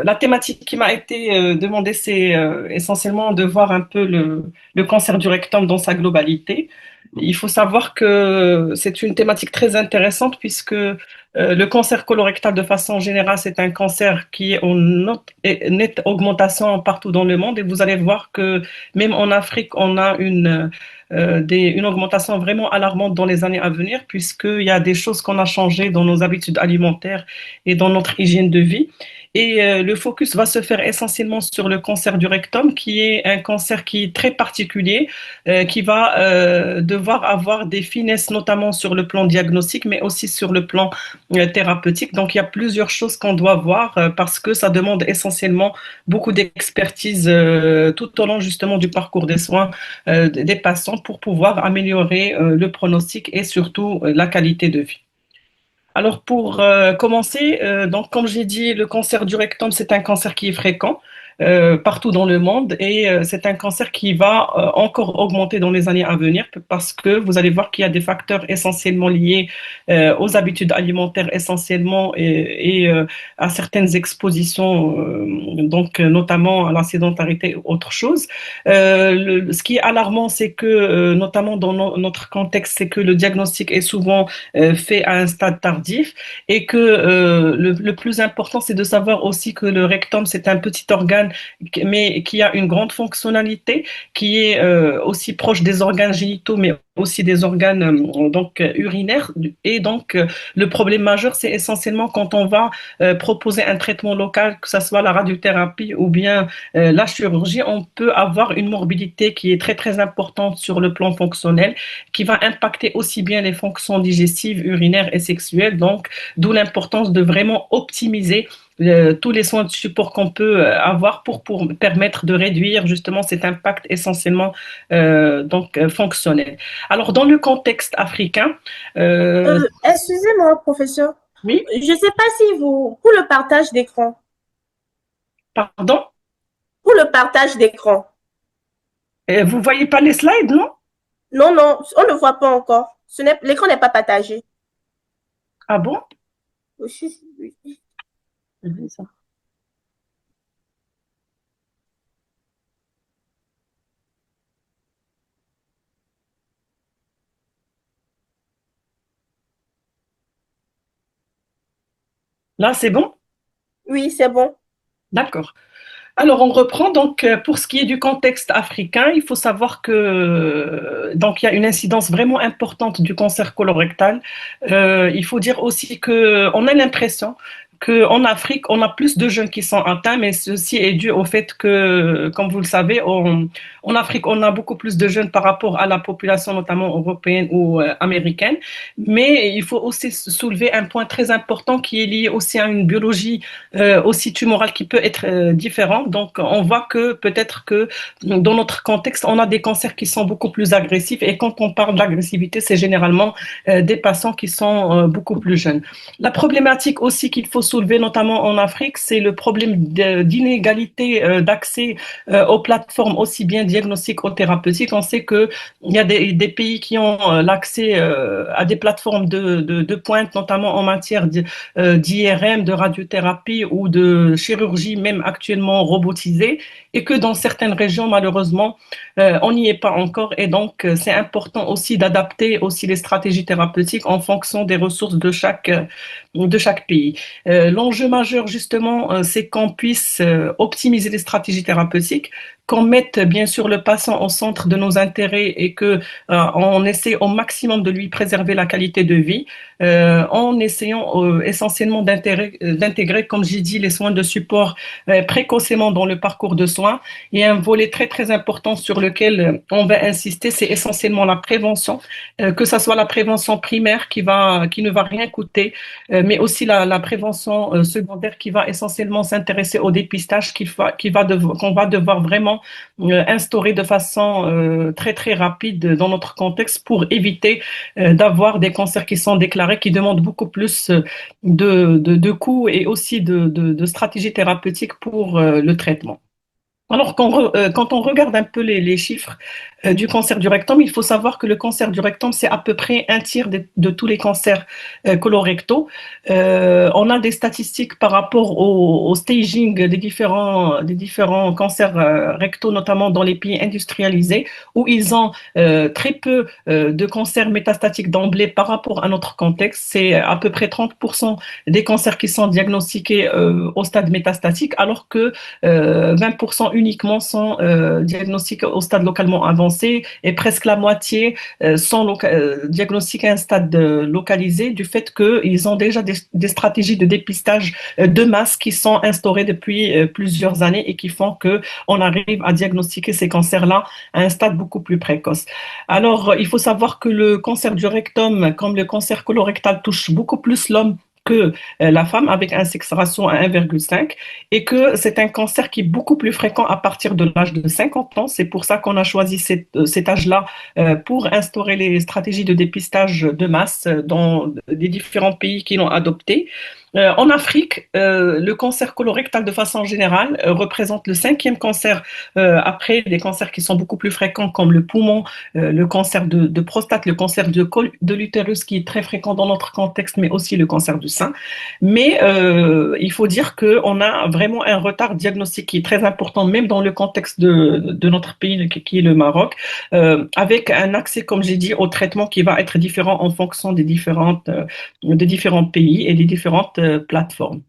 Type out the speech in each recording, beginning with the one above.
la thématique qui m'a été demandée, c'est essentiellement de voir un peu le cancer du rectum dans sa globalité. Il faut savoir que c'est une thématique très intéressante puisque le cancer colorectal, de façon générale, c'est un cancer qui est en nette augmentation partout dans le monde. Et vous allez voir que même en Afrique, on a une augmentation vraiment alarmante dans les années à venir, puisqu'il y a des choses qu'on a changées dans nos habitudes alimentaires et dans notre hygiène de vie. Et le focus va se faire essentiellement sur le cancer du rectum, qui est un cancer qui est très particulier, qui va devoir avoir des finesses, notamment sur le plan diagnostique, mais aussi sur le plan thérapeutique. Donc, il y a plusieurs choses qu'on doit voir parce que ça demande essentiellement beaucoup d'expertise tout au long justement du parcours des soins des patients pour pouvoir améliorer le pronostic et surtout la qualité de vie. Alors pour commencer, donc comme j'ai dit, le cancer du rectum, c'est un cancer qui est fréquent partout dans le monde et c'est un cancer qui va encore augmenter dans les années à venir parce que vous allez voir qu'il y a des facteurs essentiellement liés aux habitudes alimentaires essentiellement et à certaines expositions, donc notamment à la sédentarité et autre chose. Ce qui est alarmant, c'est que notamment dans notre contexte, c'est que le diagnostic est souvent fait à un stade tardif et que le plus important, c'est de savoir aussi que le rectum, c'est un petit organe, mais qui a une grande fonctionnalité, qui est aussi proche des organes génitaux, mais aussi des organes urinaires. Et donc, le problème majeur, c'est essentiellement quand on va proposer un traitement local, que ce soit la radiothérapie ou bien la chirurgie, on peut avoir une morbidité qui est très, très importante sur le plan fonctionnel, qui va impacter aussi bien les fonctions digestives, urinaires et sexuelles. Donc, d'où l'importance de vraiment optimiser tous les soins de support qu'on peut avoir pour permettre de réduire justement cet impact essentiellement fonctionnel. Alors, dans le contexte africain, Excusez-moi, professeur. oui, Je ne sais pas si vous, pour le partage d'écran, pardon, pour le partage d'écran, vous voyez pas les slides, non? non, non, on ne voit pas encore. L'écran n'est pas partagé. Ah bon? Oui. Là, c'est bon? Oui, c'est bon. D'accord. Alors, on reprend. Donc, pour ce qui est du contexte africain, il faut savoir que donc il y a une incidence vraiment importante du cancer colorectal. Il faut dire aussi que on a l'impression qu'en Afrique, on a plus de jeunes qui sont atteints, mais ceci est dû au fait que, comme vous le savez, en Afrique, on a beaucoup plus de jeunes par rapport à la population, notamment européenne ou américaine. Mais il faut aussi soulever un point très important qui est lié aussi à une biologie aussi tumorale qui peut être différente. Donc, on voit que peut-être que dans notre contexte, on a des cancers qui sont beaucoup plus agressifs. Et quand on parle d'agressivité, c'est généralement des patients qui sont beaucoup plus jeunes. La problématique aussi qu'il faut soulever, notamment en Afrique, c'est le problème d'inégalité d'accès aux plateformes aussi bien diagnostiques ou thérapeutiques. On sait qu'il y a des pays qui ont l'accès à des plateformes de pointe, notamment en matière d'IRM, de radiothérapie ou de chirurgie, même actuellement robotisée, et que dans certaines régions, malheureusement, on n'y est pas encore. Et donc, c'est important aussi d'adapter aussi les stratégies thérapeutiques en fonction des ressources de chaque pays. L'enjeu majeur, justement, c'est qu'on puisse optimiser les stratégies thérapeutiques, qu'on mette bien sûr le patient au centre de nos intérêts et que on essaie au maximum de lui préserver la qualité de vie en essayant essentiellement d'intégrer, comme j'ai dit, les soins de support précocement dans le parcours de soins. Et un volet très très important sur lequel on va insister, c'est essentiellement la prévention, que ce soit la prévention primaire qui ne va rien coûter, mais aussi la prévention secondaire qui va essentiellement s'intéresser au dépistage qu'on va devoir vraiment instaurer de façon très très rapide dans notre contexte pour éviter d'avoir des cancers qui sont déclarés, qui demandent beaucoup plus de coûts et aussi de stratégies thérapeutiques pour le traitement. Alors, quand on regarde un peu les chiffres Du cancer du rectum, il faut savoir que le cancer du rectum, c'est à peu près un tiers de tous les cancers colorectaux. On a des statistiques par rapport au staging des différents cancers rectaux, notamment dans les pays industrialisés, où ils ont très peu de cancers métastatiques d'emblée par rapport à notre contexte. C'est à peu près 30% des cancers qui sont diagnostiqués au stade métastatique, alors que 20% uniquement sont diagnostiqués au stade localement avancé et presque la moitié sont diagnostiqués à un stade localisé du fait qu'ils ont déjà des stratégies de dépistage de masse qui sont instaurées depuis plusieurs années et qui font qu'on arrive à diagnostiquer ces cancers-là à un stade beaucoup plus précoce. Alors, il faut savoir que le cancer du rectum, comme le cancer colorectal, touche beaucoup plus l'homme que la femme avec un sexe ratio à 1,5 et que c'est un cancer qui est beaucoup plus fréquent à partir de l'âge de 50 ans. C'est pour ça qu'on a choisi cet âge-là pour instaurer les stratégies de dépistage de masse dans les différents pays qui l'ont adopté. En Afrique, le cancer colorectal de façon générale représente le cinquième cancer après des cancers qui sont beaucoup plus fréquents comme le poumon, le cancer de prostate, le cancer de l'utérus qui est très fréquent dans notre contexte, mais aussi le cancer du sein. Mais il faut dire qu'on a vraiment un retard diagnostique qui est très important, même dans le contexte de notre pays qui est le Maroc, avec un accès, comme j'ai dit, au traitement qui va être différent en fonction des différents pays et des différentes plateformes.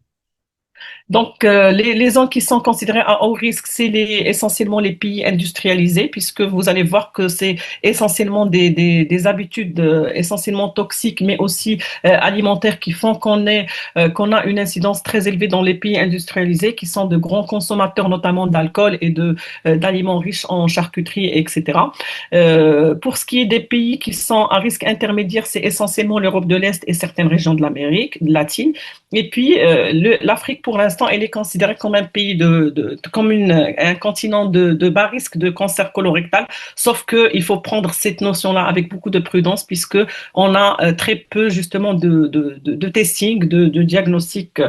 Donc, les zones qui sont considérées à haut risque, c'est essentiellement les pays industrialisés, puisque vous allez voir que c'est essentiellement des habitudes essentiellement toxiques, mais aussi alimentaires qui font qu'on a une incidence très élevée dans les pays industrialisés, qui sont de grands consommateurs, notamment d'alcool et d'aliments riches en charcuterie, etc. Pour ce qui est des pays qui sont à risque intermédiaire, c'est essentiellement l'Europe de l'Est et certaines régions de l'Amérique latine. Et puis, l'Afrique, pour l'instant, elle est considérée comme un pays comme un continent de bas risque de cancer colorectal. Sauf qu'il faut prendre cette notion-là avec beaucoup de prudence, puisque on a très peu, justement, de testing, de diagnostic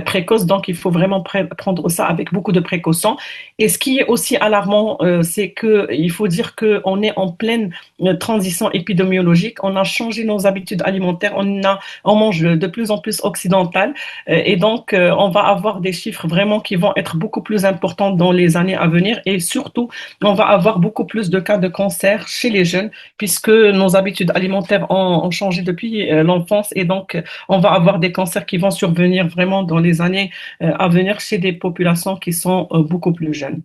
précoce. Donc, il faut vraiment prendre ça avec beaucoup de précautions. Et ce qui est aussi alarmant, c'est qu'il faut dire qu'on est en pleine transition épidémiologique. On a changé nos habitudes alimentaires. On mange de plus en plus occidental. Et donc, on va avoir des chiffres vraiment qui vont être beaucoup plus importants dans les années à venir. Et surtout, on va avoir beaucoup plus de cas de cancer chez les jeunes, puisque nos habitudes alimentaires ont changé depuis l'enfance. Et donc, on va avoir des cancers qui vont survenir vraiment dans les années à venir chez des populations qui sont beaucoup plus jeunes.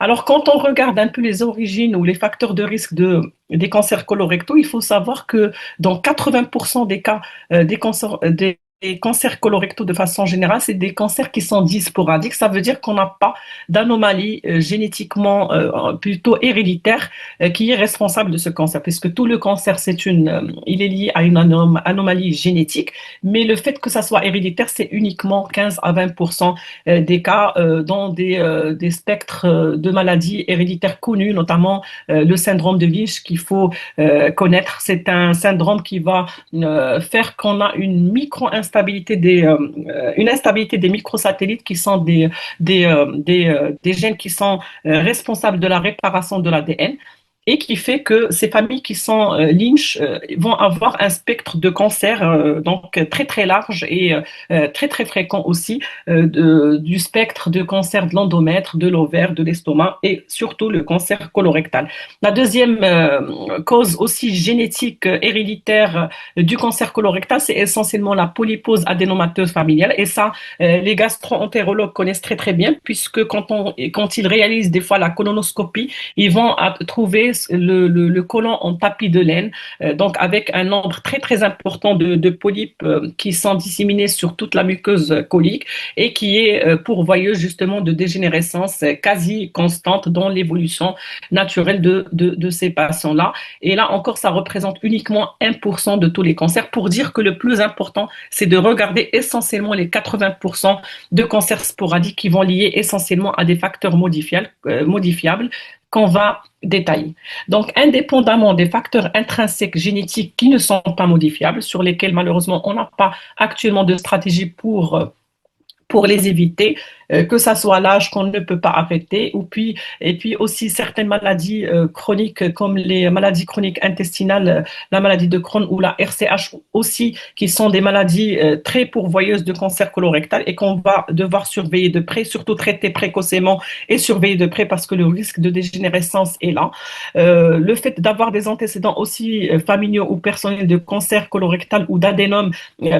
Alors, quand on regarde un peu les origines ou les facteurs de risque des cancers colorectaux, il faut savoir que dans 80% des cas des cancers colorectaux de façon générale, c'est des cancers qui sont dits sporadiques. Ça veut dire qu'on n'a pas d'anomalie génétiquement plutôt héréditaire qui est responsable de ce cancer, puisque tout le cancer, il est lié à une anomalie génétique, mais le fait que ça soit héréditaire, c'est uniquement 15 à 20% des cas dans des spectres de maladies héréditaires connues, notamment le syndrome de Lynch qu'il faut connaître. C'est un syndrome qui va faire qu'on a une instabilité des microsatellites qui sont des gènes qui sont responsables de la réparation de l'ADN et qui fait que ces familles qui sont Lynch vont avoir un spectre de cancer donc très très large et très très fréquent aussi du spectre de cancer de l'endomètre, de l'ovaire, de l'estomac et surtout le cancer colorectal. La deuxième cause aussi génétique héréditaire du cancer colorectal, c'est essentiellement la polypose adénomateuse familiale et ça, les gastro-entérologues connaissent très très bien puisque quand ils réalisent des fois la colonoscopie, ils vont trouver le côlon en tapis de laine, donc avec un nombre très très important de polypes qui sont disséminés sur toute la muqueuse colique et qui est pourvoyeuse justement de dégénérescence quasi constante dans l'évolution naturelle de ces patients-là. Et là encore, ça représente uniquement 1% de tous les cancers pour dire que le plus important, c'est de regarder essentiellement les 80% de cancers sporadiques qui vont lier essentiellement à des facteurs modifiables qu'on va détailler. Donc, indépendamment des facteurs intrinsèques génétiques qui ne sont pas modifiables, sur lesquels malheureusement on n'a pas actuellement de stratégie pour les éviter, que ça soit l'âge qu'on ne peut pas arrêter, et puis aussi certaines maladies chroniques comme les maladies chroniques intestinales, la maladie de Crohn ou la RCH aussi, qui sont des maladies très pourvoyeuses de cancer colorectal et qu'on va devoir surveiller de près, surtout traiter précocement et surveiller de près parce que le risque de dégénérescence est là. Le fait d'avoir des antécédents aussi familiaux ou personnels de cancer colorectal ou d'adénome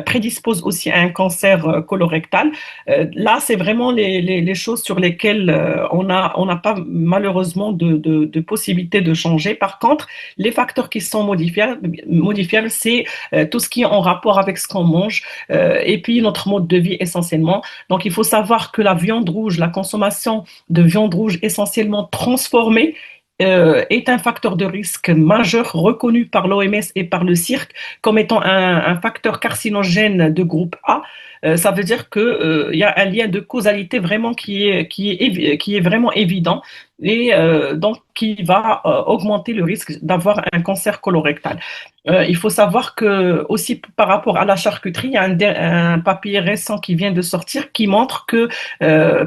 prédispose aussi à un cancer colorectal. Là, c'est vraiment les choses sur lesquelles on n'a pas malheureusement de possibilité de changer. Par contre, les facteurs qui sont modifiables c'est tout ce qui est en rapport avec ce qu'on mange et puis notre mode de vie essentiellement. Donc, il faut savoir que la viande rouge, la consommation de viande rouge essentiellement transformée est un facteur de risque majeur reconnu par l'OMS et par le CIRC comme étant un facteur carcinogène de groupe A. Ça veut dire qu'il y a un lien de causalité vraiment qui est vraiment évident et donc qui va augmenter le risque d'avoir un cancer colorectal. Il faut savoir que aussi par rapport à la charcuterie, il y a un papier récent qui vient de sortir qui montre que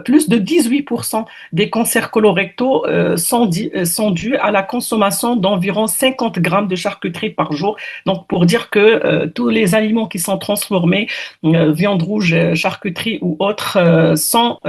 plus de 18% des cancers colorectaux sont dus à la consommation d'environ 50 grammes de charcuterie par jour. Donc pour dire que tous les aliments qui sont transformés, viande rouge, charcuterie ou autres, sont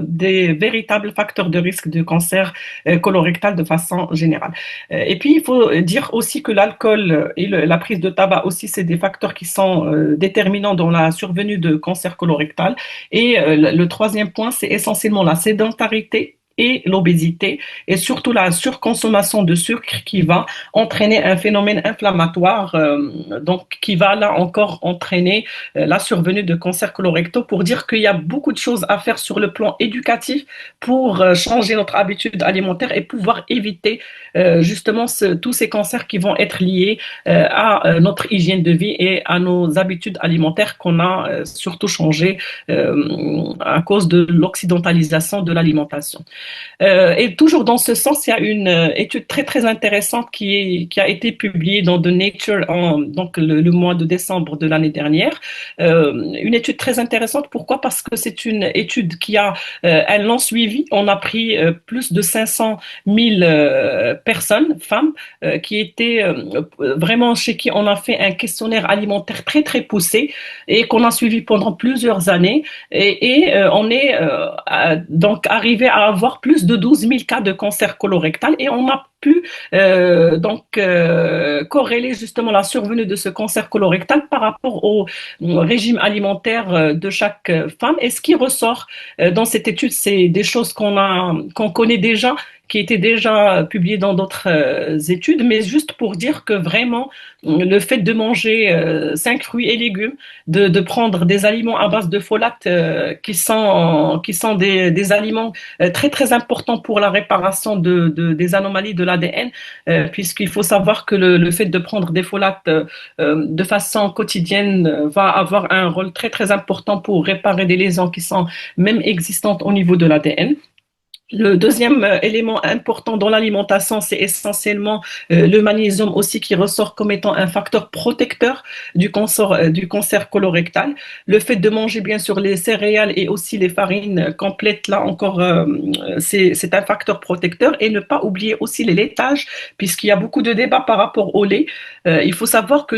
des véritables facteurs de risque de cancer colorectal de façon générale. Et puis, il faut dire aussi que l'alcool et la prise de tabac aussi, c'est des facteurs qui sont déterminants dans la survenue de cancer colorectal. Et le troisième point, c'est essentiellement la sédentarité et l'obésité, et surtout la surconsommation de sucre qui va entraîner un phénomène inflammatoire, donc qui va là encore entraîner la survenue de cancers colorectaux, pour dire qu'il y a beaucoup de choses à faire sur le plan éducatif pour changer notre habitude alimentaire et pouvoir éviter justement tous ces cancers qui vont être liés à notre hygiène de vie et à nos habitudes alimentaires qu'on a surtout changé à cause de l'occidentalisation de l'alimentation. Et toujours dans ce sens, il y a une étude très très intéressante qui a été publiée dans The Nature donc le mois de décembre de l'année dernière. Une étude très intéressante. Pourquoi? Parce que c'est une étude qui a un long suivi. On a pris plus de 500 000 personnes, femmes, qui étaient vraiment chez qui on a fait un questionnaire alimentaire très très poussé et qu'on a suivi pendant plusieurs années. Et on est donc arrivé à avoir plus de 12 000 cas de cancer colorectal et on a pu corréler justement la survenue de ce cancer colorectal par rapport au régime alimentaire de chaque femme. Et ce qui ressort dans cette étude, c'est des choses qu'on connaît déjà, qui étaient déjà publiées dans d'autres études, mais juste pour dire que vraiment, le fait de manger 5 fruits et légumes, de prendre des aliments à base de folate qui sont des aliments très très importants pour la réparation des anomalies de l'ADN, puisqu'il faut savoir que le fait de prendre des folates de façon quotidienne va avoir un rôle très très important pour réparer des lésions qui sont même existantes au niveau de l'ADN. Le deuxième élément important dans l'alimentation, c'est essentiellement le magnésium aussi qui ressort comme étant un facteur protecteur du cancer colorectal. Le fait de manger bien sûr les céréales et aussi les farines complètes, là encore, c'est un facteur protecteur. Et ne pas oublier aussi les laitages, puisqu'il y a beaucoup de débats par rapport au lait. Il faut savoir que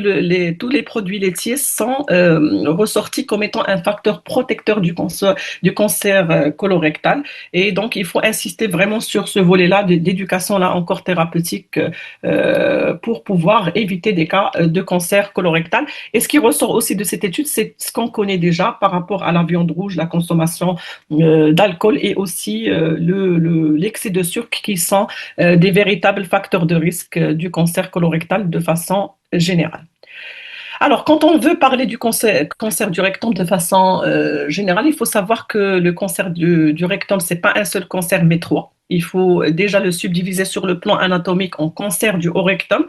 tous les produits laitiers sont ressortis comme étant un facteur protecteur du cancer colorectal. Et donc, il faut insister vraiment sur ce volet-là d'éducation là encore thérapeutique pour pouvoir éviter des cas de cancer colorectal. Et ce qui ressort aussi de cette étude, c'est ce qu'on connaît déjà par rapport à la viande rouge, la consommation d'alcool et aussi l'excès de sucre qui sont des véritables facteurs de risque du cancer colorectal de façon générale. Alors, quand on veut parler du cancer du rectum de façon générale, il faut savoir que le cancer du rectum, c'est pas un seul cancer, mais trois. Il faut déjà le subdiviser sur le plan anatomique en cancer du haut rectum,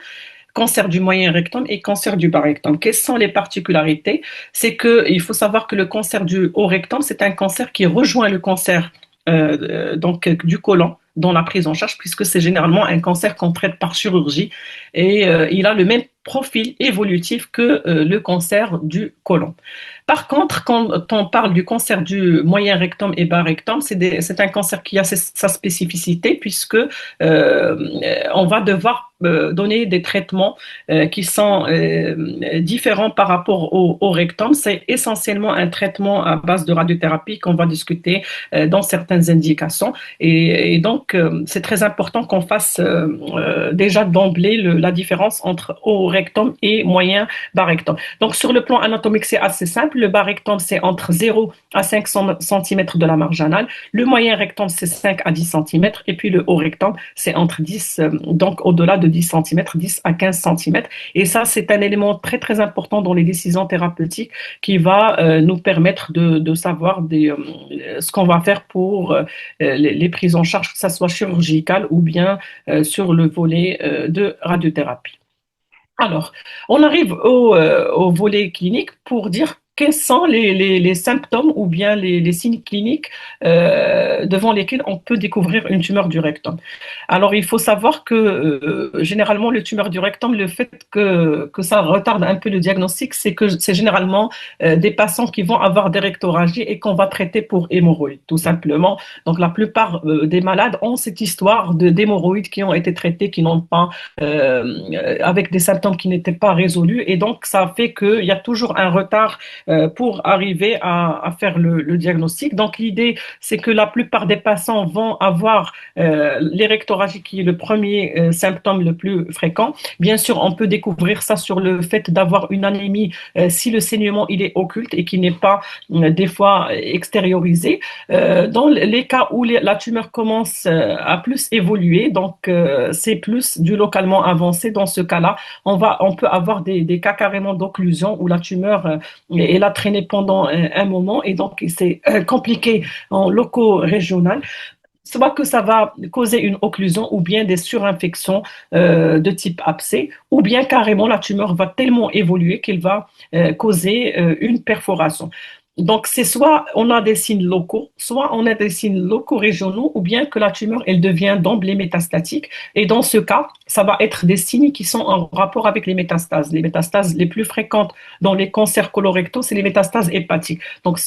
cancer du moyen rectum et cancer du bas rectum. Quelles sont les particularités? C'est qu'il faut savoir que le cancer du haut rectum, c'est un cancer qui rejoint le cancer donc du côlon dans la prise en charge, puisque c'est généralement un cancer qu'on traite par chirurgie et il a le même profil évolutif que le cancer du côlon. Par contre, quand on parle du cancer du moyen rectum et bas rectum, c'est un cancer qui a sa spécificité puisque on va devoir donner des traitements qui sont différents par rapport au rectum. C'est essentiellement un traitement à base de radiothérapie qu'on va discuter dans certaines indications. Et donc, c'est très important qu'on fasse déjà d'emblée la différence entre haut rectum et moyen bas rectum. Donc, sur le plan anatomique, c'est assez simple. Le bas rectum, c'est entre 0 à 5 cm de la marge anale. Le moyen rectum, c'est 5 à 10 cm. Et puis, le haut rectum, c'est entre 10, donc au-delà de 10 cm, 10 à 15 cm. Et ça, c'est un élément très, très important dans les décisions thérapeutiques qui va nous permettre de savoir ce qu'on va faire pour les prises en charge, que ce soit chirurgicales ou bien sur le volet de radiothérapie. Alors, on arrive au volet clinique pour dire quels sont les symptômes ou bien les signes cliniques devant lesquels on peut découvrir une tumeur du rectum. Alors, il faut savoir que généralement, le tumeur du rectum, le fait que ça retarde un peu le diagnostic, c'est que c'est généralement des patients qui vont avoir des rectorragies et qu'on va traiter pour hémorroïdes, tout simplement. Donc, la plupart des malades ont cette histoire d'hémorroïdes qui ont été traités, qui n'ont pas, avec des symptômes qui n'étaient pas résolus. Et donc, ça fait qu'il y a toujours un retard pour arriver à faire le diagnostic. Donc, l'idée, c'est que la plupart des patients vont avoir l'érectorragie qui est le premier symptôme le plus fréquent. Bien sûr, on peut découvrir ça sur le fait d'avoir une anémie si le saignement il est occulte et qui n'est pas des fois extériorisé. Dans les cas où la tumeur commence à plus évoluer, donc c'est plus du localement avancé, dans ce cas-là, on peut avoir des cas carrément d'occlusion où la tumeur elle a traîné pendant un moment et donc c'est compliqué en loco-régional, soit que ça va causer une occlusion ou bien des surinfections de type abcès, ou bien carrément la tumeur va tellement évoluer qu'elle va causer une perforation. Donc, c'est soit on a des signes locaux, soit on a des signes locaux régionaux, ou bien que la tumeur, elle devient d'emblée métastatique. Et dans ce cas, ça va être des signes qui sont en rapport avec les métastases. Les métastases les plus fréquentes dans les cancers colorectaux, c'est les métastases hépatiques. Donc,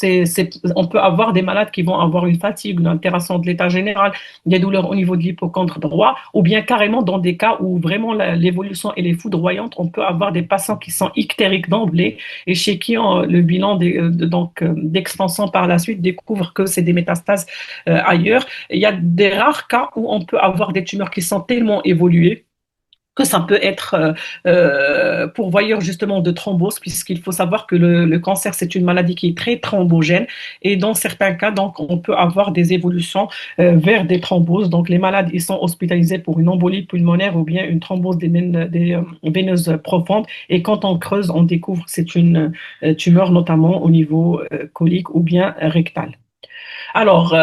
on peut avoir des malades qui vont avoir une fatigue, une altération de l'état général, des douleurs au niveau de l'hypocondre droit, ou bien carrément dans des cas où vraiment l'évolution elle est foudroyante, on peut avoir des patients qui sont ictériques d'emblée et chez qui le bilan d'expansion par la suite découvre que c'est des métastases ailleurs. Il y a des rares cas où on peut avoir des tumeurs qui sont tellement évoluées que ça peut être pourvoyeur justement de thrombose, puisqu'il faut savoir que le cancer, c'est une maladie qui est très thrombogène, et dans certains cas, donc, on peut avoir des évolutions vers des thromboses. Donc, les malades, ils sont hospitalisés pour une embolie pulmonaire ou bien une thrombose des veineuses profondes, et quand on creuse, on découvre que c'est une tumeur, notamment au niveau colique ou bien rectal. Alors,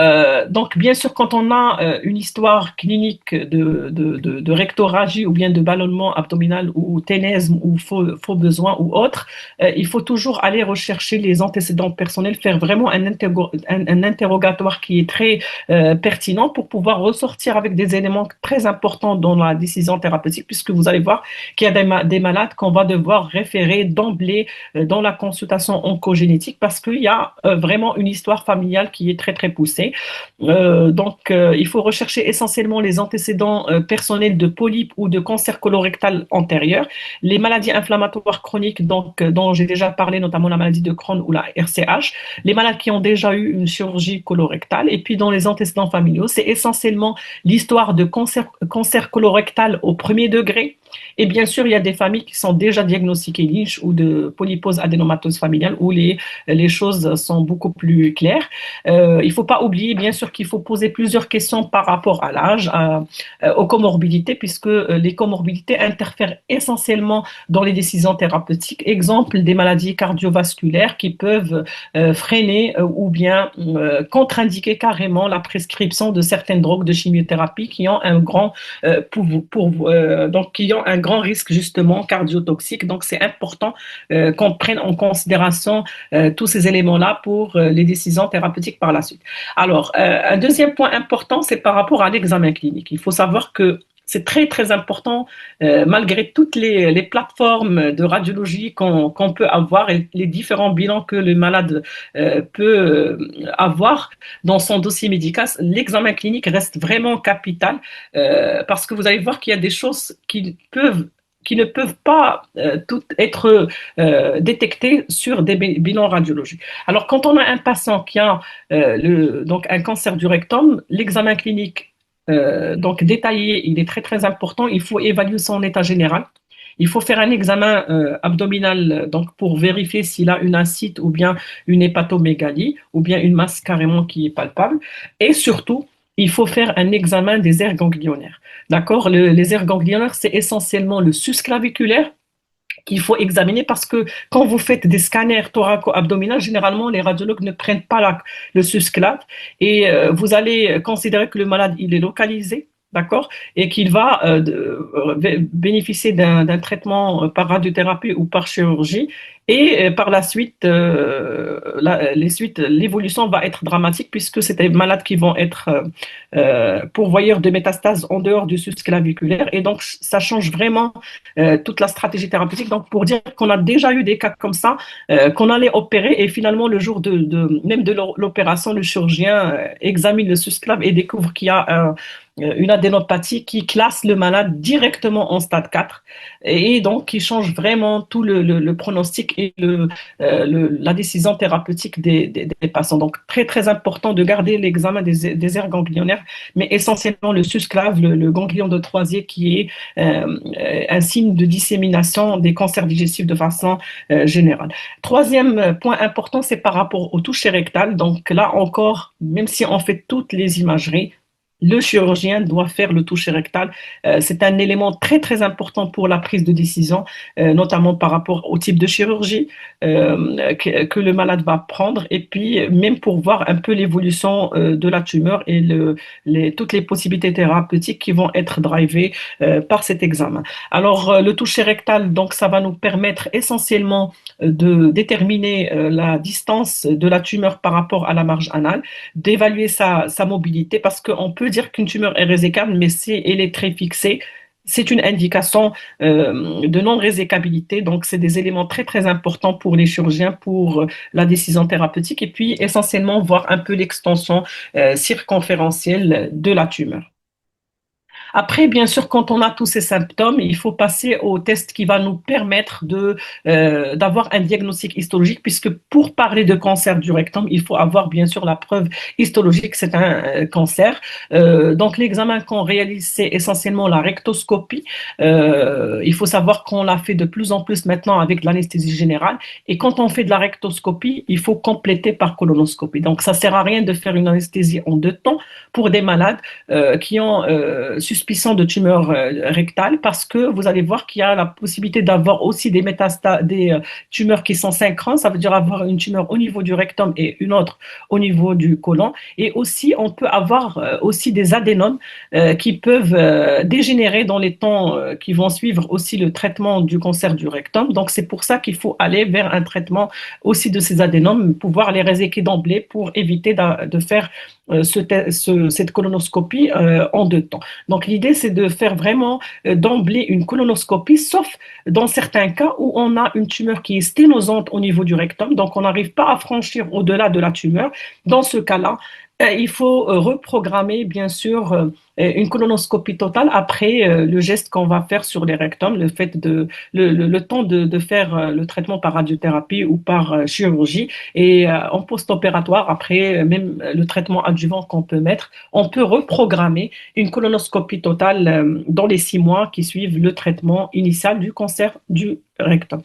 donc bien sûr, quand on a une histoire clinique de rectorragie ou bien de ballonnement abdominal ou ténèsme ou faux besoin ou autre, il faut toujours aller rechercher les antécédents personnels, faire vraiment un interrogatoire qui est très pertinent pour pouvoir ressortir avec des éléments très importants dans la décision thérapeutique, puisque vous allez voir qu'il y a des malades qu'on va devoir référer d'emblée dans la consultation oncogénétique parce qu'il y a vraiment une histoire familiale qui est très poussée. Il faut rechercher essentiellement les antécédents personnels de polypes ou de cancer colorectal antérieur, les maladies inflammatoires chroniques dont j'ai déjà parlé, notamment la maladie de Crohn ou la RCH, les malades qui ont déjà eu une chirurgie colorectale, et puis dans les antécédents familiaux, c'est essentiellement l'histoire de cancer colorectal au premier degré. Et bien sûr, il y a des familles qui sont déjà diagnostiquées Lynch ou de polypose adénomateuse familiale où les choses sont beaucoup plus claires. Il ne faut pas oublier, bien sûr, qu'il faut poser plusieurs questions par rapport à l'âge, aux comorbidités, puisque les comorbidités interfèrent essentiellement dans les décisions thérapeutiques. Exemple, des maladies cardiovasculaires qui peuvent freiner ou bien contre-indiquer carrément la prescription de certaines drogues de chimiothérapie qui ont un grand donc qui ont un grand risque justement cardiotoxique. Donc c'est important qu'on prenne en considération tous ces éléments-là pour les décisions thérapeutiques par la suite. Alors un deuxième point important, c'est par rapport à l'examen clinique. Il faut savoir que c'est très très important, malgré toutes les plateformes de radiologie qu'on peut avoir et les différents bilans que le malade peut avoir dans son dossier médical. L'examen clinique reste vraiment capital, parce que vous allez voir qu'il y a des choses qui ne peuvent pas toutes être détectées sur des bilans radiologiques. Alors, quand on a un patient qui a donc un cancer du rectum, l'examen clinique donc détaillé, il est très très important. Il faut évaluer son état général. Il faut faire un examen abdominal donc pour vérifier s'il a une ascite ou bien une hépatomégalie ou bien une masse carrément qui est palpable. Et surtout, il faut faire un examen des aires ganglionnaires. D'accord? Les aires ganglionnaires, c'est essentiellement le susclaviculaire qu'il faut examiner parce que quand vous faites des scanners thoraco-abdominaux, généralement, les radiologues ne prennent pas le susclave et vous allez considérer que le malade, il est localisé, d'accord, et qu'il va bénéficier d'un traitement par radiothérapie ou par chirurgie. Et par la suite, l'évolution va être dramatique puisque c'est des malades qui vont être pourvoyeurs de métastases en dehors du susclaviculaire. Et donc, ça change vraiment toute la stratégie thérapeutique. Donc, pour dire qu'on a déjà eu des cas comme ça, qu'on allait opérer et finalement, le jour même de l'opération, le chirurgien examine le susclave et découvre qu'il y a une adénopathie qui classe le malade directement en stade 4 et donc qui change vraiment tout le pronostic et la décision thérapeutique des patients. Donc, très, très important de garder l'examen des aires ganglionnaires, mais essentiellement le susclave, le ganglion de Troisier qui est un signe de dissémination des cancers digestifs de façon générale. Troisième point important, c'est par rapport au toucher rectal. Donc là encore, même si on fait toutes les imageries, le chirurgien doit faire le toucher rectal. C'est un élément très très important pour la prise de décision, notamment par rapport au type de chirurgie que le malade va prendre, et puis même pour voir un peu l'évolution de la tumeur et toutes les possibilités thérapeutiques qui vont être drivées par cet examen. Alors le toucher rectal, donc ça va nous permettre essentiellement de déterminer la distance de la tumeur par rapport à la marge anale, d'évaluer sa mobilité, parce qu'on peut dire qu'une tumeur est résécable, mais si elle est très fixée, c'est une indication de non-résécabilité. Donc, c'est des éléments très, très importants pour les chirurgiens pour la décision thérapeutique et puis essentiellement voir un peu l'extension circonférentielle de la tumeur. Après, bien sûr, quand on a tous ces symptômes, il faut passer au test qui va nous permettre d'avoir un diagnostic histologique, puisque pour parler de cancer du rectum, il faut avoir bien sûr la preuve histologique que c'est un cancer. Donc, l'examen qu'on réalise, c'est essentiellement la rectoscopie. Il faut savoir qu'on l'a fait de plus en plus maintenant avec l'anesthésie générale. Et quand on fait de la rectoscopie, il faut compléter par colonoscopie. Donc, ça sert à rien de faire une anesthésie en deux temps pour des malades qui ont suspicion de tumeur rectale, parce que vous allez voir qu'il y a la possibilité d'avoir aussi des métastases, des tumeurs qui sont synchrones, ça veut dire avoir une tumeur au niveau du rectum et une autre au niveau du côlon. Et aussi, on peut avoir aussi des adénomes qui peuvent dégénérer dans les temps qui vont suivre aussi le traitement du cancer du rectum. Donc, c'est pour ça qu'il faut aller vers un traitement aussi de ces adénomes, pouvoir les réséquer d'emblée pour éviter de faire cette colonoscopie en deux temps. Donc, l'idée, c'est de faire vraiment d'emblée une colonoscopie, sauf dans certains cas où on a une tumeur qui est sténosante au niveau du rectum, donc on n'arrive pas à franchir au-delà de la tumeur. Dans ce cas-là, il faut reprogrammer, bien sûr, une colonoscopie totale après le geste qu'on va faire sur les rectums, le temps de faire le traitement par radiothérapie ou par chirurgie. Et en post-opératoire, après même le traitement adjuvant qu'on peut mettre, on peut reprogrammer une colonoscopie totale dans les 6 mois qui suivent le traitement initial du cancer du rectum.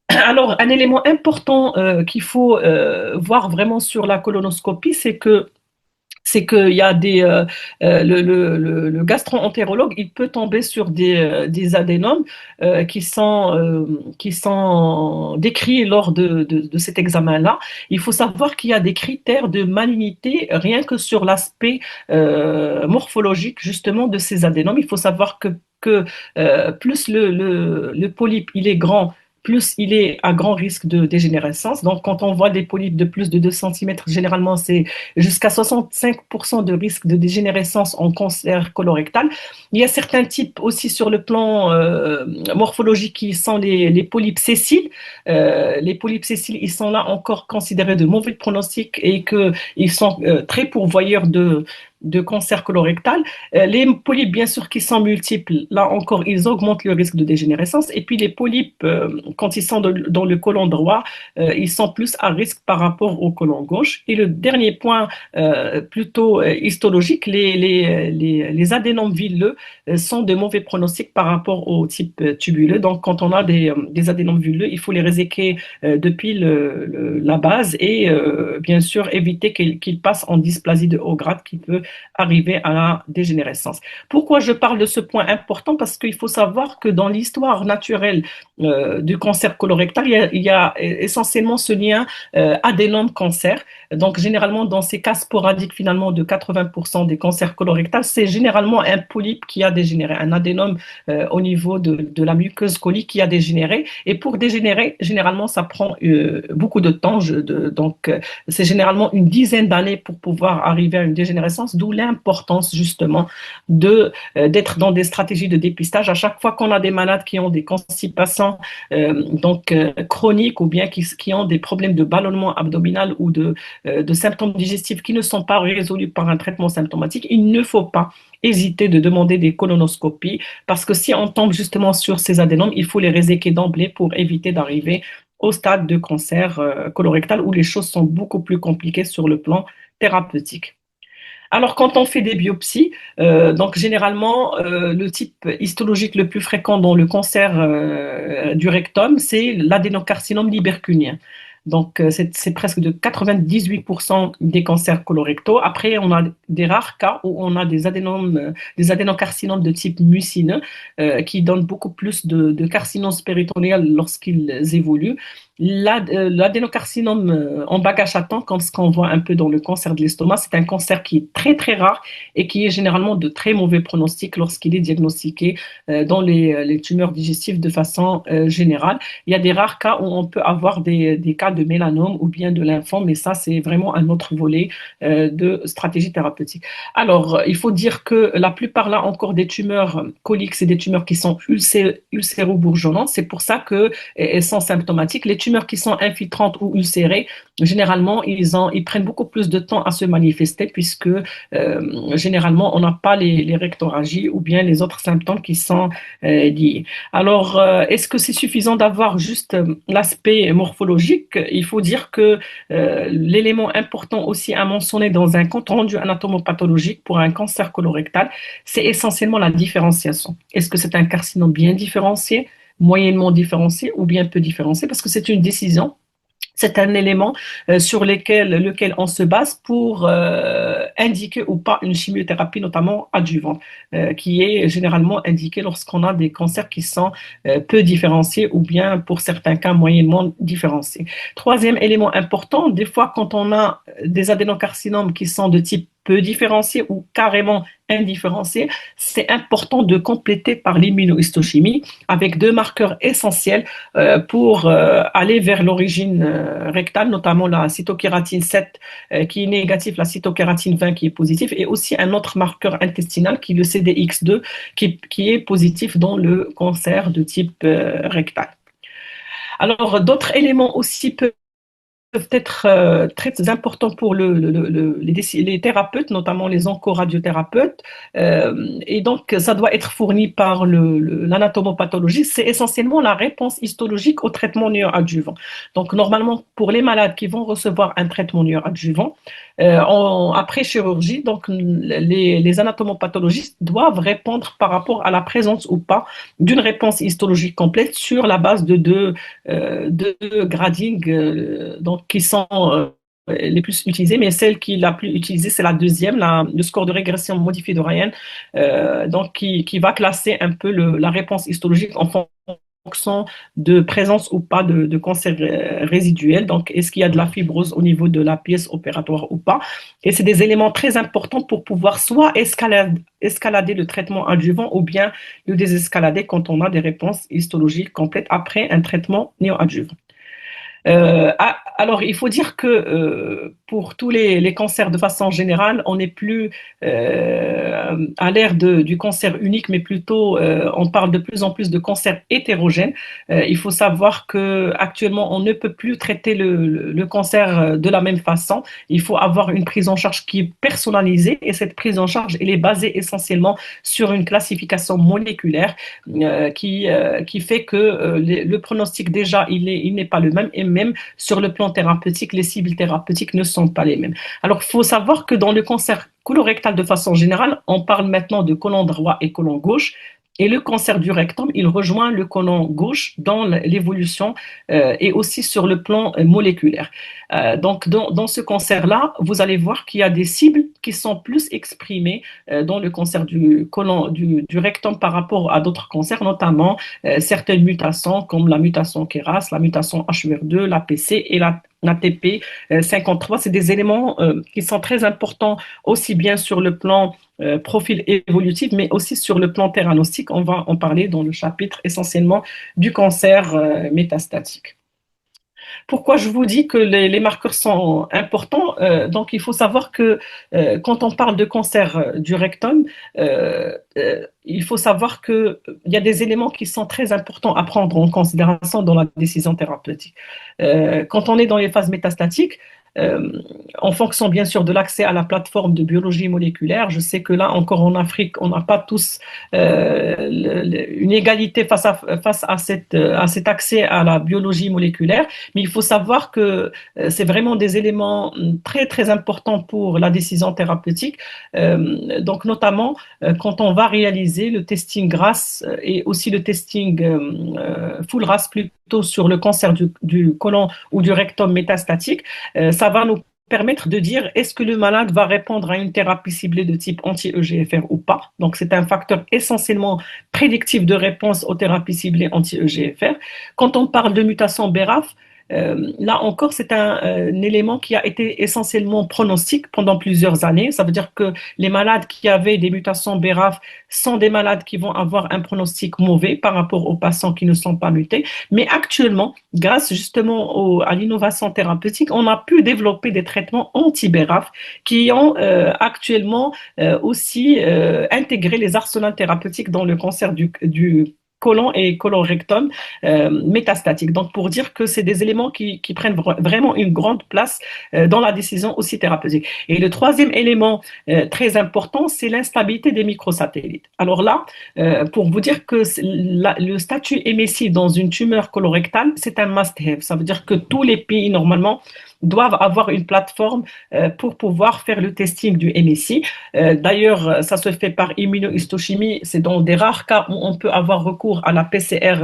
Alors, un élément important qu'il faut voir vraiment sur la colonoscopie, c'est qu'il y a le gastro-entérologue, il peut tomber sur des adénomes qui sont décrits lors de cet examen-là. Il faut savoir qu'il y a des critères de malignité rien que sur l'aspect morphologique justement de ces adénomes. Il faut savoir que plus le polype il est grand, plus il est à grand risque de dégénérescence. Donc, quand on voit des polypes de plus de 2 centimètres, généralement, c'est jusqu'à 65% de risque de dégénérescence en cancer colorectal. Il y a certains types aussi sur le plan morphologique qui sont les polypes sessiles. Les polypes sessiles, ils sont là encore considérés de mauvais pronostics et qu'ils sont très pourvoyeurs de cancer colorectal. Les polypes, bien sûr, qui sont multiples, là encore, ils augmentent le risque de dégénérescence. Et puis les polypes, quand ils sont dans le côlon droit, ils sont plus à risque par rapport au côlon gauche. Et le dernier point, plutôt histologique, les adénomes villeux sont de mauvais pronostics par rapport au type tubuleux. Donc, quand on a des adénomes villeux, il faut les réséquer depuis la base et bien sûr éviter qu'ils passent en dysplasie de haut grade qui peut arriver à la dégénérescence. Pourquoi je parle de ce point important? Parce qu'il faut savoir que dans l'histoire naturelle du cancer colorectal, il y a essentiellement ce lien adénome-cancer. Donc, généralement, dans ces cas sporadiques, finalement, de 80% des cancers colorectals, c'est généralement un polype qui a dégénéré, un adénome au niveau de la muqueuse colique qui a dégénéré. Et pour dégénérer, généralement, ça prend beaucoup de temps. Donc, c'est généralement une dizaine d'années pour pouvoir arriver à une dégénérescence, d'où l'importance, justement, d'être dans des stratégies de dépistage. À chaque fois qu'on a des malades qui ont des constipations chroniques ou bien qui ont des problèmes de ballonnement abdominal ou de symptômes digestifs qui ne sont pas résolus par un traitement symptomatique, il ne faut pas hésiter de demander des colonoscopies parce que si on tombe justement sur ces adénomes, il faut les réséquer d'emblée pour éviter d'arriver au stade de cancer colorectal où les choses sont beaucoup plus compliquées sur le plan thérapeutique. Alors, quand on fait des biopsies, donc généralement, le type histologique le plus fréquent dans le cancer du rectum, c'est l'adénocarcinome liberculien. Donc, c'est presque de 98% des cancers colorectaux. Après, on a des rares cas où on a des adénocarcinomes de type mucineux qui donnent beaucoup plus de carcinose péritonéale lorsqu'ils évoluent. L'adénocarcinome en bagage à temps, comme ce qu'on voit un peu dans le cancer de l'estomac, c'est un cancer qui est très très rare et qui est généralement de très mauvais pronostic lorsqu'il est diagnostiqué dans les tumeurs digestives de façon générale. Il y a des rares cas où on peut avoir des cas de mélanome ou bien de lymphome, mais ça c'est vraiment un autre volet de stratégie thérapeutique. Alors, il faut dire que la plupart là encore des tumeurs coliques, c'est des tumeurs qui sont ulcéro-bourgeonnantes. C'est pour ça qu'elles sont symptomatiques. Les tumeurs qui sont infiltrantes ou ulcérées, généralement, ils prennent beaucoup plus de temps à se manifester puisque généralement, on n'a pas les rectorragies ou bien les autres symptômes qui sont liés. Alors, est-ce que c'est suffisant d'avoir juste l'aspect morphologique? Il faut dire que l'élément important aussi à mentionner dans un compte rendu anatomopathologique pour un cancer colorectal, c'est essentiellement la différenciation. Est-ce que c'est un carcinome bien différencié, moyennement différencié ou bien peu différencié? Parce que c'est une décision. C'est un élément sur lequel on se base pour indiquer ou pas une chimiothérapie, notamment adjuvante, qui est généralement indiquée lorsqu'on a des cancers qui sont peu différenciés ou bien, pour certains cas, moyennement différenciés. Troisième élément important, des fois, quand on a des adénocarcinomes qui sont de type peu différenciés ou carrément indifférenciés, c'est important de compléter par l'immunohistochimie avec deux marqueurs essentiels pour aller vers l'origine rectale, notamment la cytokératine 7 qui est négative, la cytokératine 20 qui est positive, et aussi un autre marqueur intestinal qui est le CDX2 qui est positif dans le cancer de type rectal. Alors, d'autres éléments aussi peuvent être très importants pour les thérapeutes, notamment les oncoradiothérapeutes. Et donc, ça doit être fourni par l'anatomopathologie. C'est essentiellement la réponse histologique au traitement néoadjuvant. Donc, normalement, pour les malades qui vont recevoir un traitement néoadjuvant, après chirurgie, donc les anatomopathologistes doivent répondre par rapport à la présence ou pas d'une réponse histologique complète sur la base de deux gradings donc, qui sont les plus utilisées, mais celle qui est la plus utilisée, c'est la deuxième, le score de régression modifié de Ryan, donc qui va classer un peu la réponse histologique en fonction de présence ou pas de cancer résiduel. Donc, est-ce qu'il y a de la fibrose au niveau de la pièce opératoire ou pas? Et c'est des éléments très importants pour pouvoir soit escalader le traitement adjuvant ou bien le désescalader quand on a des réponses histologiques complètes après un traitement néoadjuvant. Alors, il faut dire que pour tous les cancers de façon générale, on n'est plus à l'ère du cancer unique, mais plutôt on parle de plus en plus de cancers hétérogènes. Il faut savoir que actuellement, on ne peut plus traiter le cancer de la même façon. Il faut avoir une prise en charge qui est personnalisée et cette prise en charge, elle est basée essentiellement sur une classification moléculaire qui fait que le pronostic déjà, il n'est pas le même et même sur le plan thérapeutique, les cibles thérapeutiques ne sont pas les mêmes. Alors, il faut savoir que dans le cancer colorectal de façon générale, on parle maintenant de côlon droit et côlon gauche. Et le cancer du rectum, il rejoint le côlon gauche dans l'évolution et aussi sur le plan moléculaire. Donc, dans ce cancer-là, vous allez voir qu'il y a des cibles qui sont plus exprimées dans le cancer du côlon du rectum par rapport à d'autres cancers, notamment certaines mutations comme la mutation KRAS, la mutation HUR2, l'APC et la ATP 53. C'est des éléments qui sont très importants aussi bien sur le plan profil évolutif, mais aussi sur le plan thérapeutique. On va en parler dans le chapitre essentiellement du cancer métastatique. Pourquoi je vous dis que les marqueurs sont importants? Donc, il faut savoir que quand on parle de cancer du rectum, il faut savoir qu'il y a des éléments qui sont très importants à prendre en considération dans la décision thérapeutique. Quand on est dans les phases métastatiques, en fonction bien sûr de l'accès à la plateforme de biologie moléculaire, je sais que là encore en Afrique, on n'a pas tous une égalité face à cet accès à la biologie moléculaire, mais il faut savoir que c'est vraiment des éléments très très importants pour la décision thérapeutique. Donc notamment quand on va réaliser le testing GRAS et aussi le testing full RAS plutôt sur le cancer du côlon ou du rectum métastatique, ça va nous permettre de dire est-ce que le malade va répondre à une thérapie ciblée de type anti-EGFR ou pas. Donc, c'est un facteur essentiellement prédictif de réponse aux thérapies ciblées anti-EGFR. Quand on parle de mutation BRAF, là encore, c'est un élément qui a été essentiellement pronostic pendant plusieurs années. Ça veut dire que les malades qui avaient des mutations BRAF sont des malades qui vont avoir un pronostic mauvais par rapport aux patients qui ne sont pas mutés. Mais actuellement, grâce justement à l'innovation thérapeutique, on a pu développer des traitements anti-BRAF qui ont actuellement aussi intégré les arsenaux thérapeutiques dans le cancer du côlon et colorectum métastatique. Donc, pour dire que c'est des éléments qui prennent vraiment une grande place dans la décision aussi thérapeutique. Et le troisième élément très important, c'est l'instabilité des microsatellites. Alors là, pour vous dire que le statut MSI dans une tumeur colorectale, c'est un must-have. Ça veut dire que tous les pays, normalement, doivent avoir une plateforme pour pouvoir faire le testing du MSI. D'ailleurs, ça se fait par immunohistochimie. C'est dans des rares cas où on peut avoir recours à la PCR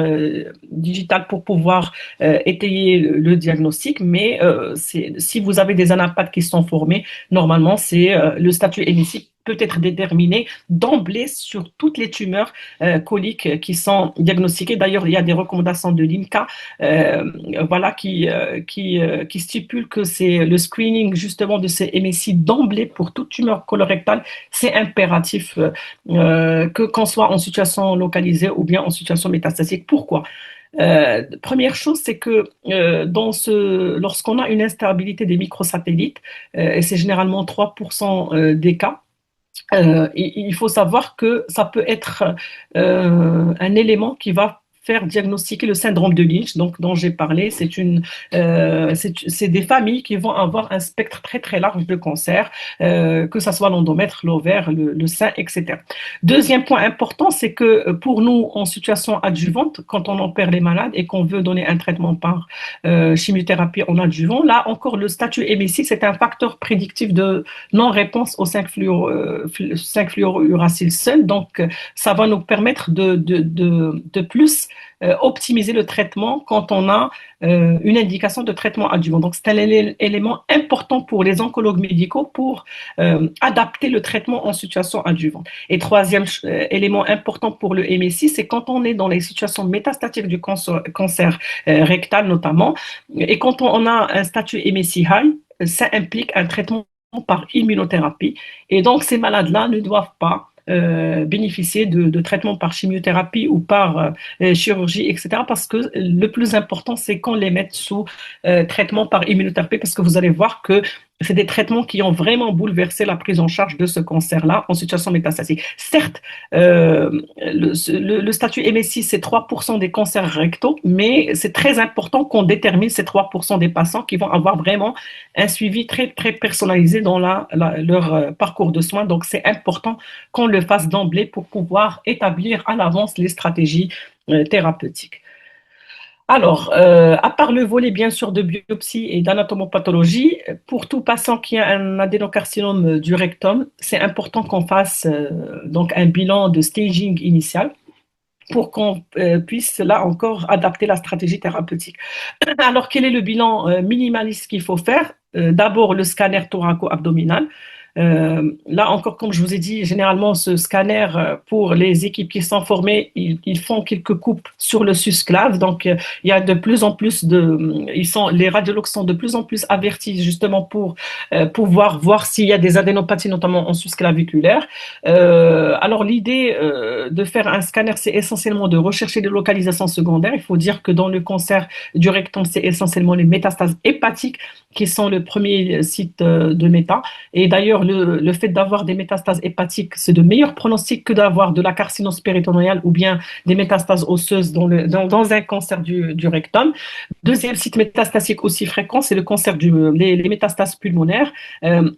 digitale pour pouvoir étayer le diagnostic. Mais si vous avez des anapathes qui sont formés, normalement, c'est le statut MSI peut être déterminé d'emblée sur toutes les tumeurs coliques qui sont diagnostiquées. D'ailleurs, il y a des recommandations de l'INCA voilà, qui stipulent que c'est le screening justement de ces MSI d'emblée pour toute tumeur colorectale. C'est impératif qu'on soit en situation localisée ou bien en situation métastatique. Pourquoi? Première chose, c'est que lorsqu'on a une instabilité des microsatellites, et c'est généralement 3% des cas, il faut savoir que ça peut être un élément qui va faire diagnostiquer le syndrome de Lynch, donc dont j'ai parlé. C'est des familles qui vont avoir un spectre très très large de cancer, que ce soit l'endomètre, l'ovaire, le sein, etc. Deuxième point important, c'est que pour nous, en situation adjuvante, quand on opère les malades et qu'on veut donner un traitement par chimiothérapie en adjuvant, là encore, le statut MSI, c'est un facteur prédictif de non-réponse au 5-fluorouracil seul. Donc, ça va nous permettre de plus optimiser le traitement quand on a une indication de traitement adjuvant. Donc, c'est un élément important pour les oncologues médicaux pour adapter le traitement en situation adjuvante. Et troisième élément important pour le MSI, c'est quand on est dans les situations métastatiques du cancer rectal notamment, et quand on a un statut MSI high, ça implique un traitement par immunothérapie. Et donc, ces malades-là ne doivent pas bénéficier de traitements par chimiothérapie ou par chirurgie, etc. Parce que le plus important, c'est qu'on les mette sous traitement par immunothérapie, parce que vous allez voir que c'est des traitements qui ont vraiment bouleversé la prise en charge de ce cancer-là en situation métastatique. Certes, le statut MSI, c'est 3% des cancers rectaux, mais c'est très important qu'on détermine ces 3% des patients qui vont avoir vraiment un suivi très, très personnalisé dans leur parcours de soins. Donc, c'est important qu'on le fasse d'emblée pour pouvoir établir à l'avance les stratégies thérapeutiques. Alors, à part le volet bien sûr de biopsie et d'anatomopathologie, pour tout patient qui a un adénocarcinome du rectum, c'est important qu'on fasse donc un bilan de staging initial pour qu'on puisse là encore adapter la stratégie thérapeutique. Alors, quel est le bilan minimaliste qu'il faut faire? D'abord, le scanner thoraco-abdominal. Là encore, comme je vous ai dit, généralement, ce scanner, pour les équipes qui sont formées, ils font quelques coupes sur le susclave. Donc, il y a de plus en plus les radiologues sont de plus en plus avertis justement pour pouvoir voir s'il y a des adénopathies, notamment en susclaviculaire. Alors, l'idée de faire un scanner, c'est essentiellement de rechercher des localisations secondaires. Il faut dire que dans le cancer du rectum, c'est essentiellement les métastases hépatiques qui sont le premier site de méta. Et d'ailleurs, le fait d'avoir des métastases hépatiques, c'est de meilleurs pronostics que d'avoir de la carcinose péritonéale ou bien des métastases osseuses dans un cancer du rectum. Deuxième site métastatique aussi fréquent, c'est le cancer les métastases pulmonaires.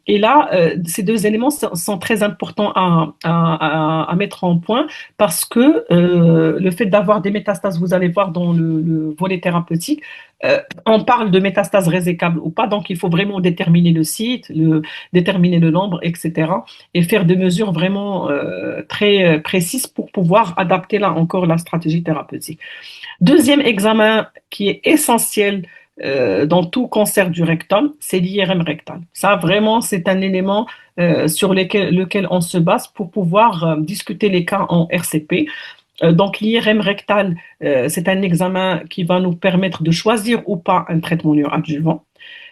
Et là, ces deux éléments sont très importants à mettre en point parce que le fait d'avoir des métastases, vous allez voir dans le volet thérapeutique, on parle de métastases résécables ou pas, donc il faut vraiment déterminer le site, déterminer le nombre, etc. et faire des mesures vraiment très précises pour pouvoir adapter là encore la stratégie thérapeutique. Deuxième examen qui est essentiel dans tout cancer du rectum, c'est l'IRM rectal. Ça, vraiment, c'est un élément sur lequel on se base pour pouvoir discuter les cas en RCP. Donc, l'IRM rectal, c'est un examen qui va nous permettre de choisir ou pas un traitement néoadjuvant,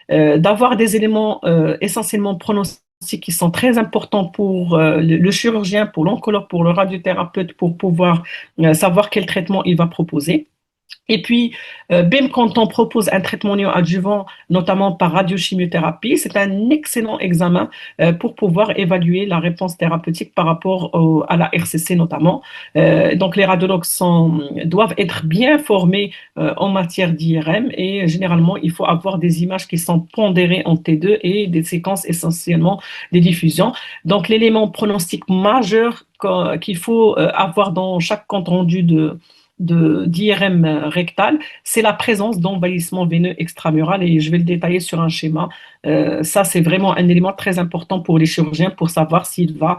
d'avoir des éléments essentiellement pronostiques qui sont très importants pour le chirurgien, pour l'oncologue, pour le radiothérapeute, pour pouvoir savoir quel traitement il va proposer. Et puis, même quand on propose un traitement néoadjuvant, notamment par radiochimiothérapie, c'est un excellent examen pour pouvoir évaluer la réponse thérapeutique par rapport à la RCC notamment. Donc, les radiologues doivent être bien formés en matière d'IRM et généralement, il faut avoir des images qui sont pondérées en T2 et des séquences essentiellement des diffusions. Donc, l'élément pronostic majeur qu'il faut avoir dans chaque compte rendu d'IRM rectal, c'est la présence d'envahissement veineux extramural et je vais le détailler sur un schéma. Ça, c'est vraiment un élément très important pour les chirurgiens pour savoir s'il va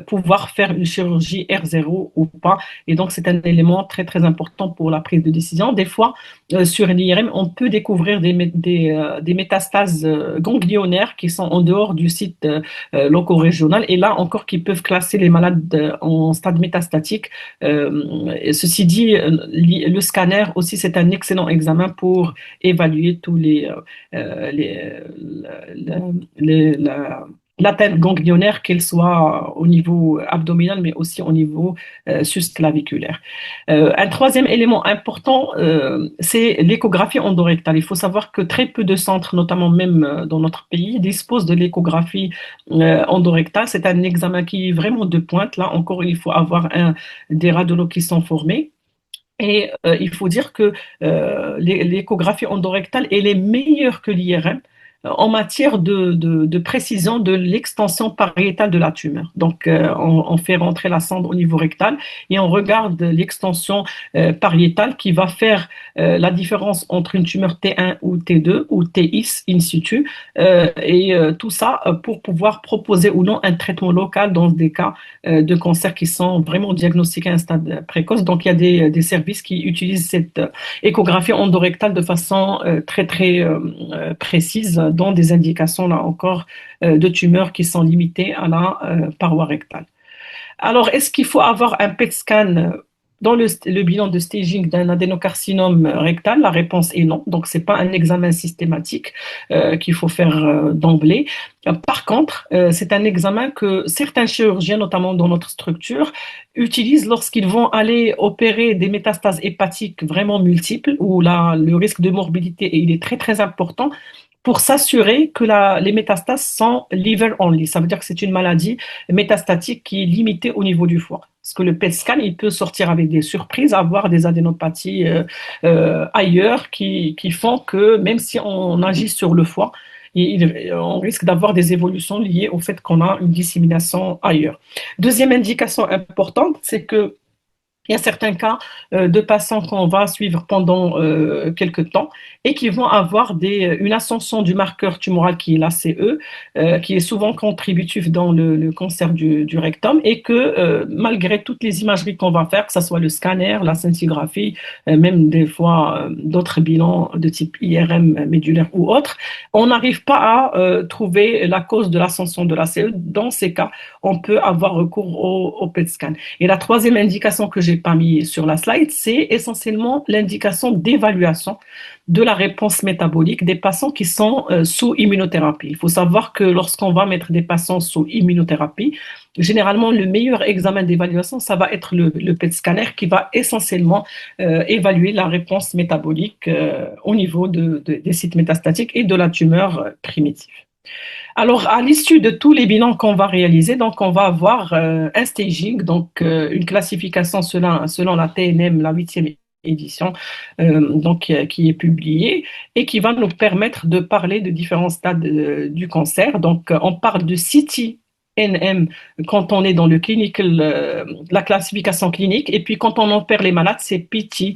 pouvoir faire une chirurgie R0 ou pas. Et donc, c'est un élément très, très important pour la prise de décision. Des fois, sur l'IRM, on peut découvrir des métastases ganglionnaires qui sont en dehors du site loco-régional et là encore qui peuvent classer les malades en stade métastatique. Ceci dit, le scanner aussi, c'est un excellent examen pour évaluer tous l'atteinte ganglionnaire, qu'elle soit au niveau abdominal, mais aussi au niveau susclaviculaire. Un troisième élément important, c'est l'échographie endorectale. Il faut savoir que très peu de centres, notamment même dans notre pays, disposent de l'échographie endorectale. C'est un examen qui est vraiment de pointe. Là encore, il faut avoir des radiologues qui sont formés. Et il faut dire que l'échographie endorectale, elle est meilleure que l'IRM en matière de précision de l'extension pariétale de la tumeur. Donc, on fait rentrer la sonde au niveau rectal et on regarde l'extension pariétale qui va faire la différence entre une tumeur T1 ou T2 ou TX in situ, tout ça pour pouvoir proposer ou non un traitement local dans des cas de cancer qui sont vraiment diagnostiqués à un stade précoce. Donc, il y a des services qui utilisent cette échographie endorectale de façon très précise dans des indications, là encore, de tumeurs qui sont limitées à la paroi rectale. Alors, est-ce qu'il faut avoir un PET scan dans le bilan de staging d'un adénocarcinome rectal? La réponse est non. Donc, ce n'est pas un examen systématique qu'il faut faire d'emblée. Par contre, c'est un examen que certains chirurgiens, notamment dans notre structure, utilisent lorsqu'ils vont aller opérer des métastases hépatiques vraiment multiples, où là, le risque de morbidité il est très important, pour s'assurer que les métastases sont liver only. Ça veut dire que c'est une maladie métastatique qui est limitée au niveau du foie. Parce que le PET scan, il peut sortir avec des surprises, avoir des adénopathies ailleurs qui font que même si on agit sur le foie, on risque d'avoir des évolutions liées au fait qu'on a une dissémination ailleurs. Deuxième indication importante, c'est que il y a certains cas de patients qu'on va suivre pendant quelques temps et qui vont avoir une ascension du marqueur tumoral qui est l'ACE, qui est souvent contributif dans le cancer du rectum et que malgré toutes les imageries qu'on va faire, que ce soit le scanner, la scintigraphie, même des fois d'autres bilans de type IRM médulaire ou autre, on n'arrive pas à trouver la cause de l'ascension de l'ACE. Dans ces cas, on peut avoir recours au PET scan. Et la troisième indication que j'ai pas mis sur la slide, c'est essentiellement l'indication d'évaluation de la réponse métabolique des patients qui sont sous immunothérapie. Il faut savoir que lorsqu'on va mettre des patients sous immunothérapie, généralement le meilleur examen d'évaluation, ça va être le PET scanner qui va essentiellement évaluer la réponse métabolique au niveau des sites métastatiques et de la tumeur primitive. Alors, à l'issue de tous les bilans qu'on va réaliser, donc on va avoir un staging, donc une classification selon la TNM, la huitième édition, qui est publiée et qui va nous permettre de parler de différents stades du cancer. Donc, on parle de CT NM quand on est dans le la classification clinique, et puis quand on opère les malades, c'est PTNM,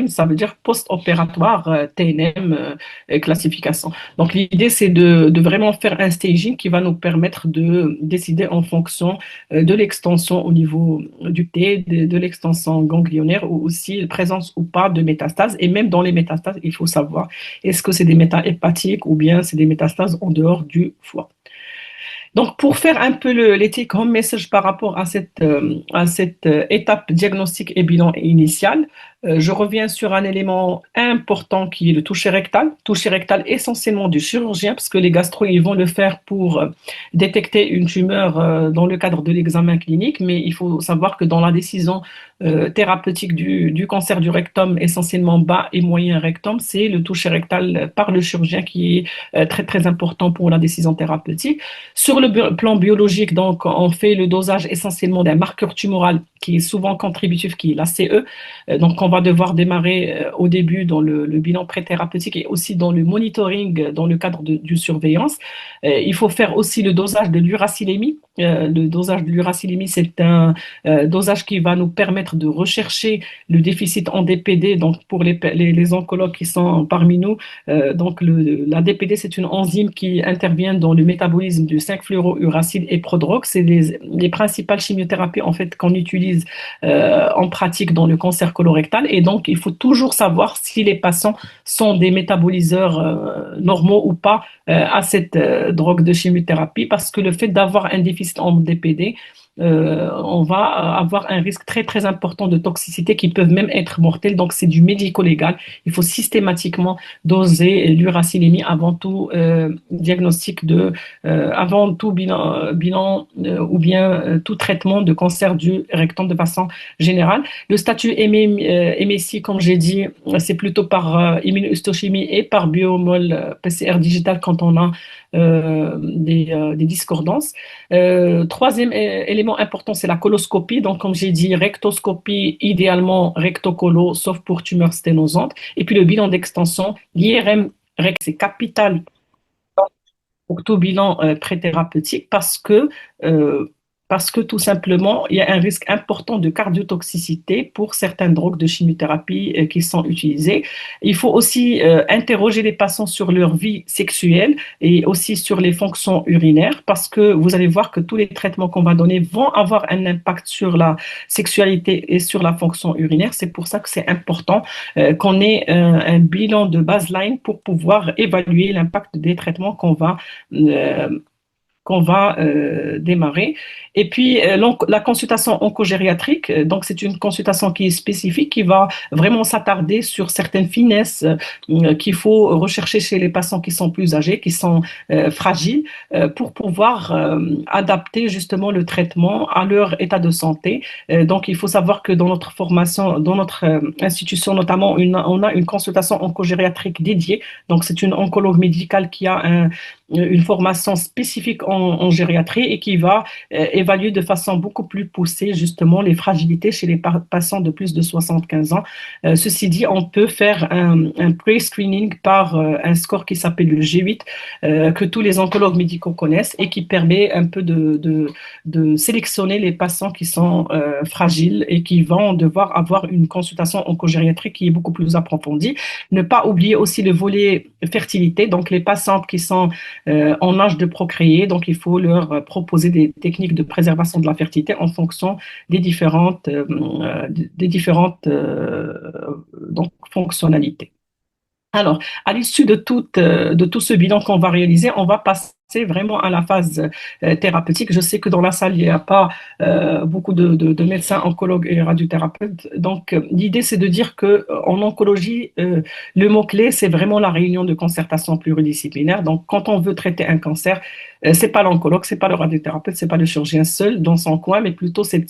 ça veut dire post-opératoire TNM classification. Donc l'idée, c'est de vraiment faire un staging qui va nous permettre de décider en fonction de l'extension au niveau du T, de l'extension ganglionnaire, ou aussi présence ou pas de métastases. Et même dans les métastases, il faut savoir est-ce que c'est des méta-hépatiques ou bien c'est des métastases en dehors du foie. Donc, pour faire un peu les take-home message par rapport à cette étape diagnostic et bilan initial, je reviens sur un élément important qui est le toucher rectal. Toucher rectal essentiellement du chirurgien, parce que les gastro, ils vont le faire pour détecter une tumeur dans le cadre de l'examen clinique, mais il faut savoir que dans la décision thérapeutique du cancer du rectum, essentiellement bas et moyen rectum, c'est le toucher rectal par le chirurgien qui est très important pour la décision thérapeutique. Sur le plan biologique, donc, on fait le dosage essentiellement d'un marqueur tumoral qui est souvent contributif, qui est l'ACE. Donc, on va devoir démarrer au début dans le bilan pré-thérapeutique et aussi dans le monitoring dans le cadre du surveillance. Il faut faire aussi le dosage de l'uracylémie. Le dosage de l'uracylémie, c'est un dosage qui va nous permettre de rechercher le déficit en DPD. Donc, pour les oncologues qui sont parmi nous, la DPD, c'est une enzyme qui intervient dans le métabolisme du 5-fluorouracile et prodrogue. C'est les principales chimiothérapies en fait qu'on utilise en pratique dans le cancer colorectal. Et donc, il faut toujours savoir si les patients sont des métaboliseurs normaux ou pas à cette drogue de chimiothérapie, parce que le fait d'avoir un déficit en DPD, on va avoir un risque très important de toxicité qui peuvent même être mortelles. Donc, c'est du médico-légal. Il faut systématiquement doser l'uracylémie avant tout diagnostic avant tout bilan ou bien tout traitement de cancer du rectum de façon générale. Le statut MSI, comme j'ai dit, c'est plutôt par immunohistochimie et par biomol PCR digital quand on a des discordances. Troisième élément important, c'est la coloscopie. Donc, comme j'ai dit, rectoscopie, idéalement rectocolo, sauf pour tumeurs sténosantes. Et puis, le bilan d'extension, l'IRM c'est capital pour tout bilan préthérapeutique euh, parce que tout simplement, il y a un risque important de cardiotoxicité pour certaines drogues de chimiothérapie qui sont utilisées. Il faut aussi interroger les patients sur leur vie sexuelle et aussi sur les fonctions urinaires parce que vous allez voir que tous les traitements qu'on va donner vont avoir un impact sur la sexualité et sur la fonction urinaire. C'est pour ça que c'est important qu'on ait un bilan de baseline pour pouvoir évaluer l'impact des traitements euh, qu'on va démarrer. Et puis, la consultation oncogériatrique, donc c'est une consultation qui est spécifique, qui va vraiment s'attarder sur certaines finesses qu'il faut rechercher chez les patients qui sont plus âgés, qui sont fragiles, pour pouvoir adapter justement le traitement à leur état de santé. Donc, il faut savoir que dans notre formation, dans notre institution notamment, on a une consultation oncogériatrique dédiée. Donc, c'est une oncologue médicale qui a une formation spécifique en gériatrie et qui va évaluer de façon beaucoup plus poussée justement les fragilités chez les patients de plus de 75 ans. Ceci dit, on peut faire un pre-screening par un score qui s'appelle le G8, que tous les oncologues médicaux connaissent et qui permet un peu de sélectionner les patients qui sont fragiles et qui vont devoir avoir une consultation oncogériatrique qui est beaucoup plus approfondie. Ne pas oublier aussi le volet fertilité, donc les patientes qui sont en âge de procréer. Donc, il faut leur proposer des techniques de préservation de la fertilité en fonction des différentes donc, fonctionnalités. Alors, à l'issue de tout ce bilan qu'on va réaliser, on va passer vraiment à la phase thérapeutique. Je sais que dans la salle, il n'y a pas beaucoup de médecins, oncologues et radiothérapeutes. Donc, l'idée, c'est de dire que en oncologie, le mot-clé, c'est vraiment la réunion de concertation pluridisciplinaire. Donc, quand on veut traiter un cancer, c'est pas l'oncologue, c'est pas le radiothérapeute, c'est pas le chirurgien seul dans son coin, mais plutôt c'est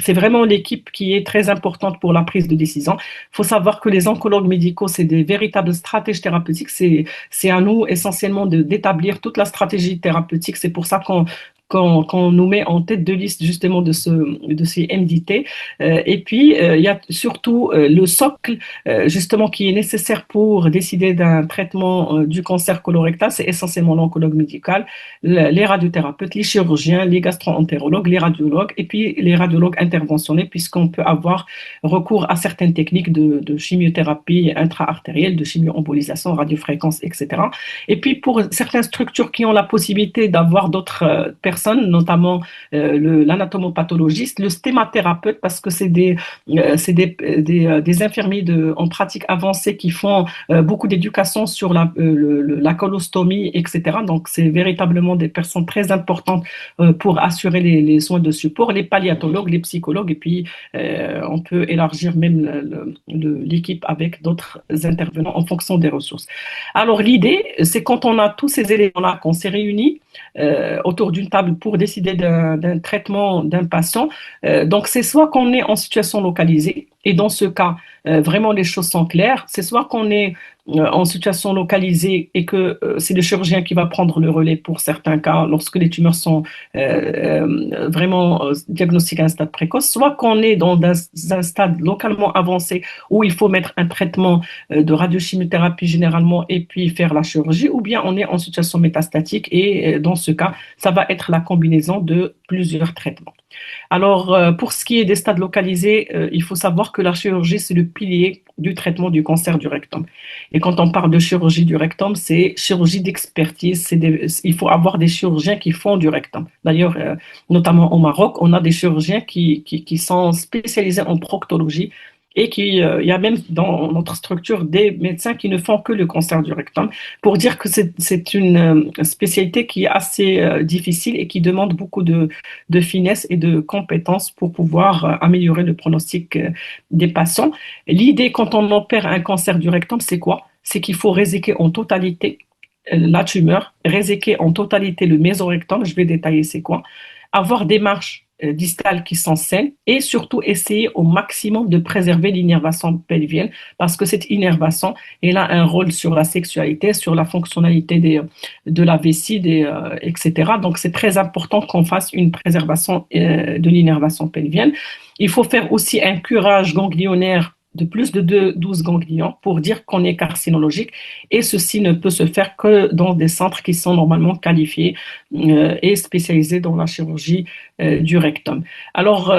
vraiment l'équipe qui est très importante pour la prise de décision. Il faut savoir que les oncologues médicaux, c'est des véritables stratèges thérapeutiques. C'est à nous essentiellement d'établir toute la stratégie thérapeutique. C'est pour ça qu'on nous met en tête de liste justement de ces MDT. Et puis, il y a surtout le socle justement qui est nécessaire pour décider d'un traitement du cancer colorectal. C'est essentiellement l'oncologue médical, les radiothérapeutes, les chirurgiens, les gastro-entérologues, les radiologues et puis les radiologues interventionnés puisqu'on peut avoir recours à certaines techniques de chimiothérapie intra-artérielle, de chimio-embolisation, radiofréquence, etc. Et puis pour certaines structures qui ont la possibilité d'avoir d'autres personnes, notamment l'anatomopathologiste, le stémathérapeute, parce que c'est des infirmiers en pratique avancée qui font beaucoup d'éducation sur la colostomie, etc. Donc, c'est véritablement des personnes très importantes pour assurer les soins de support, les paléontologues, les psychologues, et puis on peut élargir même l'équipe avec d'autres intervenants en fonction des ressources. Alors, l'idée, c'est quand on a tous ces éléments-là, qu'on s'est réunis autour d'une table pour décider d'un traitement d'un patient. Donc, c'est soit qu'on est en situation localisée, et dans ce cas, vraiment les choses sont claires, c'est soit qu'on est en situation localisée et que c'est le chirurgien qui va prendre le relais pour certains cas lorsque les tumeurs sont vraiment diagnostiquées à un stade précoce, soit qu'on est dans un stade localement avancé où il faut mettre un traitement de radiochimiothérapie généralement et puis faire la chirurgie, ou bien on est en situation métastatique et dans ce cas, ça va être la combinaison de plusieurs traitements. Alors, pour ce qui est des stades localisés, il faut savoir que la chirurgie, c'est le pilier du traitement du cancer du rectum. Et quand on parle de chirurgie du rectum, c'est chirurgie d'expertise. Il faut avoir des chirurgiens qui font du rectum. D'ailleurs, notamment au Maroc, on a des chirurgiens qui sont spécialisés en proctologie et il y a même dans notre structure des médecins qui ne font que le cancer du rectum, pour dire que c'est une spécialité qui est assez difficile et qui demande beaucoup de finesse et de compétences pour pouvoir améliorer le pronostic des patients. L'idée quand on opère un cancer du rectum, c'est quoi? C'est qu'il faut réséquer en totalité la tumeur, réséquer en totalité le mésorectum, je vais détailler c'est quoi, avoir des marches distales qui sont saines et surtout essayer au maximum de préserver l'innervation pelvienne parce que cette innervation, elle a un rôle sur la sexualité, sur la fonctionnalité de la vessie, etc. Donc c'est très important qu'on fasse une préservation de l'innervation pelvienne. Il faut faire aussi un curage ganglionnaire de plus de 12 ganglions pour dire qu'on est carcinologique. Et ceci ne peut se faire que dans des centres qui sont normalement qualifiés et spécialisés dans la chirurgie du rectum. Alors,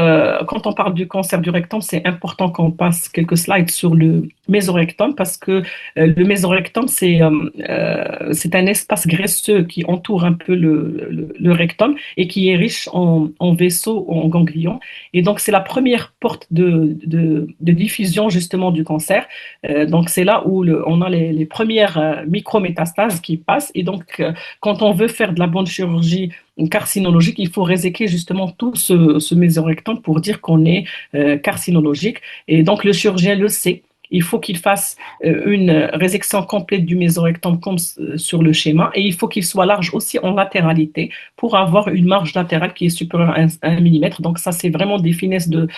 quand on parle du cancer du rectum, c'est important qu'on passe quelques slides sur le mésorectum parce que le mésorectum, c'est un espace graisseux qui entoure un peu le rectum et qui est riche en vaisseaux, en ganglions. Et donc, c'est la première porte de diffusion justement du cancer. Donc, c'est là où on a les premières micrométastases qui passent. Et donc, quand on veut faire de la bonne chirurgie carcinologique, il faut réséquer justement tout ce mésorectum pour dire qu'on est carcinologique. Et donc, le chirurgien le sait. Il faut qu'il fasse une résection complète du mésorectum comme sur le schéma et il faut qu'il soit large aussi en latéralité pour avoir une marge latérale qui est supérieure à 1 mm. Donc ça, c'est vraiment des finesses de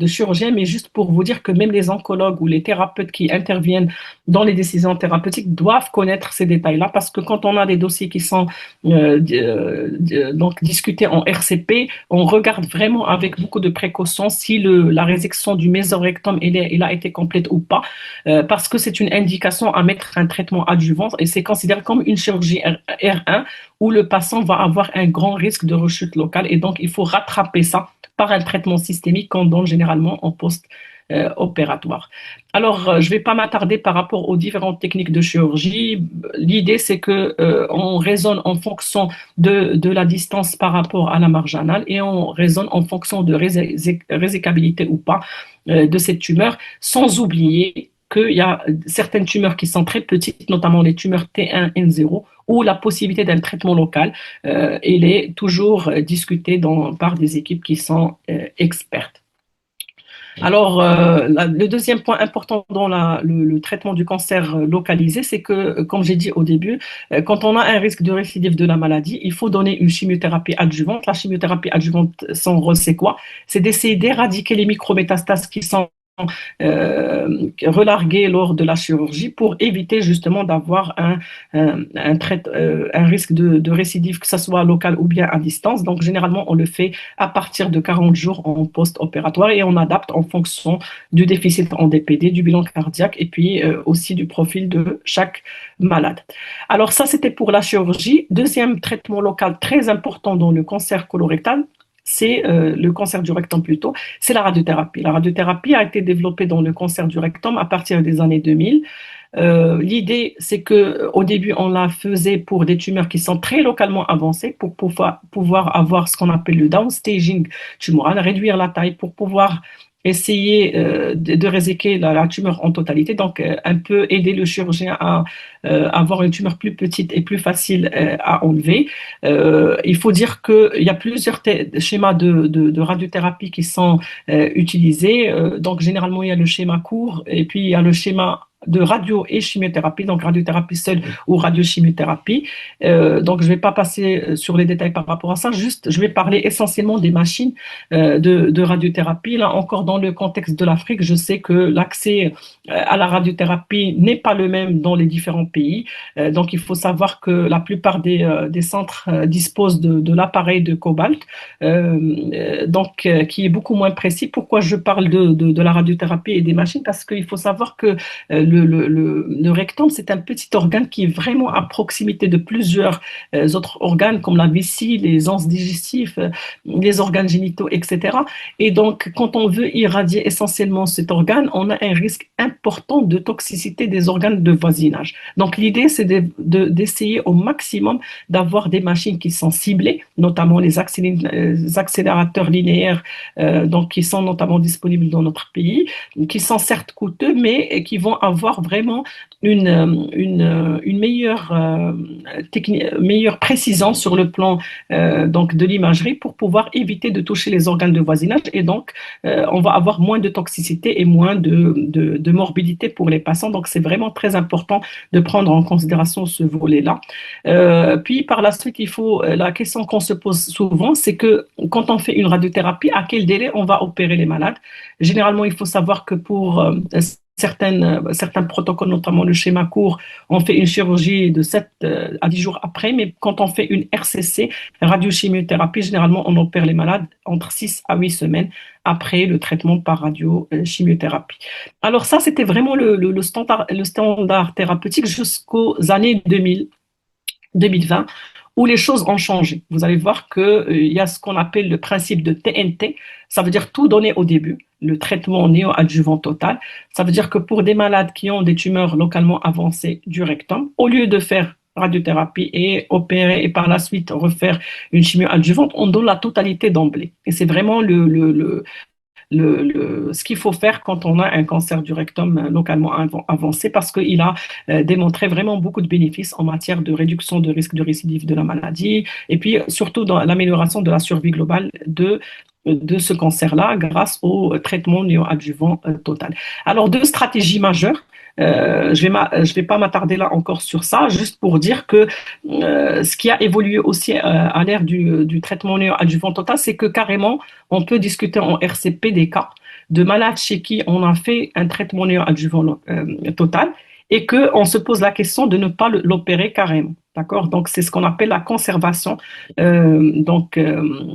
chirurgien, mais juste pour vous dire que même les oncologues ou les thérapeutes qui interviennent dans les décisions thérapeutiques doivent connaître ces détails-là parce que quand on a des dossiers qui sont donc discutés en RCP, on regarde vraiment avec beaucoup de précaution si la résection du mésorectum il a été complète ou pas, parce que c'est une indication à mettre un traitement adjuvant et c'est considéré comme une chirurgie R1 où le patient va avoir un grand risque de rechute locale et donc il faut rattraper ça par un traitement systémique qu'on donne généralement en post-opératoire. Alors, je ne vais pas m'attarder par rapport aux différentes techniques de chirurgie. L'idée, c'est que on raisonne en fonction de la distance par rapport à la marge anale et on raisonne en fonction de résécabilité ou pas de cette tumeur, sans oublier qu'il y a certaines tumeurs qui sont très petites, notamment les tumeurs T1, N0, où la possibilité d'un traitement local, elle est toujours discutée par des équipes qui sont expertes. Alors, le deuxième point important dans le traitement du cancer localisé, c'est que, comme j'ai dit au début, quand on a un risque de récidive de la maladie, il faut donner une chimiothérapie adjuvante. La chimiothérapie adjuvante, son rôle, c'est quoi? C'est d'essayer d'éradiquer les micrométastases qui sont relarguer lors de la chirurgie pour éviter justement d'avoir un risque de récidive, que ce soit local ou bien à distance. Donc, généralement, on le fait à partir de 40 jours en post-opératoire et on adapte en fonction du déficit en DPD, du bilan cardiaque et puis aussi du profil de chaque malade. Alors, ça, c'était pour la chirurgie. Deuxième traitement local très important dans le cancer colorectal, c'est le cancer du rectum plutôt, c'est la radiothérapie. La radiothérapie a été développée dans le cancer du rectum à partir des années 2000. L'idée, c'est que au début, on la faisait pour des tumeurs qui sont très localement avancées, pour pouvoir avoir ce qu'on appelle le downstaging tumoral, réduire la taille pour pouvoir essayer de réséquer la tumeur en totalité, donc un peu aider le chirurgien à avoir une tumeur plus petite et plus facile à enlever. Il faut dire qu'il y a plusieurs schémas de radiothérapie qui sont utilisés. Donc généralement, il y a le schéma court et puis il y a le schéma de radio et chimiothérapie, donc radiothérapie seule ou radiochimiothérapie. Donc, je ne vais pas passer sur les détails par rapport à ça, juste je vais parler essentiellement des machines de radiothérapie. Là, encore dans le contexte de l'Afrique, je sais que l'accès à la radiothérapie n'est pas le même dans les différents pays. Donc, il faut savoir que la plupart des centres disposent de l'appareil de cobalt, qui est beaucoup moins précis. Pourquoi je parle de la radiothérapie et des machines? Parce qu'il faut savoir que le rectum, c'est un petit organe qui est vraiment à proximité de plusieurs autres organes comme la vessie, les anses digestifs, les organes génitaux, etc. Et donc, quand on veut irradier essentiellement cet organe, on a un risque important de toxicité des organes de voisinage. Donc, l'idée, c'est d'essayer au maximum d'avoir des machines qui sont ciblées, notamment les accélérateurs linéaires, donc qui sont notamment disponibles dans notre pays, qui sont certes coûteux, mais qui vont avoir vraiment une meilleure précision sur le plan donc de l'imagerie pour pouvoir éviter de toucher les organes de voisinage et donc on va avoir moins de toxicité et moins de morbidité pour les patients. Donc c'est vraiment très important de prendre en considération ce volet-là. Puis par la suite, la question qu'on se pose souvent, c'est que quand on fait une radiothérapie, à quel délai on va opérer les malades? Généralement, il faut savoir que pour certains protocoles, notamment le schéma court, on fait une chirurgie de 7 à 10 jours après, mais quand on fait une RCC, radiochimiothérapie, généralement, on opère les malades entre 6 à 8 semaines après le traitement par radiochimiothérapie. Alors ça, c'était vraiment le standard thérapeutique jusqu'aux années 2000, 2020, où les choses ont changé. Vous allez voir qu'il y a ce qu'on appelle le principe de TNT, ça veut dire tout donner au début, le traitement néoadjuvant total. Ça veut dire que pour des malades qui ont des tumeurs localement avancées du rectum, au lieu de faire radiothérapie et opérer et par la suite refaire une chimio adjuvante, on donne la totalité d'emblée. Et c'est vraiment ce qu'il faut faire quand on a un cancer du rectum localement avancé parce qu'il a démontré vraiment beaucoup de bénéfices en matière de réduction de risque de récidive de la maladie et puis surtout dans l'amélioration de la survie globale de ce cancer-là grâce au traitement néoadjuvant total. Alors, deux stratégies majeures. Je vais pas m'attarder là encore sur ça, juste pour dire que ce qui a évolué aussi à l'ère du traitement néoadjuvant total, c'est que carrément, on peut discuter en RCP des cas de malades chez qui on a fait un traitement néoadjuvant total et qu'on se pose la question de ne pas l'opérer carrément. D'accord? Donc, c'est ce qu'on appelle la conservation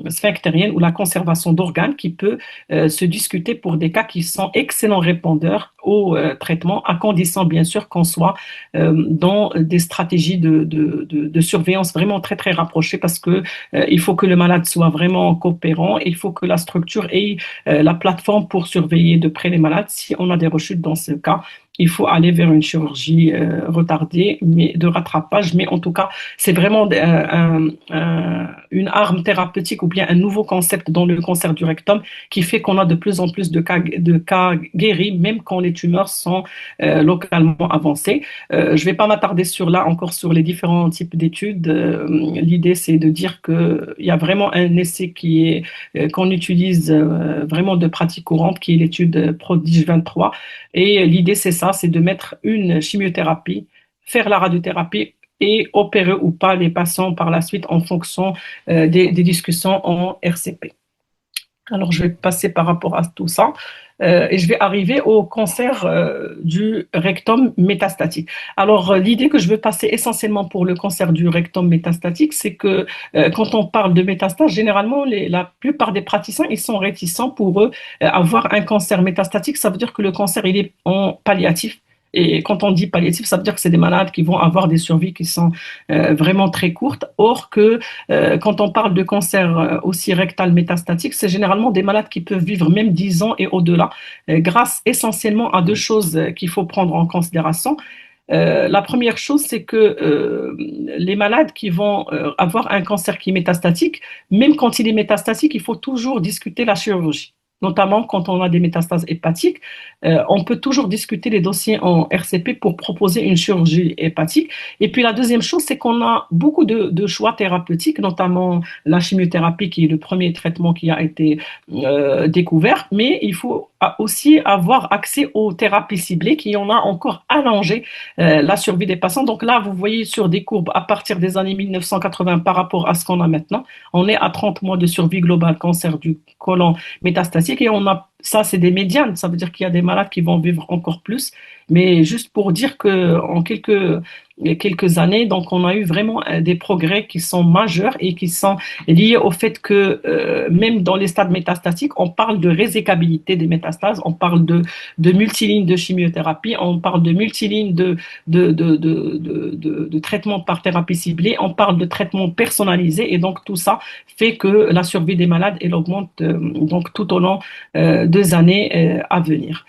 sphinctérienne ou la conservation d'organes qui peut se discuter pour des cas qui sont excellents répondeurs au traitement, à condition bien sûr qu'on soit dans des stratégies de surveillance vraiment très très rapprochées parce que il faut que le malade soit vraiment coopérant, il faut que la structure ait la plateforme pour surveiller de près les malades. Si on a des rechutes dans ce cas, il faut aller vers une chirurgie retardée, mais de rattrapage. Mais en tout cas, c'est vraiment une arme thérapeutique ou bien un nouveau concept dans le cancer du rectum qui fait qu'on a de plus en plus de cas guéris, même quand les tumeurs sont localement avancées. Je vais pas m'attarder encore sur les différents types d'études. L'idée, c'est de dire qu'il y a vraiment un essai qu'on utilise vraiment de pratique courante, qui est l'étude Prodige 23. Et l'idée, c'est ça, c'est de mettre une chimiothérapie, faire la radiothérapie et opérer ou pas les patients par la suite en fonction des discussions en RCP. Alors, je vais passer par rapport à tout ça et je vais arriver au cancer du rectum métastatique. Alors, l'idée que je veux passer essentiellement pour le cancer du rectum métastatique, c'est que quand on parle de métastase, généralement, la plupart des praticiens, ils sont réticents pour eux avoir un cancer métastatique. Ça veut dire que le cancer, il est en palliatif. Et quand on dit palliatif, ça veut dire que c'est des malades qui vont avoir des survies qui sont vraiment très courtes. Or que quand on parle de cancer aussi rectal métastatique, c'est généralement des malades qui peuvent vivre même 10 ans et au-delà, grâce essentiellement à deux choses qu'il faut prendre en considération. La première chose, c'est que les malades qui vont avoir un cancer qui est métastatique, même quand il est métastatique, il faut toujours discuter la chirurgie. Notamment quand on a des métastases hépatiques, on peut toujours discuter les dossiers en RCP pour proposer une chirurgie hépatique. Et puis la deuxième chose, c'est qu'on a beaucoup de choix thérapeutiques, notamment la chimiothérapie qui est le premier traitement qui a été découvert, mais il faut aussi avoir accès aux thérapies ciblées qui en a encore allongé la survie des patients. Donc là, vous voyez sur des courbes à partir des années 1980 par rapport à ce qu'on a maintenant, on est à 30 mois de survie globale cancer du côlon métastatique et on a ça, c'est des médianes. Ça veut dire qu'il y a des malades qui vont vivre encore plus. Mais juste pour dire que en quelques années, donc on a eu vraiment des progrès qui sont majeurs et qui sont liés au fait que même dans les stades métastatiques, on parle de résécabilité des métastases, on parle de multilignes de chimiothérapie, on parle de multilignes de traitement par thérapie ciblée, on parle de traitement personnalisé et donc tout ça fait que la survie des malades elle augmente donc tout au long 2 années à venir.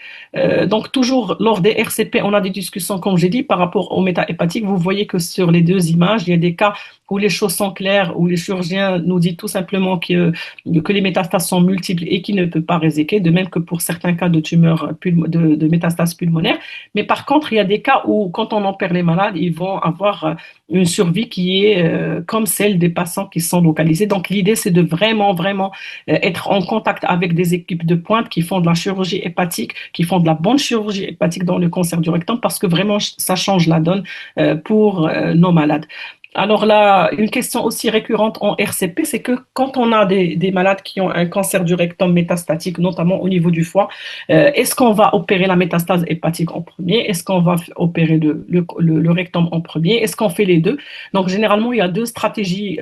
Donc toujours lors des RCP, on a des discussions, comme j'ai dit, par rapport aux méta-hépatiques. Vous voyez que sur les deux images, il y a des cas où les choses sont claires, où les chirurgiens nous disent tout simplement que les métastases sont multiples et qu'ils ne peuvent pas réséquer, de même que pour certains cas de tumeurs, de métastases pulmonaires. Mais par contre, il y a des cas où, quand on opère les malades, ils vont avoir une survie qui est comme celle des patients qui sont localisés. Donc l'idée, c'est de vraiment, vraiment être en contact avec des équipes de pointe qui font de la chirurgie hépatique, qui font de la bonne chirurgie hépatique dans le cancer du rectum, parce que vraiment, ça change la donne pour nos malades. Alors là, une question aussi récurrente en RCP, c'est que quand on a des malades qui ont un cancer du rectum métastatique, notamment au niveau du foie, est-ce qu'on va opérer la métastase hépatique en premier? Est-ce qu'on va opérer le rectum en premier? Est-ce qu'on fait les deux? Donc généralement, il y a deux stratégies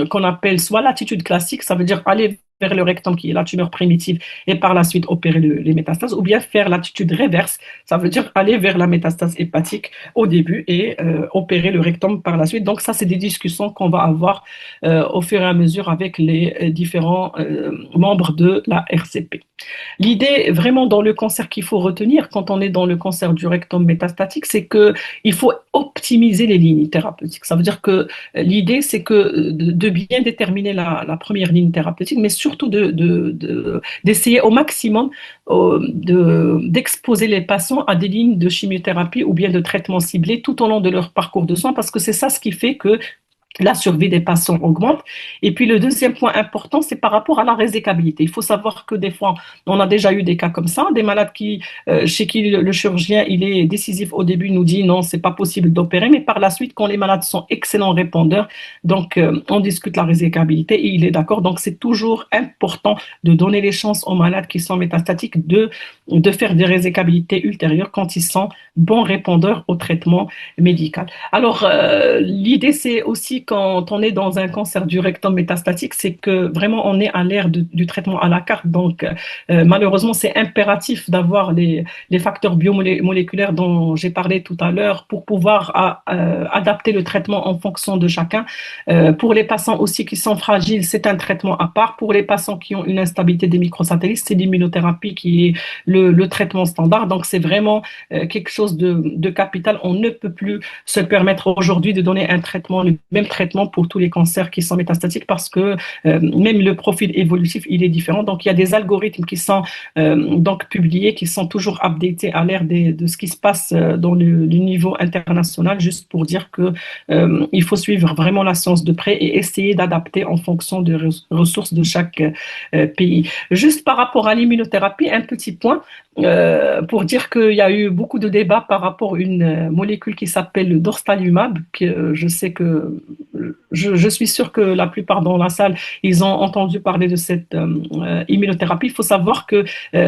qu'on appelle soit l'attitude classique, ça veut dire aller vers le rectum qui est la tumeur primitive et par la suite opérer les métastases, ou bien faire l'attitude réverse, ça veut dire aller vers la métastase hépatique au début et opérer le rectum par la suite. Donc ça, c'est des discussions qu'on va avoir au fur et à mesure avec les différents membres de la RCP. L'idée vraiment dans le cancer qu'il faut retenir quand on est dans le cancer du rectum métastatique, c'est que il faut optimiser les lignes thérapeutiques. Ça veut dire que l'idée, c'est que de bien déterminer la première ligne thérapeutique, mais surtout d'essayer au maximum d'exposer les patients à des lignes de chimiothérapie ou bien de traitement ciblé tout au long de leur parcours de soins, parce que c'est ça ce qui fait que la survie des patients augmente. Et puis le deuxième point important, c'est par rapport à la résécabilité. Il faut savoir que des fois, on a déjà eu des cas comme ça, des malades chez qui le chirurgien il est décisif au début, nous dit non, c'est pas possible d'opérer, mais par la suite, quand les malades sont excellents répondeurs, donc on discute la résécabilité et il est d'accord. Donc c'est toujours important de donner les chances aux malades qui sont métastatiques de faire des résécabilités ultérieures quand ils sont bons répondeurs au traitement médical. Alors, l'idée, c'est aussi quand on est dans un cancer du rectum métastatique, c'est que vraiment on est à l'ère du traitement à la carte. Donc, malheureusement, c'est impératif d'avoir les facteurs biomoléculaires dont j'ai parlé tout à l'heure pour pouvoir adapter le traitement en fonction de chacun. Pour les patients aussi qui sont fragiles, c'est un traitement à part. Pour les patients qui ont une instabilité des microsatellites, c'est l'immunothérapie qui est le traitement standard. Donc, c'est vraiment quelque chose de capital. On ne peut plus se permettre aujourd'hui de donner un traitement, le même traitement pour tous les cancers qui sont métastatiques parce que même le profil évolutif, il est différent. Donc, il y a des algorithmes qui sont donc publiés, qui sont toujours updatés à l'ère de ce qui se passe dans le niveau international, juste pour dire que il faut suivre vraiment la science de près et essayer d'adapter en fonction des ressources de chaque pays. Juste par rapport à l'immunothérapie, un petit point pour dire qu'il y a eu beaucoup de débats par rapport à une molécule qui s'appelle le dostalumab, que je sais que je suis sûr que la plupart dans la salle, ils ont entendu parler de cette immunothérapie. Il faut savoir que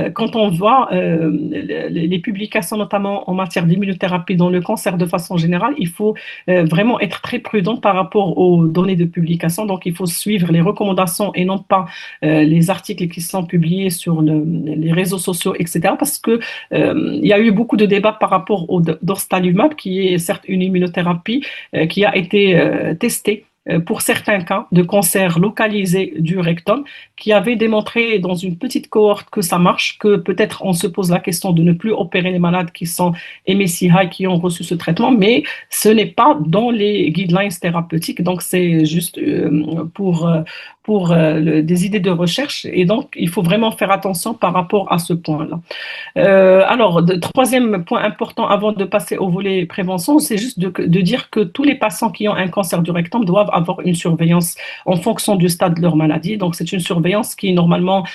quand on voit les publications, notamment en matière d'immunothérapie dans le cancer de façon générale, il faut vraiment être très prudent par rapport aux données de publication. Donc, il faut suivre les recommandations et non pas les articles qui sont publiés sur les réseaux sociaux, etc. Parce que il y a eu beaucoup de débats par rapport au dostalumab, qui est certes une immunothérapie qui a été testée pour certains cas de cancer localisé du rectum, qui avait démontré dans une petite cohorte que ça marche, que peut-être on se pose la question de ne plus opérer les malades qui sont MSI high, qui ont reçu ce traitement, mais ce n'est pas dans les guidelines thérapeutiques, donc c'est juste des idées de recherche, et donc il faut vraiment faire attention par rapport à ce point-là. Alors, troisième point important avant de passer au volet prévention, c'est juste de dire que tous les patients qui ont un cancer du rectum doivent avoir une surveillance en fonction du stade de leur maladie. Donc, c'est une surveillance qui, normalement,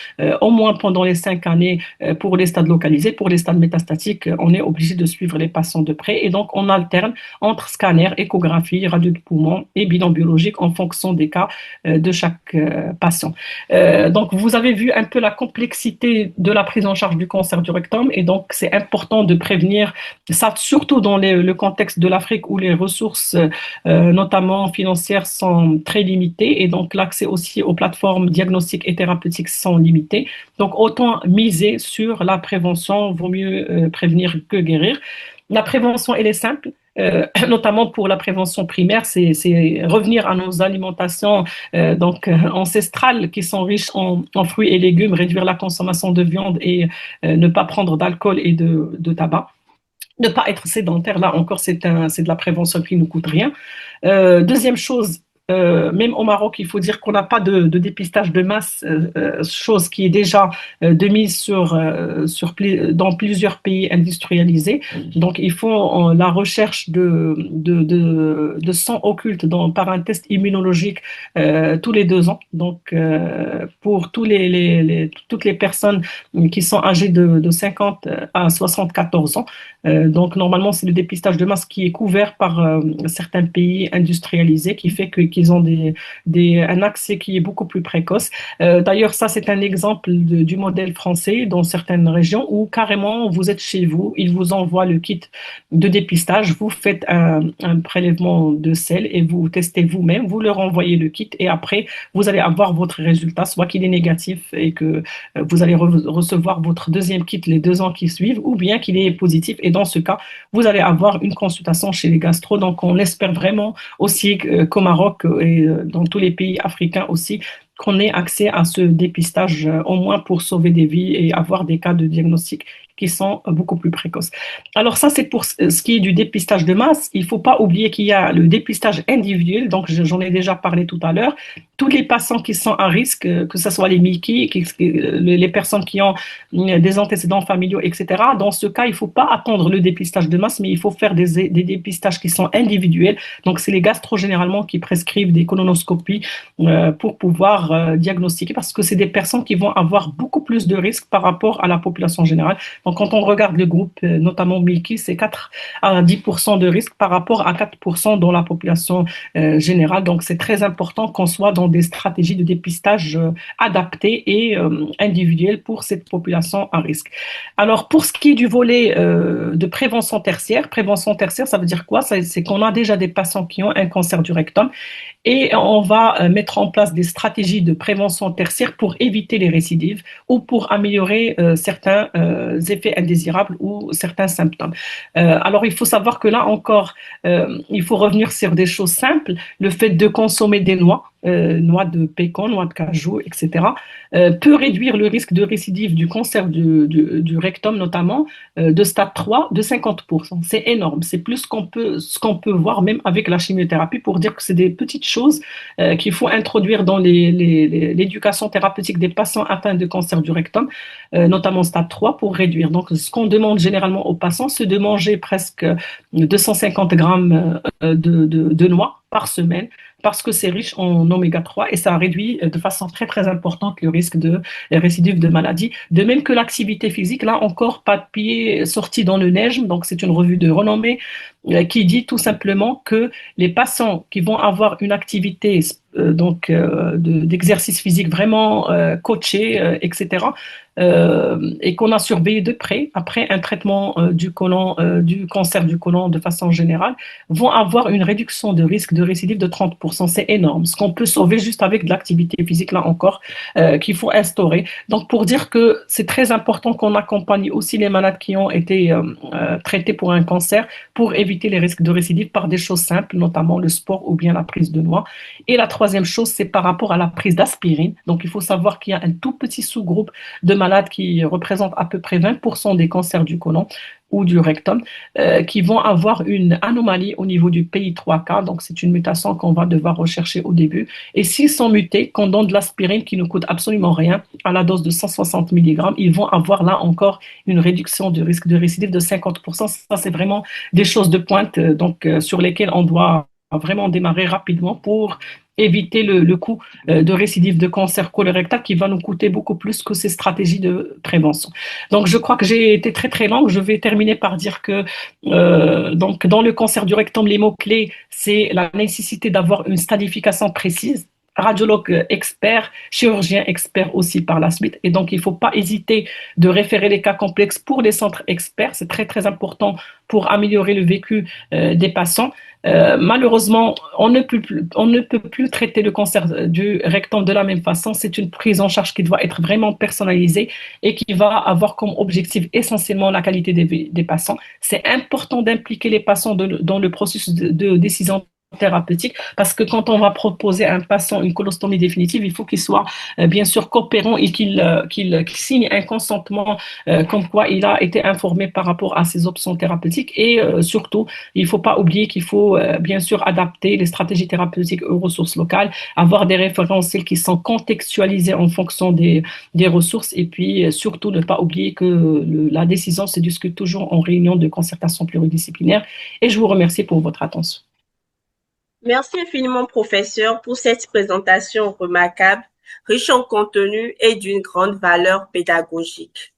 au moins pendant les 5 années, pour les stades localisés, pour les stades métastatiques, on est obligé de suivre les patients de près. Et donc, on alterne entre scanner, échographie, radio de poumon et bilan biologique en fonction des cas de chaque patient. Donc, vous avez vu un peu la complexité de la prise en charge du cancer du rectum, et donc c'est important de prévenir ça, surtout dans le contexte de l'Afrique où les ressources, notamment financières, sont très limitées, et donc l'accès aussi aux plateformes diagnostiques et thérapeutiques sont limités. Donc, autant miser sur la prévention, vaut mieux prévenir que guérir. La prévention, elle est simple. Notamment pour la prévention primaire, c'est revenir à nos alimentations ancestrales qui sont riches en fruits et légumes, réduire la consommation de viande et ne pas prendre d'alcool et de tabac. Ne pas être sédentaire, là encore, c'est de la prévention qui ne coûte rien. Deuxième chose, même au Maroc, il faut dire qu'on n'a pas de dépistage de masse, chose qui est déjà de mise dans plusieurs pays industrialisés. Donc, il faut la recherche de sang occulte par un test immunologique tous les 2 ans. Donc, pour toutes les personnes qui sont âgées de 50 à 74 ans. Donc, normalement, c'est le dépistage de masse qui est couvert par certains pays industrialisés qui fait qu'ils ont un accès qui est beaucoup plus précoce. D'ailleurs, ça, c'est un exemple du modèle français dans certaines régions où carrément, vous êtes chez vous, ils vous envoient le kit de dépistage, vous faites un prélèvement de sel et vous testez vous-même, vous leur envoyez le kit et après, vous allez avoir votre résultat, soit qu'il est négatif et que vous allez recevoir votre deuxième kit les 2 ans qui suivent, ou bien qu'il est positif. Et dans ce cas, vous allez avoir une consultation chez les gastro. Donc, on espère vraiment aussi qu'au Maroc et dans tous les pays africains aussi, qu'on ait accès à ce dépistage, au moins pour sauver des vies et avoir des cas de diagnostic qui sont beaucoup plus précoces. Alors ça, c'est pour ce qui est du dépistage de masse. Il ne faut pas oublier qu'il y a le dépistage individuel, donc j'en ai déjà parlé tout à l'heure. Tous les patients qui sont à risque, que ce soit les Mickey, les personnes qui ont des antécédents familiaux, etc., dans ce cas, il ne faut pas attendre le dépistage de masse, mais il faut faire des dépistages qui sont individuels. Donc c'est les gastro généralement qui prescrivent des colonoscopies pour pouvoir diagnostiquer, parce que c'est des personnes qui vont avoir beaucoup plus de risques par rapport à la population générale. Donc, quand on regarde le groupe, notamment Milky, c'est 4 à 10% de risque par rapport à 4% dans la population générale. Donc, c'est très important qu'on soit dans des stratégies de dépistage adaptées et individuelles pour cette population à risque. Alors, pour ce qui est du volet de prévention tertiaire, ça veut dire quoi? C'est qu'on a déjà des patients qui ont un cancer du rectum et on va mettre en place des stratégies de prévention tertiaire pour éviter les récidives ou pour améliorer certains effets indésirables ou certains symptômes. Alors, il faut savoir que là encore, il faut revenir sur des choses simples. Le fait de consommer des noix de pécan, noix de cajou, etc., peut réduire le risque de récidive du cancer du rectum, notamment de stade 3, de 50%. C'est énorme. C'est plus ce qu'on peut voir même avec la chimiothérapie pour dire que c'est des petites choses qu'il faut introduire dans l'éducation thérapeutique des patients atteints de cancer du rectum, notamment stade 3, pour réduire. Donc, ce qu'on demande généralement aux patients, c'est de manger presque 250 grammes de noix par semaine, parce que c'est riche en oméga 3 et ça réduit de façon très très importante le risque de récidive de maladie. De même que l'activité physique, là encore, papier sorti dans le neige, donc c'est une revue de renommée qui dit tout simplement que les patients qui vont avoir une activité d'exercice physique vraiment coaché, etc., et qu'on a surveillé de près après un traitement du cancer du côlon de façon générale, vont avoir une réduction de risque de récidive de 30%. C'est énorme. Ce qu'on peut sauver juste avec de l'activité physique, là encore, qu'il faut instaurer. Donc, pour dire que c'est très important qu'on accompagne aussi les malades qui ont été traités pour un cancer pour éviter les risques de récidive par des choses simples, notamment le sport ou bien la prise de noix. Et la troisième chose, c'est par rapport à la prise d'aspirine. Donc, il faut savoir qu'il y a un tout petit sous-groupe de malades qui représentent à peu près 20% des cancers du côlon ou du rectum, qui vont avoir une anomalie au niveau du PI3K. Donc, c'est une mutation qu'on va devoir rechercher au début. Et s'ils sont mutés, qu'on donne de l'aspirine qui ne coûte absolument rien, à la dose de 160 mg, ils vont avoir là encore une réduction du risque de récidive de 50%. Ça, c'est vraiment des choses de pointe sur lesquelles on doit vraiment démarrer rapidement pour éviter le coût de récidive de cancer colorectal qui va nous coûter beaucoup plus que ces stratégies de prévention. Donc, je crois que j'ai été très, très longue. Je vais terminer par dire que donc, dans le cancer du rectum, les mots-clés, c'est la nécessité d'avoir une stadification précise, radiologue expert, chirurgien expert aussi par la suite. Et donc, il ne faut pas hésiter de référer les cas complexes pour les centres experts. C'est très, très important pour améliorer le vécu des patients. Malheureusement, on ne peut plus traiter le cancer du rectum de la même façon. C'est une prise en charge qui doit être vraiment personnalisée et qui va avoir comme objectif essentiellement la qualité des patients. C'est important d'impliquer les patients dans le processus de décision thérapeutique, parce que quand on va proposer à un patient une colostomie définitive, il faut qu'il soit bien sûr coopérant et qu'il signe un consentement comme quoi il a été informé par rapport à ces options thérapeutiques. Et surtout, il ne faut pas oublier qu'il faut bien sûr adapter les stratégies thérapeutiques aux ressources locales, avoir des référentiels qui sont contextualisés en fonction des ressources, et puis surtout ne pas oublier que la décision se discute toujours en réunion de concertation pluridisciplinaire. Et je vous remercie pour votre attention. Merci infiniment, professeur, pour cette présentation remarquable, riche en contenu et d'une grande valeur pédagogique.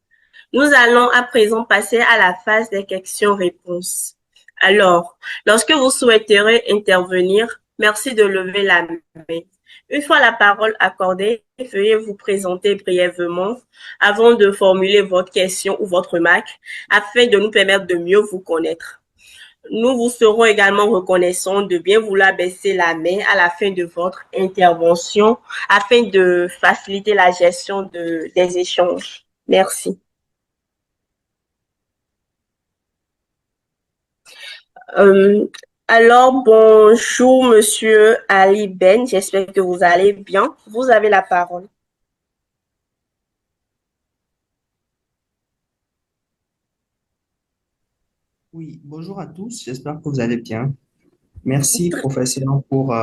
Nous allons à présent passer à la phase des questions-réponses. Alors, lorsque vous souhaiterez intervenir, merci de lever la main. Une fois la parole accordée, veuillez vous présenter brièvement avant de formuler votre question ou votre remarque afin de nous permettre de mieux vous connaître. Nous vous serons également reconnaissants de bien vouloir baisser la main à la fin de votre intervention afin de faciliter la gestion des échanges. Merci. Euh, alors, bonjour, monsieur Ali Ben. J'espère que vous allez bien. Vous avez la parole. Oui, bonjour à tous, j'espère que vous allez bien. Merci, professeur, pour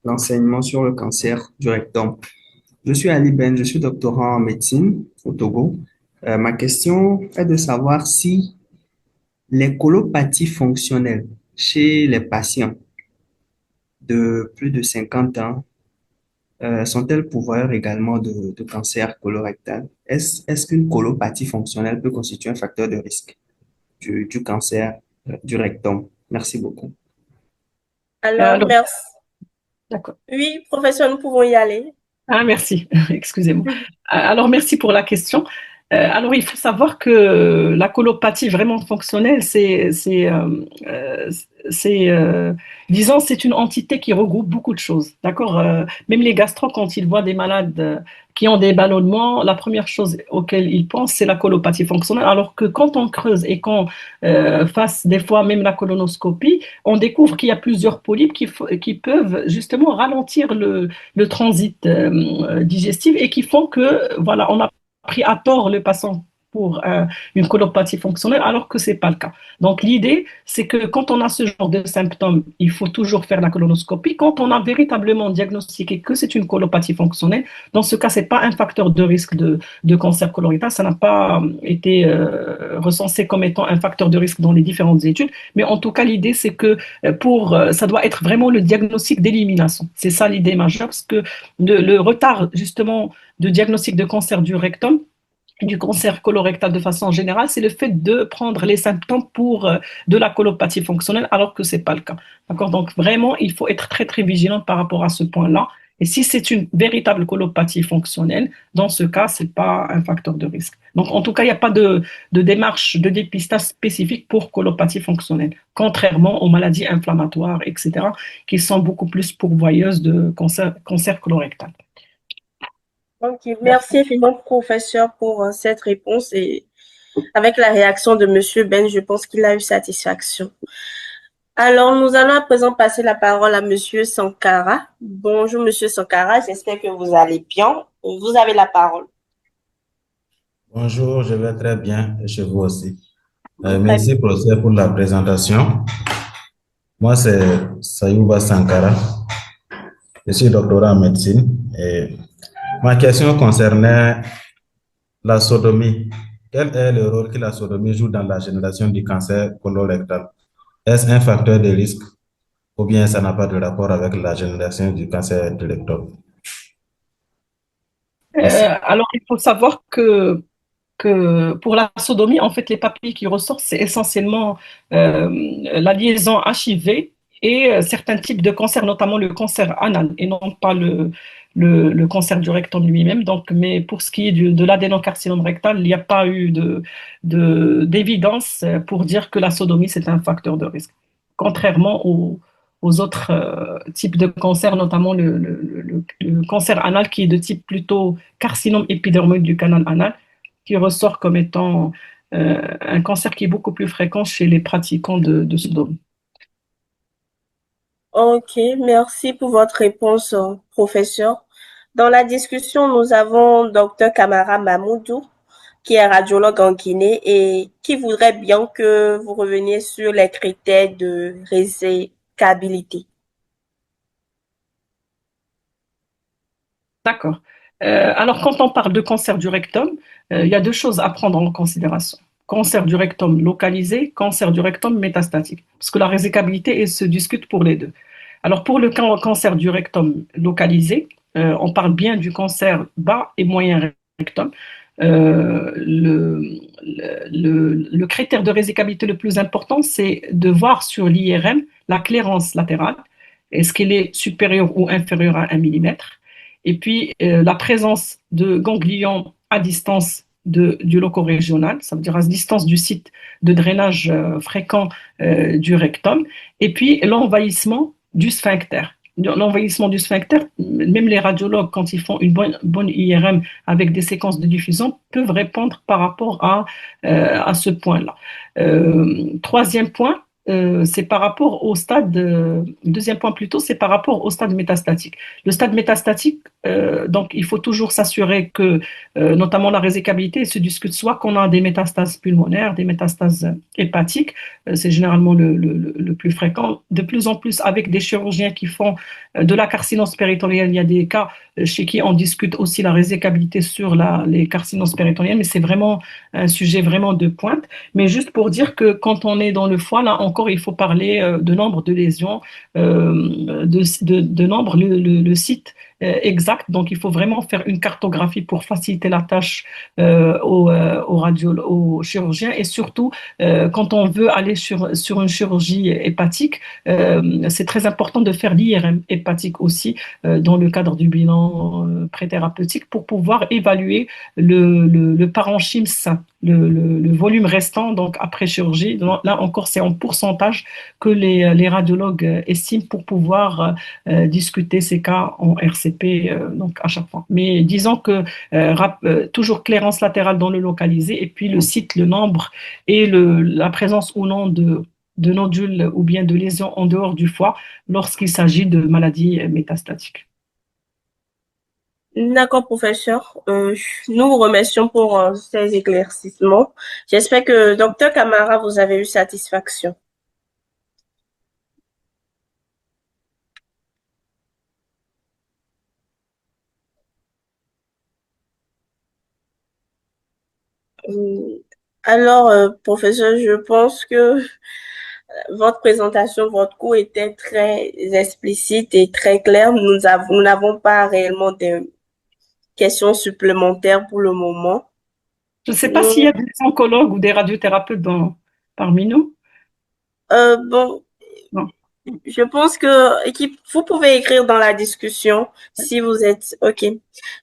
l'enseignement sur le cancer du rectum. Je suis Ali Ben, je suis doctorant en médecine au Togo. Ma question est de savoir si les colopathies fonctionnelles chez les patients de plus de 50 ans sont-elles pourvoyeurs également de cancer colorectal? Est-ce qu'une colopathie fonctionnelle peut constituer un facteur de risque du cancer du rectum? Merci beaucoup. Alors, Alors, merci. d'accord. Oui, professeur, nous pouvons y aller. Ah, merci, excusez-moi. Alors, merci pour la question. Alors, il faut savoir que la colopathie vraiment fonctionnelle, euh, c'est, euh, disons, c'est une entité qui regroupe beaucoup de choses. D'accord? Même les gastro, quand ils voient des malades qui ont des ballonnements, la première chose auquel ils pensent, c'est la colopathie fonctionnelle. Alors que quand on creuse et qu'on fasse des fois même la colonoscopie, on découvre qu'il y a plusieurs polypes qui peuvent justement ralentir le transit digestif et qui font que, voilà, on a pris à tort le patient pour une colopathie fonctionnelle alors que ce n'est pas le cas. Donc l'idée, c'est que quand on a ce genre de symptômes, il faut toujours faire la colonoscopie. Quand on a véritablement diagnostiqué que c'est une colopathie fonctionnelle, dans ce cas, ce n'est pas un facteur de risque de cancer colorectal, ça n'a pas été recensé comme étant un facteur de risque dans les différentes études, mais en tout cas, l'idée, c'est que ça doit être vraiment le diagnostic d'élimination. C'est ça l'idée majeure, parce que le retard justement de diagnostic de cancer du rectum, du cancer colorectal de façon générale, c'est le fait de prendre les symptômes pour de la colopathie fonctionnelle, alors que ce n'est pas le cas. D'accord? Donc vraiment, il faut être très très vigilant par rapport à ce point-là. Et si c'est une véritable colopathie fonctionnelle, dans ce cas, ce n'est pas un facteur de risque. Donc en tout cas, il n'y a pas de démarche de dépistage spécifique pour colopathie fonctionnelle, contrairement aux maladies inflammatoires, etc., qui sont beaucoup plus pourvoyeuses de cancer colorectal. Ok, merci infiniment, professeur, pour cette réponse et avec la réaction de monsieur Ben, je pense qu'il a eu satisfaction. Alors, nous allons à présent passer la parole à monsieur Sankara. Bonjour, monsieur Sankara, j'espère que vous allez bien. Vous avez la parole. Bonjour, je vais très bien et chez vous aussi. Très bien. Merci, professeur, pour la présentation. Moi, c'est Sayouba Sankara. Je suis doctorant en médecine et ma question concernait la sodomie. Quel est le rôle que la sodomie joue dans la génération du cancer colorectal? Est-ce un facteur de risque ou bien ça n'a pas de rapport avec la génération du cancer du rectum? Merci. Alors, il faut savoir que pour la sodomie, en fait, les papiers qui ressortent, c'est essentiellement la liaison HIV et certains types de cancers, notamment le cancer anal, et non pas le cancer du rectum lui-même. Donc, mais pour ce qui est de l'adénocarcinome rectal, il n'y a pas eu d'évidence pour dire que la sodomie, c'est un facteur de risque, contrairement aux autres types de cancers, notamment le cancer anal qui est de type plutôt carcinome épidermoïde du canal anal, qui ressort comme étant un cancer qui est beaucoup plus fréquent chez les pratiquants de sodomie. Ok, merci pour votre réponse, professeur. Dans la discussion, nous avons Dr Kamara Mamoudou, qui est radiologue en Guinée et qui voudrait bien que vous reveniez sur les critères de résécabilité. D'accord. Alors, quand on parle de cancer du rectum, il y a deux choses à prendre en considération. Cancer du rectum localisé, cancer du rectum métastatique. Parce que la résecabilité, elle se discute pour les deux. Alors, pour le cancer du rectum localisé, on parle bien du cancer bas et moyen rectum. Le critère de résecabilité le plus important, c'est de voir sur l'IRM la clairance latérale. Est-ce qu'elle est supérieure ou inférieure à 1 millimètre? Et puis, la présence de ganglions à distance du loco-régional, ça veut dire à distance du site de drainage fréquent du rectum, et puis l'envahissement du sphincter. L'envahissement du sphincter, même les radiologues, quand ils font une bonne IRM avec des séquences de diffusion, peuvent répondre par rapport à ce point-là. Troisième point, c'est par rapport au stade, deuxième point plutôt, c'est par rapport au stade métastatique. Le stade métastatique, donc il faut toujours s'assurer que, notamment la résecabilité, se discute soit qu'on a des métastases pulmonaires, des métastases hépatiques, c'est généralement le plus fréquent. De plus en plus, avec des chirurgiens qui font de la carcinose péritonéale, il y a des cas chez qui on discute aussi la résecabilité sur les carcinoses péritonéales, mais c'est vraiment un sujet vraiment de pointe. Mais juste pour dire que quand on est dans le foie, là encore, il faut parler de nombre de lésions, de nombre, le site exact. Donc, il faut vraiment faire une cartographie pour faciliter la tâche aux chirurgiens. Et surtout, quand on veut aller sur une chirurgie hépatique, c'est très important de faire l'IRM hépatique aussi dans le cadre du bilan préthérapeutique pour pouvoir évaluer le parenchyme sain, le volume restant donc après chirurgie. Là encore, c'est en pourcentage que les radiologues estiment pour pouvoir discuter ces cas en RCP donc à chaque fois. Mais disons que toujours clairance latérale dans le localisé et puis le site, le nombre et la présence ou non de nodules ou bien de lésions en dehors du foie lorsqu'il s'agit de maladies métastatiques. D'accord, professeur. Nous vous remercions pour ces éclaircissements. J'espère que Dr Kamara, vous avez eu satisfaction. Euh, Alors, professeur, je pense que votre présentation, votre cours était très explicite et très claire. Nous n'avons pas réellement de questions supplémentaires pour le moment. Je ne sais pas s'il y Nous, a des oncologues ou des radiothérapeutes parmi nous. bon, Non. je pense vous pouvez écrire dans la discussion si vous êtes OK.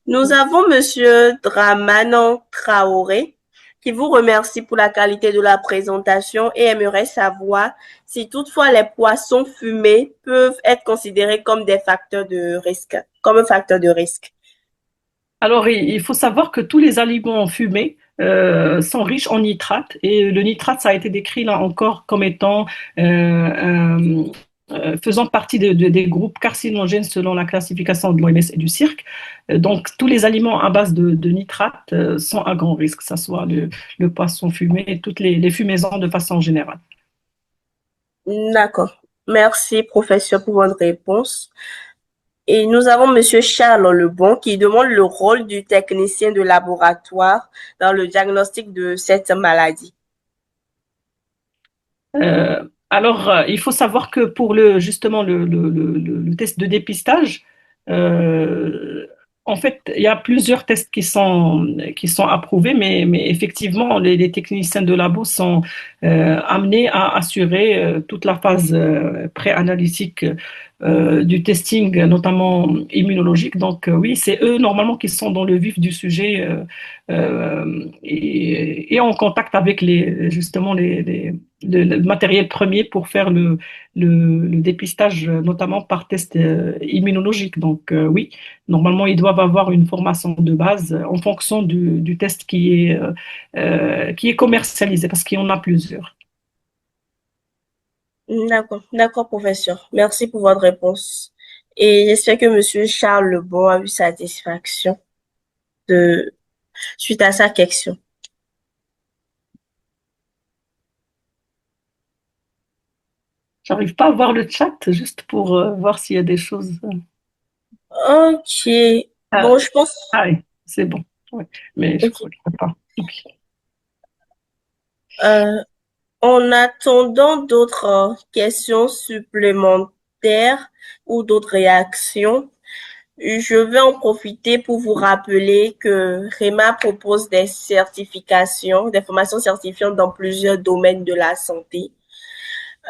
Nous avons Monsieur Dramanan Traoré qui vous remercie pour la qualité de la présentation et aimerait savoir si toutefois les poissons fumés peuvent être considérés comme des facteurs de risque, comme un facteur de risque. Alors, il faut savoir que tous les aliments fumés sont riches en nitrate et le nitrate, ça a été décrit là encore comme étant faisant partie des groupes carcinogènes selon la classification de l'OMS et du CIRC. Donc, tous les aliments à base de nitrate sont à grand risque, que ce soit le poisson fumé et toutes les fumaisons de façon générale. D'accord. Merci, professeur, pour votre réponse. Et nous avons Monsieur Charles Lebon qui demande le rôle du technicien de laboratoire dans le diagnostic de cette maladie. Il faut savoir que pour justement le test de dépistage, euh, en fait, il y a plusieurs tests qui sont approuvés, mais effectivement, les techniciens de labo sont amenés à assurer toute la phase pré-analytique du testing, notamment immunologique. Donc, oui, c'est eux normalement qui sont dans le vif du sujet et en contact avec justement le matériel premier pour faire le dépistage, notamment par test immunologique. Donc, oui, normalement, ils doivent avoir une formation de base en fonction du test qui est commercialisé, parce qu'il y en a plusieurs. D'accord, d'accord, professeur. Merci pour votre réponse. Et j'espère que Monsieur Charles Lebon a eu satisfaction de suite à sa question. J'arrive pas à voir le chat, juste pour voir s'il y a des choses. Ok. Ah, Bon, je pense. ah oui, c'est bon. Ouais. Mais je Ok. crois qu'il n'y a pas. Ok. Euh, En attendant d'autres questions supplémentaires ou d'autres réactions, je vais en profiter pour vous rappeler que REMA propose des certifications, des formations certifiantes dans plusieurs domaines de la santé.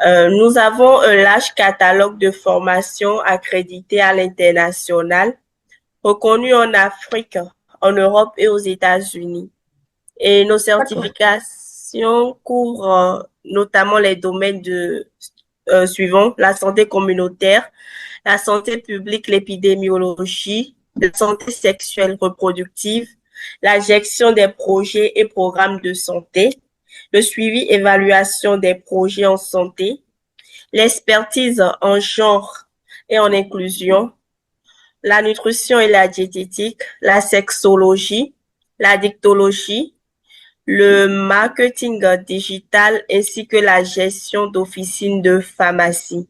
Nous avons un large catalogue de formations accréditées à l'international, reconnues en Afrique, en Europe et aux États-Unis. Et nos D'accord. certifications couvrent notamment les domaines suivants: la santé communautaire, la santé publique, l'épidémiologie, la santé sexuelle reproductive, la gestion des projets et programmes de santé, le suivi évaluation des projets en santé, l'expertise en genre et en inclusion, la nutrition et la diététique, la sexologie, la dictologie, le marketing digital ainsi que la gestion d'officines de pharmacie.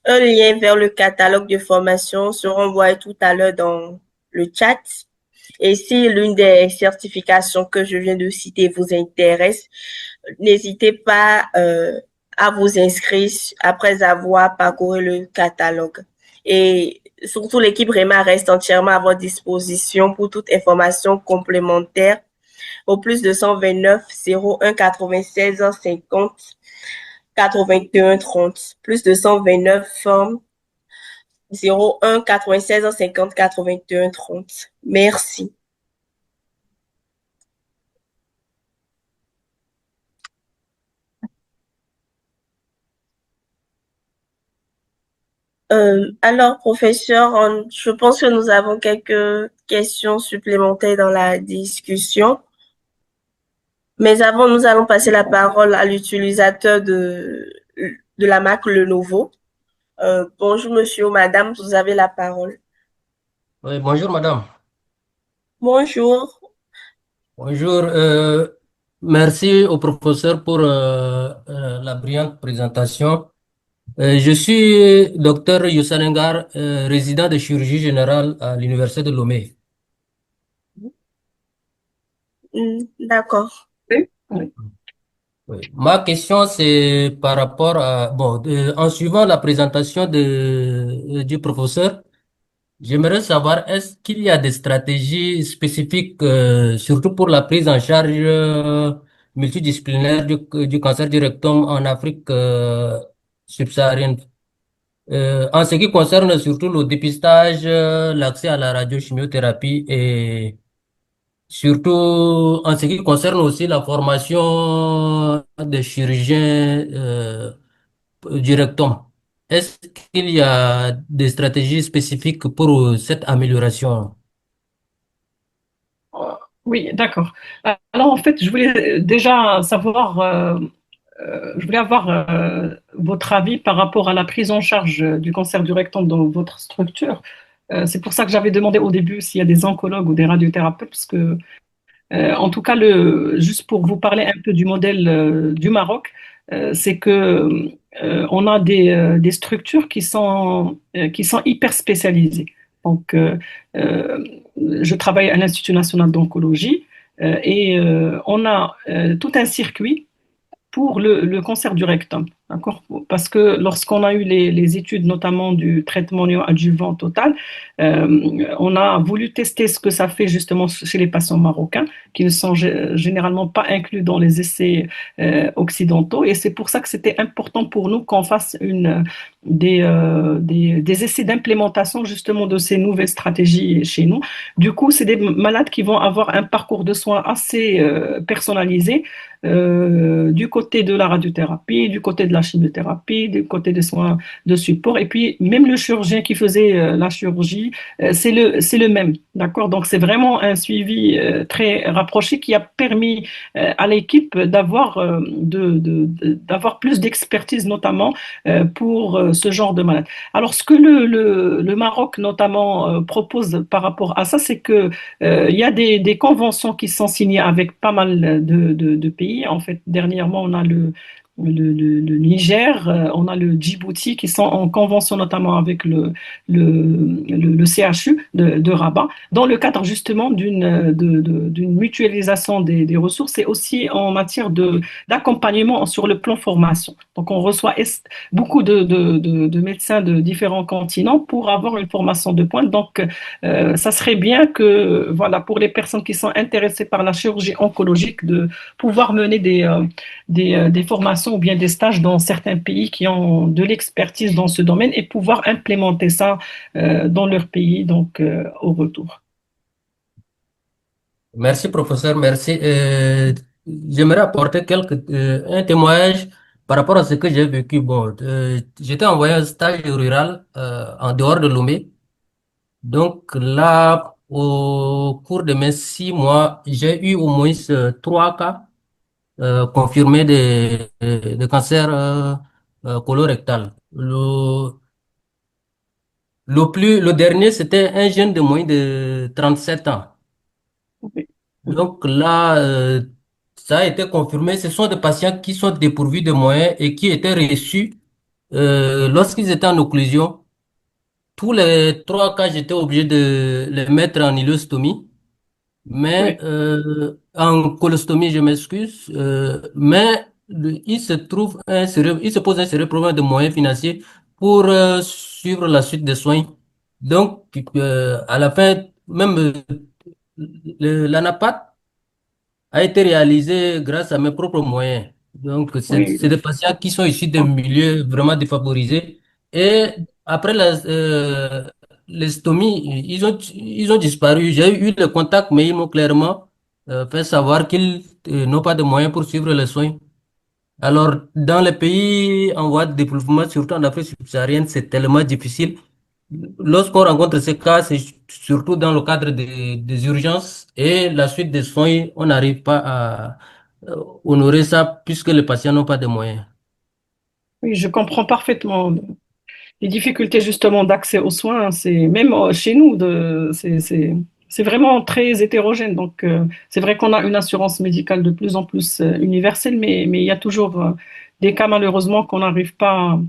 Un lien vers le catalogue de formation sera envoyé tout à l'heure dans le chat. Et si l'une des certifications que je viens de citer vous intéresse, n'hésitez pas à vous inscrire après avoir parcouru le catalogue. Et surtout, l'équipe REMA reste entièrement à votre disposition pour toute information complémentaire au plus 229 01 96 50 81 30, plus 229 01 96 50 81 30. Merci. Alors, professeur, je pense que nous avons quelques questions supplémentaires dans la discussion. Mais avant, nous allons passer la parole à l'utilisateur de la marque Lenovo. Bonjour, monsieur ou madame, vous avez la parole. Oui, bonjour madame. Bonjour. Bonjour. Merci au professeur pour la brillante présentation. Je suis docteur Youssanengar, résident de chirurgie générale à l'Université de Lomé. D'accord. Oui. Oui. Oui. Ma question, c'est par rapport à, bon, en suivant la présentation du professeur, j'aimerais savoir, est-ce qu'il y a des stratégies spécifiques, surtout pour la prise en charge multidisciplinaire du cancer du rectum en Afrique subsaharienne? En ce qui concerne surtout le dépistage, l'accès à la radiochimiothérapie et surtout en ce qui concerne aussi la formation des chirurgiens du rectum. Est-ce qu'il y a des stratégies spécifiques pour cette amélioration? Oui, d'accord. Alors, en fait, je voulais déjà savoir, je voulais avoir votre avis par rapport à la prise en charge du cancer du rectum dans votre structure. C'est pour ça que j'avais demandé au début s'il y a des oncologues ou des radiothérapeutes, parce que en tout cas, juste pour vous parler un peu du modèle du Maroc, c'est que on a des structures qui sont hyper spécialisées. Donc, euh, je travaille à l'Institut national d'oncologie et on a tout un circuit pour le cancer du rectum. D'accord? Parce que lorsqu'on a eu les études, notamment du traitement néoadjuvant total, on a voulu tester ce que ça fait justement chez les patients marocains, qui ne sont généralement pas inclus dans les essais occidentaux. Et c'est pour ça que c'était important pour nous qu'on fasse des essais d'implémentation justement de ces nouvelles stratégies chez nous. Du coup, c'est des malades qui vont avoir un parcours de soins assez personnalisé du côté de la radiothérapie, du côté de la la chimiothérapie, du côté des soins de support. Et puis, même le chirurgien qui faisait la chirurgie, c'est le même. D'accord? Donc, c'est vraiment un suivi très rapproché qui a permis à l'équipe d'avoir plus d'expertise, notamment pour ce genre de maladie. Alors, ce que le Maroc, notamment, propose par rapport à ça, c'est que il y a des conventions qui sont signées avec pas mal de pays. En fait, dernièrement, on a le Niger, on a le Djibouti qui sont en convention notamment avec le CHU de Rabat, dans le cadre justement d'une mutualisation des ressources et aussi en matière d'accompagnement sur le plan formation. Donc, on reçoit beaucoup de médecins de différents continents pour avoir une formation de pointe. Donc, ça serait bien que, voilà, pour les personnes qui sont intéressées par la chirurgie oncologique, de pouvoir mener des formations ou bien des stages dans certains pays qui ont de l'expertise dans ce domaine et pouvoir implémenter ça dans leur pays, donc au retour. Merci, professeur, merci. J'aimerais apporter un témoignage par rapport à ce que j'ai vécu. Bon, j'étais envoyé un stage rural en dehors de Lomé. Donc là, au cours de mes 6 mois, j'ai eu au moins 3 cas confirmés de cancer colorectal. Le dernier, c'était un jeune de moins de 37 ans. Oui. Donc là, ça a été confirmé. Ce sont des patients qui sont dépourvus de moyens et qui étaient reçus lorsqu'ils étaient en occlusion. Tous les 3 cas, j'étais obligé de les mettre en ileostomie. Mais Oui, en colostomie, je m'excuse. Mais il se pose un sérieux problème de moyens financiers pour suivre la suite des soins. Donc, à la fin, même l'anapath a été réalisé grâce à mes propres moyens. Donc, oui, c'est des patients qui sont issus de milieux vraiment défavorisés. Et après l'estomie, ils ont disparu. J'ai eu le contact, mais ils m'ont clairement fait savoir qu'ils n'ont pas de moyens pour suivre les soins. Alors, dans les pays en voie de développement, surtout en Afrique subsaharienne, c'est tellement difficile. Lorsqu'on rencontre ces cas, c'est surtout dans le cadre des urgences et la suite des soins, on n'arrive pas à honorer ça puisque les patients n'ont pas de moyens. oui, je comprends parfaitement. Les difficultés justement d'accès aux soins, c'est même chez nous, c'est vraiment très hétérogène. Donc, c'est vrai qu'on a une assurance médicale de plus en plus universelle, mais il y a toujours des cas malheureusement qu'on n'arrive pas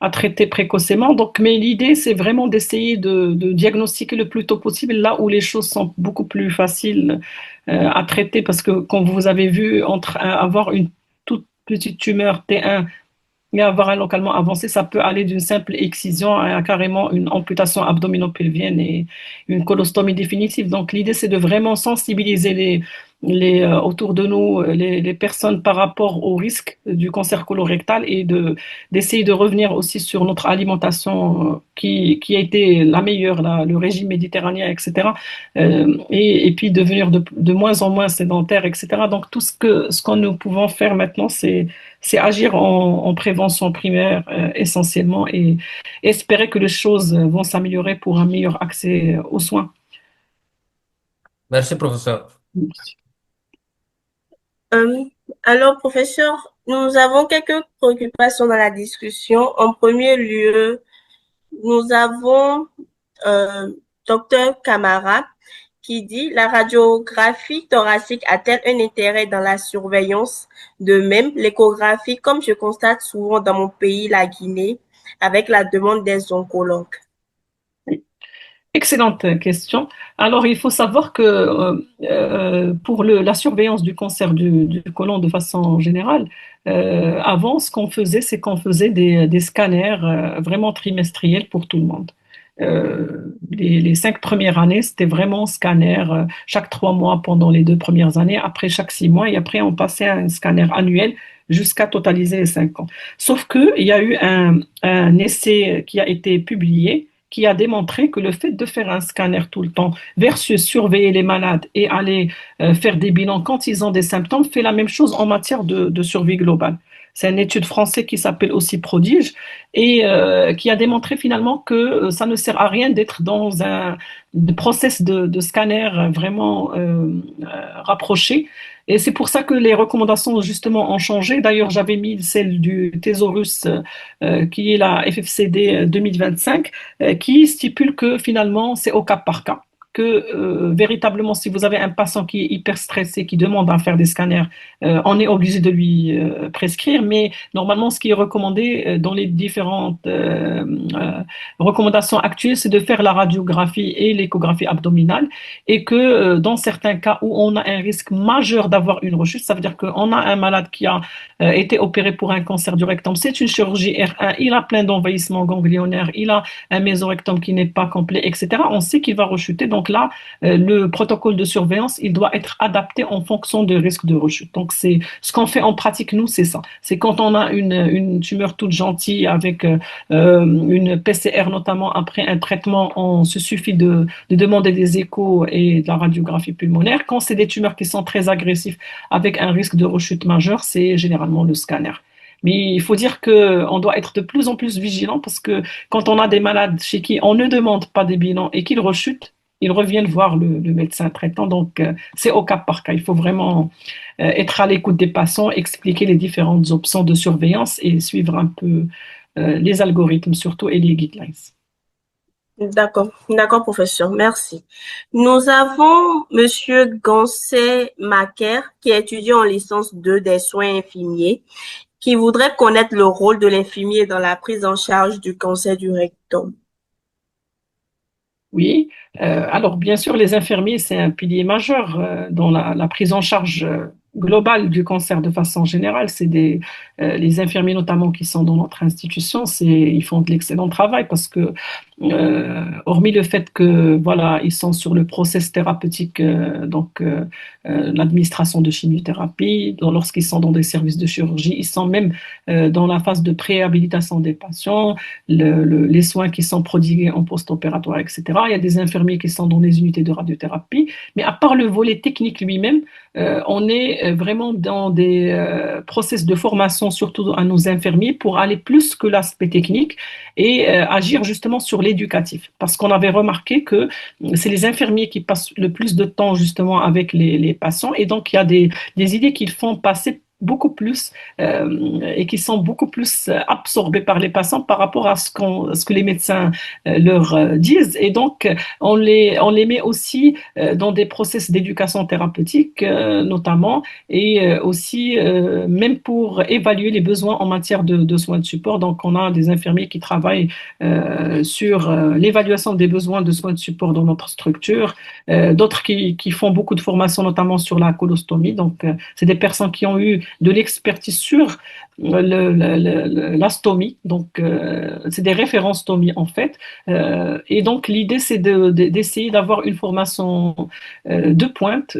à traiter précocement. Donc, mais l'idée, c'est vraiment d'essayer de diagnostiquer le plus tôt possible là où les choses sont beaucoup plus faciles à traiter, parce que comme vous avez vu, entre avoir une toute petite tumeur T1 et avoir un localement avancé, ça peut aller d'une simple excision à carrément une amputation abdominopelvienne et une colostomie définitive. Donc l'idée, c'est de vraiment sensibiliser autour de nous, les personnes par rapport au risque du cancer colorectal et d'essayer de revenir aussi sur notre alimentation qui a été la meilleure, le régime méditerranéen, etc. Et puis devenir de moins en moins sédentaire, etc. Donc tout ce que nous pouvons faire maintenant, c'est agir en prévention primaire essentiellement et espérer que les choses vont s'améliorer pour un meilleur accès aux soins. Merci, professeur. Euh, alors, professeur, nous avons quelques préoccupations dans la discussion. En premier lieu, nous avons euh, Docteur Camara qui dit: la radiographie thoracique a-t-elle un intérêt dans la surveillance? De même, l'échographie, comme je constate souvent dans mon pays, la Guinée, avec la demande des oncologues. Excellente question. Alors, il faut savoir que pour la surveillance du cancer du côlon de façon générale, avant, ce qu'on faisait, c'est qu'on faisait des scanners vraiment trimestriels pour tout le monde. Les 5 premières années, c'était vraiment scanner chaque 3 mois pendant les 2 premières années, après chaque 6 mois, et après on passait à un scanner annuel jusqu'à totaliser les 5 ans. Sauf qu'il y a eu un essai qui a été publié qui a démontré que le fait de faire un scanner tout le temps versus surveiller les malades et aller faire des bilans quand ils ont des symptômes fait la même chose en matière de survie globale. C'est une étude française qui s'appelle aussi Prodige et qui a démontré finalement que ça ne sert à rien d'être dans un process de scanner vraiment rapproché. Et c'est pour ça que les recommandations justement ont changé. D'ailleurs, j'avais mis celle du Thésaurus qui est la FFCD 2025 qui stipule que finalement c'est au cas par cas que véritablement, si vous avez un patient qui est hyper stressé, qui demande à faire des scanners, on est obligé de lui prescrire, mais normalement, ce qui est recommandé dans les différentes recommandations actuelles, c'est de faire la radiographie et l'échographie abdominale, et que dans certains cas où on a un risque majeur d'avoir une rechute, ça veut dire qu'on a un malade qui a été opéré pour un cancer du rectum, c'est une chirurgie R1, il a plein d'envahissements ganglionnaires, il a un mésorectum qui n'est pas complet, etc. On sait qu'il va rechuter. Donc là, le protocole de surveillance, il doit être adapté en fonction des risques de rechute. Donc c'est ce qu'on fait en pratique, nous, c'est ça. C'est quand on a une tumeur toute gentille avec une PCR, notamment après un traitement, on se suffit de demander des échos et de la radiographie pulmonaire. Quand c'est des tumeurs qui sont très agressives avec un risque de rechute majeur, c'est généralement le scanner. Mais il faut dire qu'on doit être de plus en plus vigilant parce que quand on a des malades chez qui on ne demande pas des bilans et qu'ils rechutent, ils reviennent voir le médecin traitant. Donc, c'est au cas par cas. Il faut vraiment être à l'écoute des patients, expliquer les différentes options de surveillance et suivre un peu les algorithmes surtout et les guidelines. D'accord, d'accord, professeur, merci. Nous avons Monsieur Gansé Macaire, qui est étudiant en licence 2 des soins infirmiers, qui voudrait connaître le rôle de l'infirmier dans la prise en charge du cancer du rectum. Oui, alors bien sûr, les infirmiers, c'est un pilier majeur dans la prise en charge globale du cancer de façon générale. C'est les infirmiers notamment qui sont dans notre institution, ils font de l'excellent travail parce que, hormis le fait que voilà, ils sont sur le process thérapeutique, l'administration de chimiothérapie, lorsqu'ils sont dans des services de chirurgie, ils sont même dans la phase de préhabilitation des patients, les soins qui sont prodigués en post-opératoire, etc. Il y a des infirmiers qui sont dans les unités de radiothérapie, mais à part le volet technique lui-même, on est vraiment dans des process de formation, surtout à nos infirmiers, pour aller plus que l'aspect technique et agir justement sur l'éducatif. Parce qu'on avait remarqué que c'est les infirmiers qui passent le plus de temps justement avec les patients et donc il y a des idées qu'ils font passer beaucoup plus et qui sont beaucoup plus absorbés par les patients par rapport à ce que les médecins leur disent. Et donc, on les met aussi dans des process d'éducation thérapeutique, notamment, et aussi même pour évaluer les besoins en matière de soins de support. Donc, on a des infirmiers qui travaillent sur l'évaluation des besoins de soins de support dans notre structure, d'autres qui font beaucoup de formations, notamment sur la colostomie. Donc, c'est des personnes qui ont eu de l'expertise sur la stomie. Donc, c'est des références stomie en fait. Et donc, l'idée, c'est d'essayer d'avoir une formation de pointe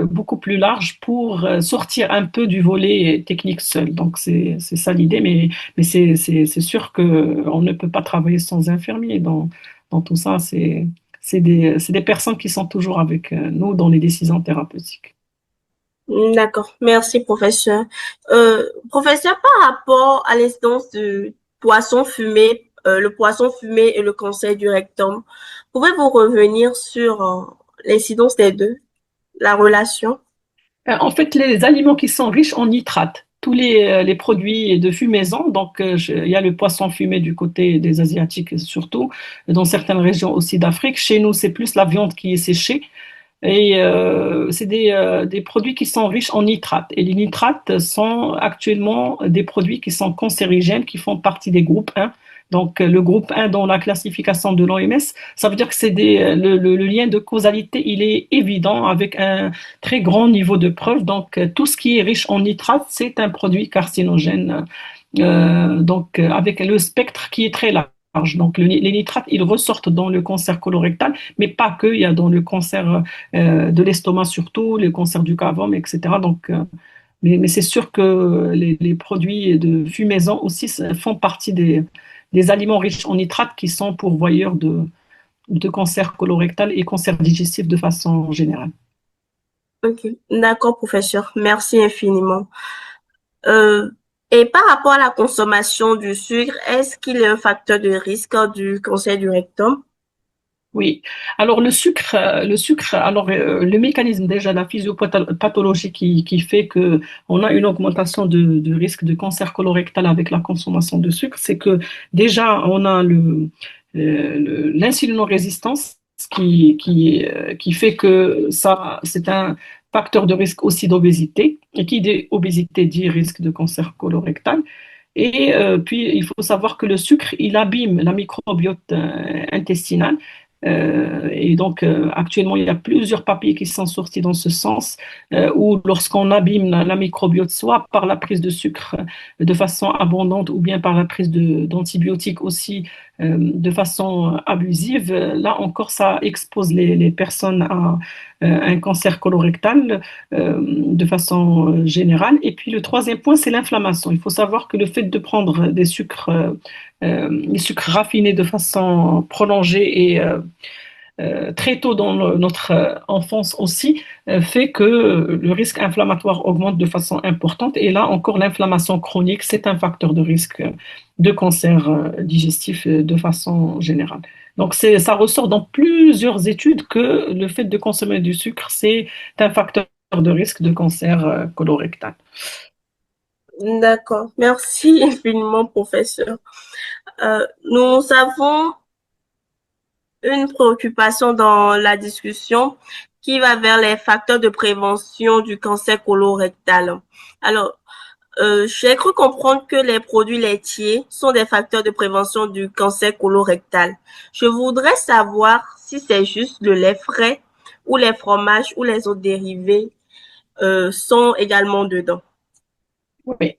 beaucoup plus large pour sortir un peu du volet technique seul. Donc, c'est ça l'idée, mais c'est sûr qu'on ne peut pas travailler sans infirmier dans tout ça. C'est des personnes qui sont toujours avec nous dans les décisions thérapeutiques. D'accord, merci, professeur. Professeur, par rapport à l'incidence du poisson fumé, le poisson fumé et le cancer du rectum, pouvez-vous revenir sur l'incidence des deux, la relation? En fait, les aliments qui sont riches en nitrates, tous les produits de fumaison, donc il y a le poisson fumé du côté des Asiatiques surtout, dans certaines régions aussi d'Afrique. Chez nous, c'est plus la viande qui est séchée. Et c'est des produits qui sont riches en nitrates. Et les nitrates sont actuellement des produits qui sont cancérigènes, qui font partie des groupes 1. Donc, le groupe 1 dans la classification de l'OMS, ça veut dire que le lien de causalité, il est évident avec un très grand niveau de preuve. Donc, tout ce qui est riche en nitrates, c'est un produit carcinogène. Avec le spectre qui est très large. Donc, les nitrates, ils ressortent dans le cancer colorectal, mais pas que. Il y a dans le cancer de l'estomac surtout, le cancer du cavum, etc. Donc, mais c'est sûr que les produits de fumaison aussi font partie des aliments riches en nitrates qui sont pourvoyeurs de cancer colorectal et cancer digestif de façon générale. Ok, d'accord, professeur. Merci infiniment. Euh, Et par rapport à la consommation du sucre, est-ce qu'il est un facteur de risque du cancer du rectum? Oui. Alors alors le mécanisme déjà, la physiopathologie qui fait que on a une augmentation de risque de cancer colorectal avec la consommation de sucre, c'est que déjà on a l'insulinorésistance qui fait que ça c'est un facteur de risque aussi d'obésité et qui dit obésité dit risque de cancer colorectal. Et puis, il faut savoir que le sucre, il abîme la microbiote intestinale. Et donc, actuellement, il y a plusieurs papiers qui sont sortis dans ce sens, où lorsqu'on abîme la microbiote, soit par la prise de sucre de façon abondante, ou bien par la prise d'antibiotiques aussi de façon abusive, là encore, ça expose les personnes à un cancer colorectal de façon générale. Et puis le troisième point, c'est l'inflammation. Il faut savoir que le fait de prendre des sucres raffinés de façon prolongée et très tôt dans notre enfance aussi, fait que le risque inflammatoire augmente de façon importante. Et là encore, l'inflammation chronique, c'est un facteur de risque de cancer digestif de façon générale. Donc, ça ressort dans plusieurs études que le fait de consommer du sucre, c'est un facteur de risque de cancer colorectal. D'accord. Merci infiniment, professeur. Nous avons une préoccupation dans la discussion qui va vers les facteurs de prévention du cancer colorectal. Alors, j'ai cru comprendre que les produits laitiers sont des facteurs de prévention du cancer colorectal. Je voudrais savoir si c'est juste le lait frais ou les fromages ou les autres dérivés sont également dedans. Oui.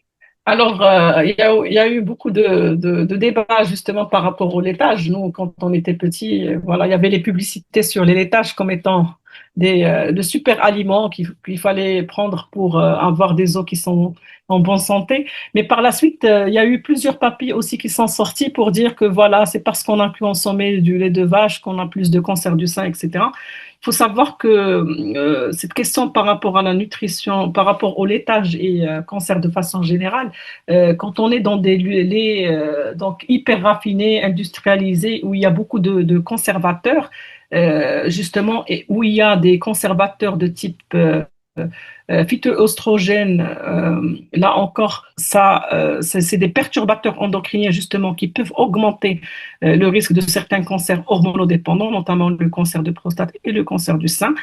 Alors, il y a eu beaucoup de débats justement par rapport au laitage. Nous, quand on était petits, voilà, il y avait les publicités sur les laitages comme étant de super aliments qu'il fallait prendre pour avoir des os qui sont en bonne santé. Mais par la suite, il y a eu plusieurs papiers aussi qui sont sortis pour dire que voilà, c'est parce qu'on a consommé du lait de vache qu'on a plus de cancer du sein, etc. Il faut savoir que cette question par rapport à la nutrition, par rapport au laitage et cancer de façon générale, quand on est dans des laits donc hyper raffinés, industrialisés, où il y a beaucoup de conservateurs, justement, et où il y a des conservateurs de type phytoestrogènes, là encore, c'est des perturbateurs endocriniens justement qui peuvent augmenter le risque de certains cancers hormonodépendants, notamment le cancer de prostate et le cancer du sein.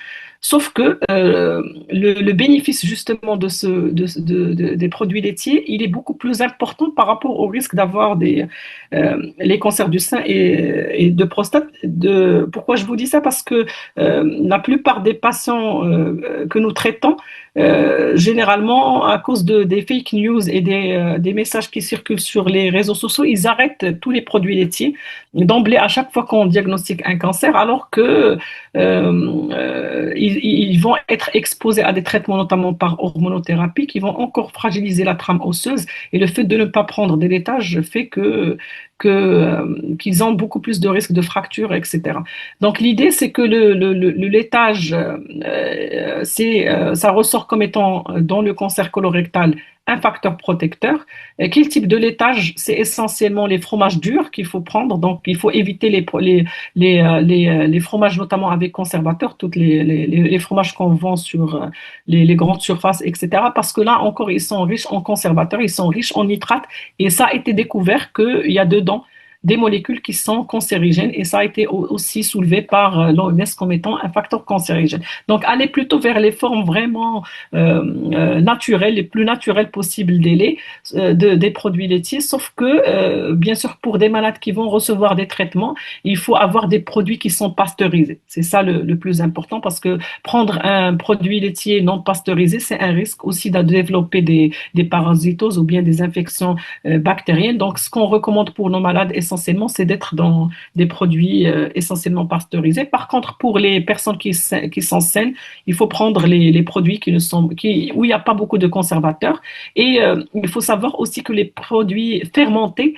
Sauf que le bénéfice justement des produits laitiers, il est beaucoup plus important par rapport au risque d'avoir les cancers du sein et de prostate. Pourquoi je vous dis ça? Parce que la plupart des patients que nous traitons, généralement, à cause des fake news et des messages qui circulent sur les réseaux sociaux, ils arrêtent tous les produits laitiers d'emblée à chaque fois qu'on diagnostique un cancer, alors que ils vont être exposés à des traitements, notamment par hormonothérapie, qui vont encore fragiliser la trame osseuse. Et le fait de ne pas prendre des laitages fait qu'ils ont beaucoup plus de risques de fractures, etc. Donc l'idée, c'est que le laitage, ça ressort comme étant dans le cancer colorectal un facteur protecteur. Quel type de laitage? C'est essentiellement les fromages durs qu'il faut prendre. Donc il faut éviter les fromages, notamment avec conservateurs, tous les fromages qu'on vend sur les grandes surfaces, etc. Parce que là encore, ils sont riches en conservateurs, ils sont riches en nitrates. Et ça a été découvert qu'il y a dedans des molécules qui sont cancérigènes et ça a été aussi soulevé par l'OMS comme étant un facteur cancérigène. Donc, aller plutôt vers les formes vraiment naturelles, les plus naturelles possibles des laits, des produits laitiers, sauf que, bien sûr, pour des malades qui vont recevoir des traitements, il faut avoir des produits qui sont pasteurisés. C'est ça le plus important parce que prendre un produit laitier non pasteurisé, c'est un risque aussi de développer des parasitoses ou bien des infections bactériennes. Donc, ce qu'on recommande pour nos malades essentiellement, c'est d'être dans des produits essentiellement pasteurisés. Par contre, pour les personnes qui sont saines, il faut prendre les produits où il n'y a pas beaucoup de conservateurs. Et il faut savoir aussi que les produits fermentés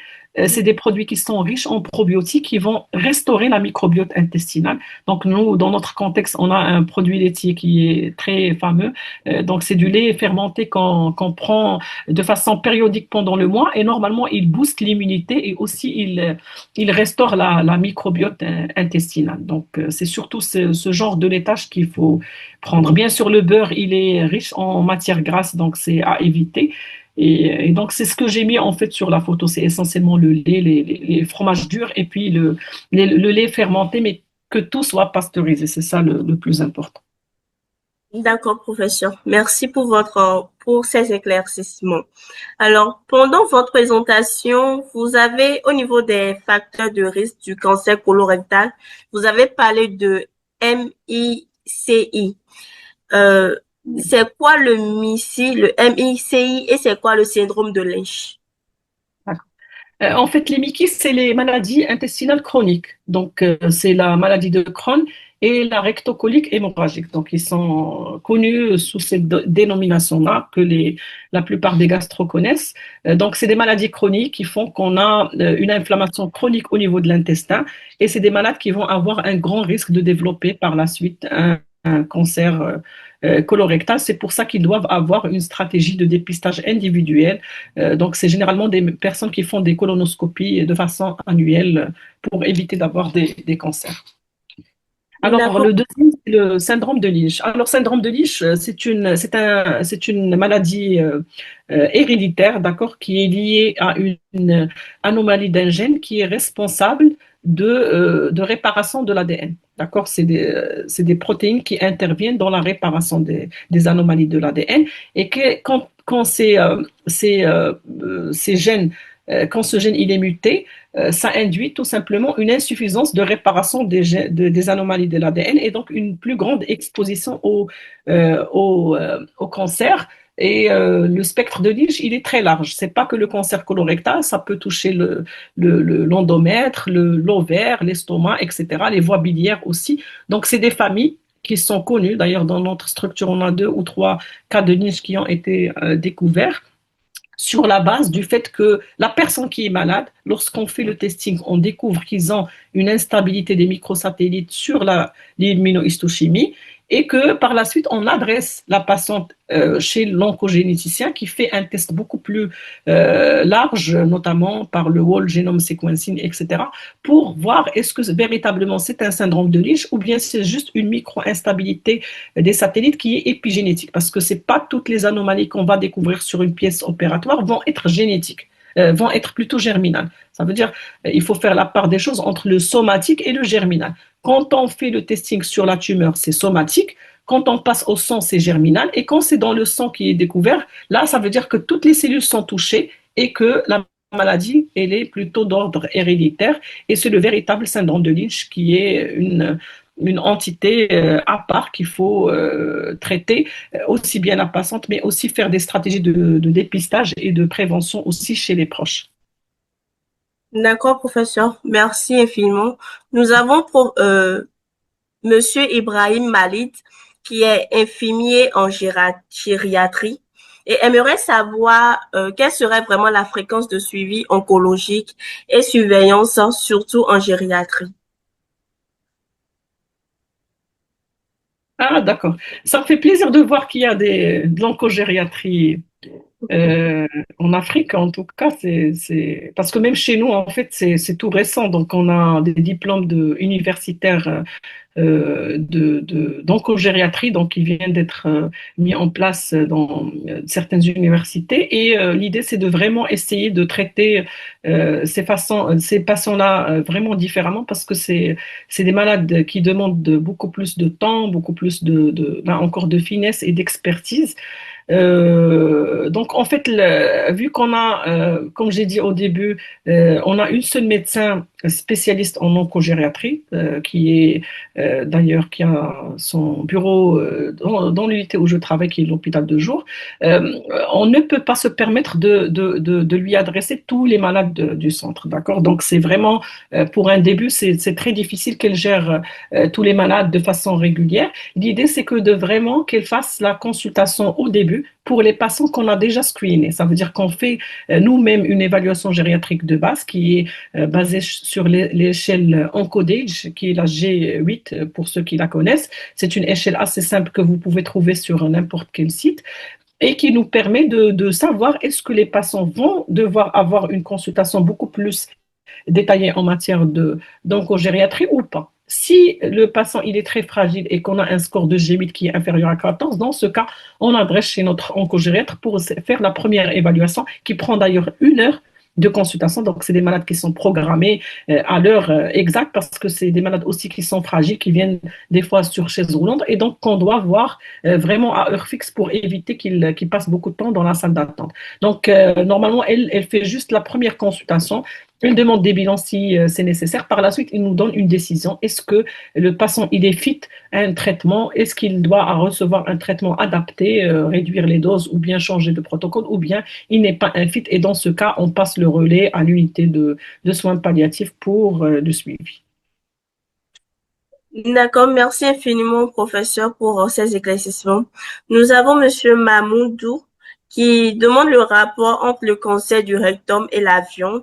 c'est des produits qui sont riches en probiotiques qui vont restaurer la microbiote intestinale. Donc, nous, dans notre contexte, on a un produit laitier qui est très fameux. Donc, c'est du lait fermenté qu'on prend de façon périodique pendant le mois et normalement, il booste l'immunité et aussi il restaure la microbiote intestinale. Donc, c'est surtout ce genre de laitage qu'il faut prendre. Bien sûr, le beurre, il est riche en matière grasse, donc c'est à éviter. Et donc, c'est ce que j'ai mis en fait sur la photo. C'est essentiellement le lait, les fromages durs et puis le lait fermenté, mais que tout soit pasteurisé. C'est ça le plus important. D'accord, professeur. Merci pour ces éclaircissements. Alors, pendant votre présentation, vous avez, au niveau des facteurs de risque du cancer colorectal, vous avez parlé de MICI. Euh, c'est quoi le MICI, le MICI et c'est quoi le syndrome de Lynch? En fait, les MICI, c'est les maladies intestinales chroniques. Donc, c'est la maladie de Crohn et la rectocolique hémorragique. Donc, ils sont connus sous cette dénomination-là que la plupart des gastro connaissent. Donc, c'est des maladies chroniques qui font qu'on a une inflammation chronique au niveau de l'intestin et c'est des malades qui vont avoir un grand risque de développer par la suite un cancer colorectal. C'est pour ça qu'ils doivent avoir une stratégie de dépistage individuel. Donc, c'est généralement des personnes qui font des colonoscopies de façon annuelle pour éviter d'avoir des cancers. Alors, D'accord. le deuxième, c'est le syndrome de Lynch. Alors, syndrome de Lynch, c'est une maladie héréditaire, d'accord, qui est liée à une anomalie d'un gène qui est responsable de réparation de l'ADN. D'accord, c'est des protéines qui interviennent dans la réparation des anomalies de l'ADN et que quand ces gènes, quand ce gène il est muté, ça induit tout simplement une insuffisance de réparation des anomalies de l'ADN et donc une plus grande exposition au cancer. Et le spectre de Lynch, il est très large. C'est pas que le cancer colorectal, ça peut toucher l'endomètre, l'ovaire, l'estomac, etc., les voies biliaires aussi. Donc, c'est des familles qui sont connues. D'ailleurs, dans notre structure, on a 2 ou 3 cas de Lynch qui ont été découverts sur la base du fait que la personne qui est malade, lorsqu'on fait le testing, on découvre qu'ils ont une instabilité des microsatellites sur l'immunohistochimie et que par la suite, on adresse la patiente chez l'oncogénéticien qui fait un test beaucoup plus large, notamment par le whole genome sequencing, etc., pour voir est-ce que véritablement c'est un syndrome de Lynch ou bien c'est juste une micro-instabilité des satellites qui est épigénétique, parce que c'est pas toutes les anomalies qu'on va découvrir sur une pièce opératoire vont être génétiques, vont être plutôt germinales. Ça veut dire il faut faire la part des choses entre le somatique et le germinal. Quand on fait le testing sur la tumeur, c'est somatique. Quand on passe au sang, c'est germinal. Et quand c'est dans le sang qui est découvert, là, ça veut dire que toutes les cellules sont touchées et que la maladie, elle est plutôt d'ordre héréditaire. Et c'est le véritable syndrome de Lynch qui est une entité à part qu'il faut traiter aussi bien la patiente, mais aussi faire des stratégies de dépistage et de prévention aussi chez les proches. D'accord, professeur. Merci infiniment. Nous avons Monsieur Ibrahim Malid, qui est infirmier en gériatrie et aimerait savoir quelle serait vraiment la fréquence de suivi oncologique et surveillance, surtout en gériatrie. Ah, d'accord. Ça me fait plaisir de voir qu'il y a de l'oncogériatrie en Afrique. En tout cas, parce que même chez nous, en fait, c'est tout récent. Donc, on a des diplômes universitaires d'oncogériatrie, donc qui viennent d'être mis en place dans certaines universités. Et l'idée, c'est de vraiment essayer de traiter ces patients-là vraiment différemment parce que c'est des malades qui demandent beaucoup plus de temps, beaucoup plus encore de finesse et d'expertise. Donc, en fait, vu qu'on a, comme j'ai dit au début, on a une seule médecin spécialiste en oncogériatrie, qui est d'ailleurs qui a son bureau dans l'unité où je travaille, qui est l'hôpital de jour. On ne peut pas se permettre de lui adresser tous les malades du centre, d'accord? Donc, c'est vraiment, pour un début, c'est très difficile qu'elle gère tous les malades de façon régulière. L'idée, c'est que de vraiment qu'elle fasse la consultation au début pour les patients qu'on a déjà screenés. Ça veut dire qu'on fait nous-mêmes une évaluation gériatrique de base qui est basée sur l'échelle ENCODAGE, qui est la G8 pour ceux qui la connaissent. C'est une échelle assez simple que vous pouvez trouver sur n'importe quel site et qui nous permet de savoir est-ce que les patients vont devoir avoir une consultation beaucoup plus détaillée en matière d'oncogériatrie ou pas. Si le patient il est très fragile et qu'on a un score de G8 qui est inférieur à 14, dans ce cas, on adresse chez notre oncogériatre pour faire la première évaluation qui prend d'ailleurs 1 heure de consultation. Donc, c'est des malades qui sont programmés à l'heure exacte parce que c'est des malades aussi qui sont fragiles, qui viennent des fois sur chaise roulante et donc qu'on doit voir vraiment à heure fixe pour éviter qu'ils passent beaucoup de temps dans la salle d'attente. Donc, normalement, elle fait juste la première consultation, une demande des bilans si c'est nécessaire. Par la suite, il nous donne une décision. Est-ce que le patient il est fit à un traitement? Est-ce qu'il doit recevoir un traitement adapté, réduire les doses ou bien changer de protocole ou bien il n'est pas un fit et dans ce cas, on passe le relais à l'unité de soins palliatifs pour le suivi. D'accord, merci infiniment, professeur, pour ces éclaircissements. Nous avons Monsieur Mamoudou qui demande le rapport entre le cancer du rectum et la viande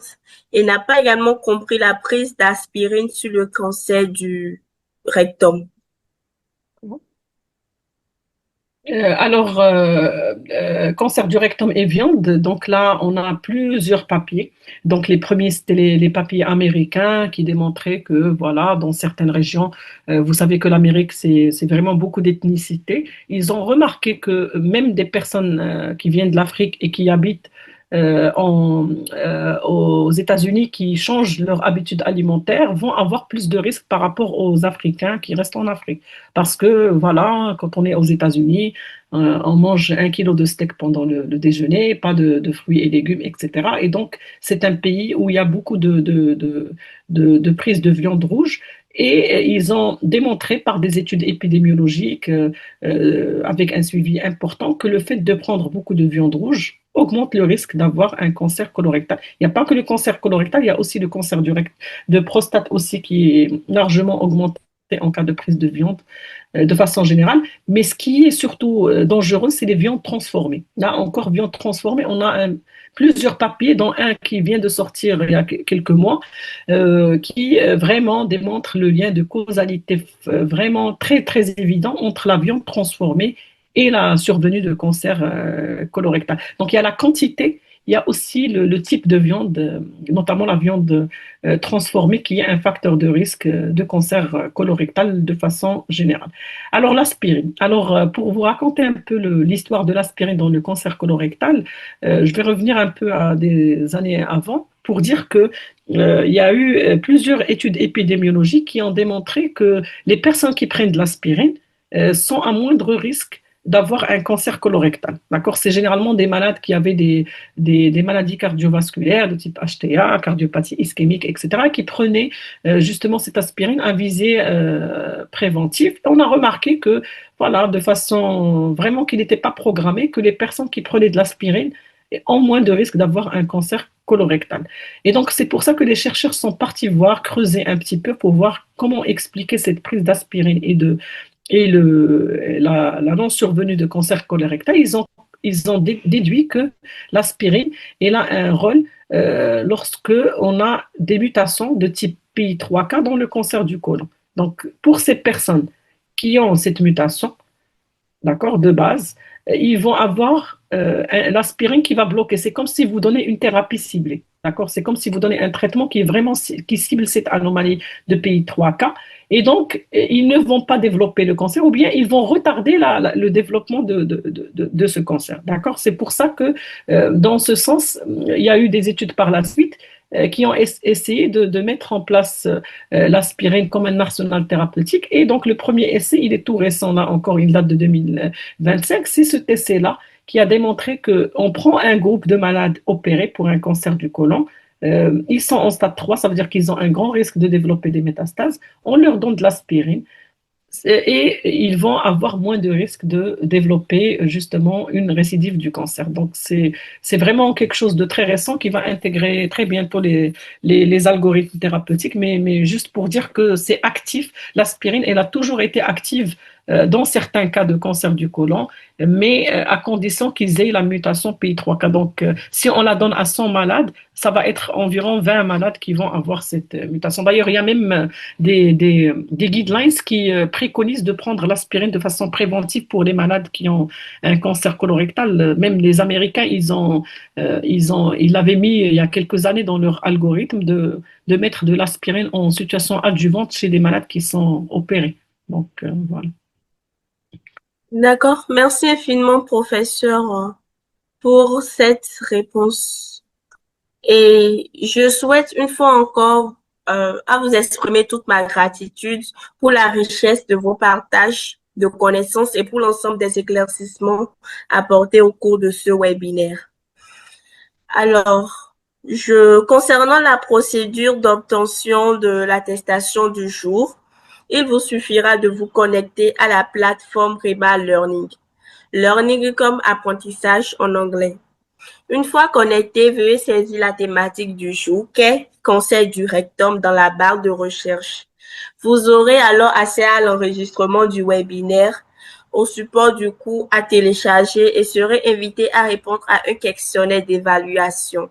et n'a pas également compris la prise d'aspirine sur le cancer du rectum. Cancer du rectum et viande, donc là, on a plusieurs papiers. Donc, les premiers, c'était les papiers américains qui démontraient que, voilà, dans certaines régions, vous savez que l'Amérique, c'est vraiment beaucoup d'ethnicité. Ils ont remarqué que même des personnes qui viennent de l'Afrique et qui habitent aux États-Unis qui changent leur habitude alimentaire vont avoir plus de risques par rapport aux Africains qui restent en Afrique. Parce que, voilà, quand on est aux États-Unis, on mange 1 kilo de steak pendant le déjeuner, pas de fruits et légumes, etc. Et donc, c'est un pays où il y a beaucoup de prises de viande rouge. Et ils ont démontré par des études épidémiologiques avec un suivi important que le fait de prendre beaucoup de viande rouge augmente le risque d'avoir un cancer colorectal. Il n'y a pas que le cancer colorectal, il y a aussi le cancer de prostate aussi qui est largement augmenté en cas de prise de viande de façon générale. Mais ce qui est surtout dangereux, c'est les viandes transformées. Là encore, viande transformée, on a plusieurs papiers, dont un qui vient de sortir il y a quelques mois, qui vraiment démontre le lien de causalité vraiment très, très évident entre la viande transformée et la survenue de cancer colorectal. Donc, il y a la quantité, il y a aussi le type de viande, notamment la viande transformée, qui est un facteur de risque de cancer colorectal de façon générale. Alors, l'aspirine. Alors, pour vous raconter un peu l'histoire de l'aspirine dans le cancer colorectal, je vais revenir un peu à des années avant pour dire que il y a eu plusieurs études épidémiologiques qui ont démontré que les personnes qui prennent de l'aspirine sont à moindre risque d'avoir un cancer colorectal. D'accord? C'est généralement des malades qui avaient des maladies cardiovasculaires de type HTA, cardiopathie ischémique, etc., qui prenaient justement cette aspirine à visée préventive. Et on a remarqué que, voilà, de façon vraiment qui n'était pas programmée, que les personnes qui prenaient de l'aspirine ont moins de risque d'avoir un cancer colorectal. Et donc, c'est pour ça que les chercheurs sont partis voir, creuser un petit peu pour voir comment expliquer cette prise d'aspirine et la non-survenue de cancer colorectal. Ils ont déduit que l'aspirine elle a un rôle lorsque on a des mutations de type PI3K dans le cancer du côlon. Donc, pour ces personnes qui ont cette mutation, d'accord, de base, ils vont avoir l'aspirine qui va bloquer. C'est comme si vous donnez une thérapie ciblée, d'accord? C'est comme si vous donnez un traitement qui est vraiment qui cible cette anomalie de PI3K. Et donc, ils ne vont pas développer le cancer ou bien ils vont retarder le développement de ce cancer, d'accord? C'est pour ça que, dans ce sens, il y a eu des études par la suite qui ont essayé de mettre en place l'aspirine comme un arsenal thérapeutique. Et donc, le premier essai, il est tout récent, là encore, il date de 2025. C'est cet essai-là qui a démontré qu'on prend un groupe de malades opérés pour un cancer du côlon. Ils sont en stade 3, ça veut dire qu'ils ont un grand risque de développer des métastases. On leur donne de l'aspirine et ils vont avoir moins de risques de développer justement une récidive du cancer. Donc, c'est vraiment quelque chose de très récent qui va intégrer très bientôt les algorithmes thérapeutiques, mais juste pour dire que c'est actif. L'aspirine, elle a toujours été active dans certains cas de cancer du côlon, mais à condition qu'ils aient la mutation PI3K. Donc, si on la donne à 100 malades, ça va être environ 20 malades qui vont avoir cette mutation. D'ailleurs, il y a même des guidelines qui préconisent de prendre l'aspirine de façon préventive pour les malades qui ont un cancer colorectal. Même les Américains, ils l'avaient mis il y a quelques années dans leur algorithme de mettre de l'aspirine en situation adjuvante chez des malades qui sont opérés. Donc, voilà. D'accord. Merci infiniment, professeur, pour cette réponse. Et je souhaite une fois encore à vous exprimer toute ma gratitude pour la richesse de vos partages de connaissances et pour l'ensemble des éclaircissements apportés au cours de ce webinaire. Alors, concernant la procédure d'obtention de l'attestation du jour, il vous suffira de vous connecter à la plateforme Rema Learning. Learning comme apprentissage en anglais. Une fois connecté, veuillez saisir la thématique du jour, qu'est cancer du rectum dans la barre de recherche. Vous aurez alors accès à l'enregistrement du webinaire, au support du cours à télécharger et serez invité à répondre à un questionnaire d'évaluation.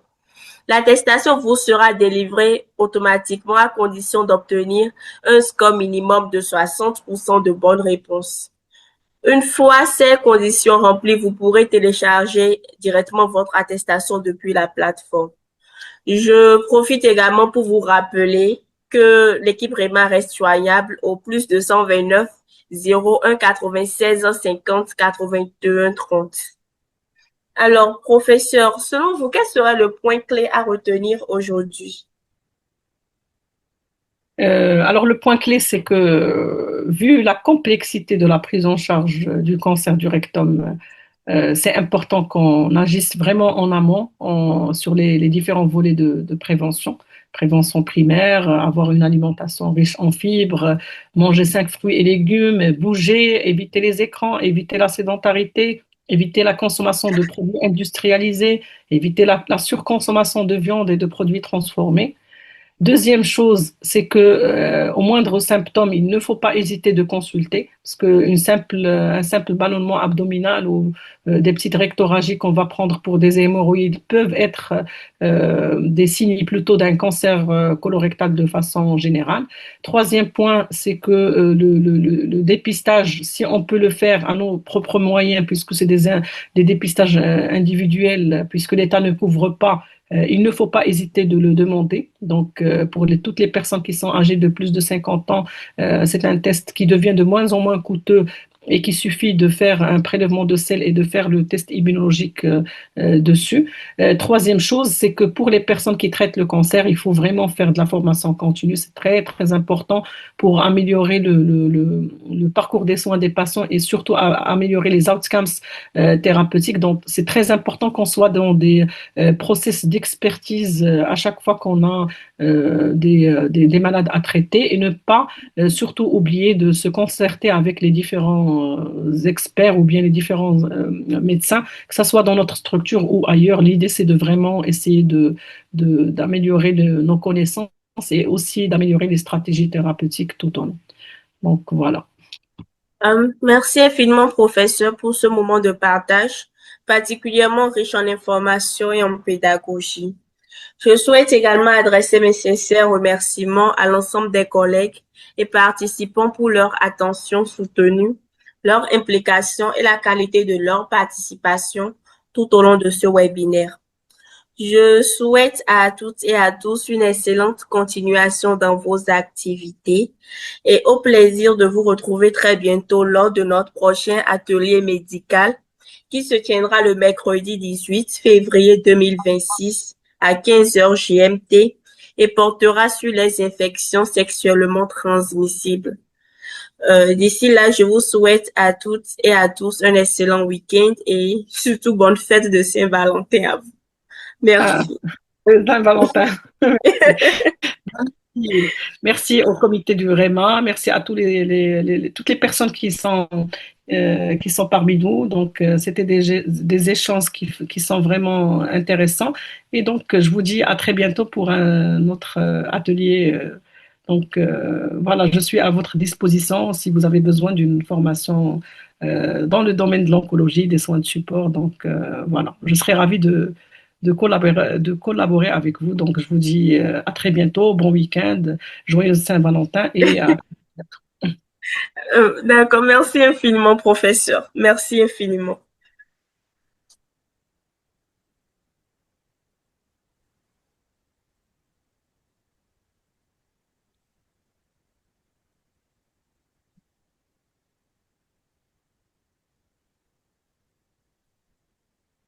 L'attestation vous sera délivrée automatiquement à condition d'obtenir un score minimum de 60% de bonnes réponses. Une fois ces conditions remplies, vous pourrez télécharger directement votre attestation depuis la plateforme. Je profite également pour vous rappeler que l'équipe REMA reste joignable au plus 229 01 96 50 81 30. Alors, professeur, selon vous, quel sera le point clé à retenir aujourd'hui? Alors le point clé, c'est que vu la complexité de la prise en charge du cancer du rectum, c'est important qu'on agisse vraiment en amont sur les différents volets de prévention. Prévention primaire, avoir une alimentation riche en fibres, manger 5 fruits et légumes, bouger, éviter les écrans, éviter la sédentarité, éviter la consommation de produits industrialisés, éviter la surconsommation de viande et de produits transformés. Deuxième chose, c'est que au moindre symptôme, il ne faut pas hésiter de consulter, parce un simple ballonnement abdominal ou des petites rectorragies qu'on va prendre pour des hémorroïdes peuvent être des signes plutôt d'un cancer colorectal de façon générale. Troisième point, c'est que le dépistage, si on peut le faire à nos propres moyens, puisque c'est des dépistages individuels, puisque l'État ne couvre pas, il ne faut pas hésiter de le demander. Donc, pour toutes les personnes qui sont âgées de plus de 50 ans, c'est un test qui devient de moins en moins coûteux et qu'il suffit de faire un prélèvement de sel et de faire le test immunologique dessus. Troisième chose, c'est que pour les personnes qui traitent le cancer, il faut vraiment faire de la formation continue. C'est très, très important pour améliorer le parcours des soins des patients et surtout améliorer les outcomes thérapeutiques. Donc, c'est très important qu'on soit dans des process d'expertise à chaque fois qu'on a des malades à traiter et ne pas surtout oublier de se concerter avec les différents experts ou bien les différents médecins, que ce soit dans notre structure ou ailleurs. L'idée, c'est de vraiment essayer d'améliorer nos connaissances et aussi d'améliorer les stratégies thérapeutiques tout en. Donc, voilà. Merci infiniment, professeur, pour ce moment de partage, particulièrement riche en informations et en pédagogie. Je souhaite également adresser mes sincères remerciements à l'ensemble des collègues et participants pour leur attention soutenue, leur implication et la qualité de leur participation tout au long de ce webinaire. Je souhaite à toutes et à tous une excellente continuation dans vos activités et au plaisir de vous retrouver très bientôt lors de notre prochain atelier médical qui se tiendra le mercredi 18 février 2026 à 15h GMT et portera sur les infections sexuellement transmissibles. D'ici là, je vous souhaite à toutes et à tous un excellent week-end et surtout bonne fête de Saint-Valentin à vous. Merci. Saint-Valentin. Merci au comité du REMA, merci à toutes les personnes qui sont parmi nous. Donc, c'était des échanges qui sont vraiment intéressants. Et donc, je vous dis à très bientôt pour un autre atelier Donc, voilà, je suis à votre disposition si vous avez besoin d'une formation dans le domaine de l'oncologie, des soins de support. Donc, voilà, je serai ravie de collaborer avec vous. Donc, je vous dis à très bientôt, bon week-end, joyeux Saint-Valentin et à D'accord, merci infiniment, professeur. Merci infiniment.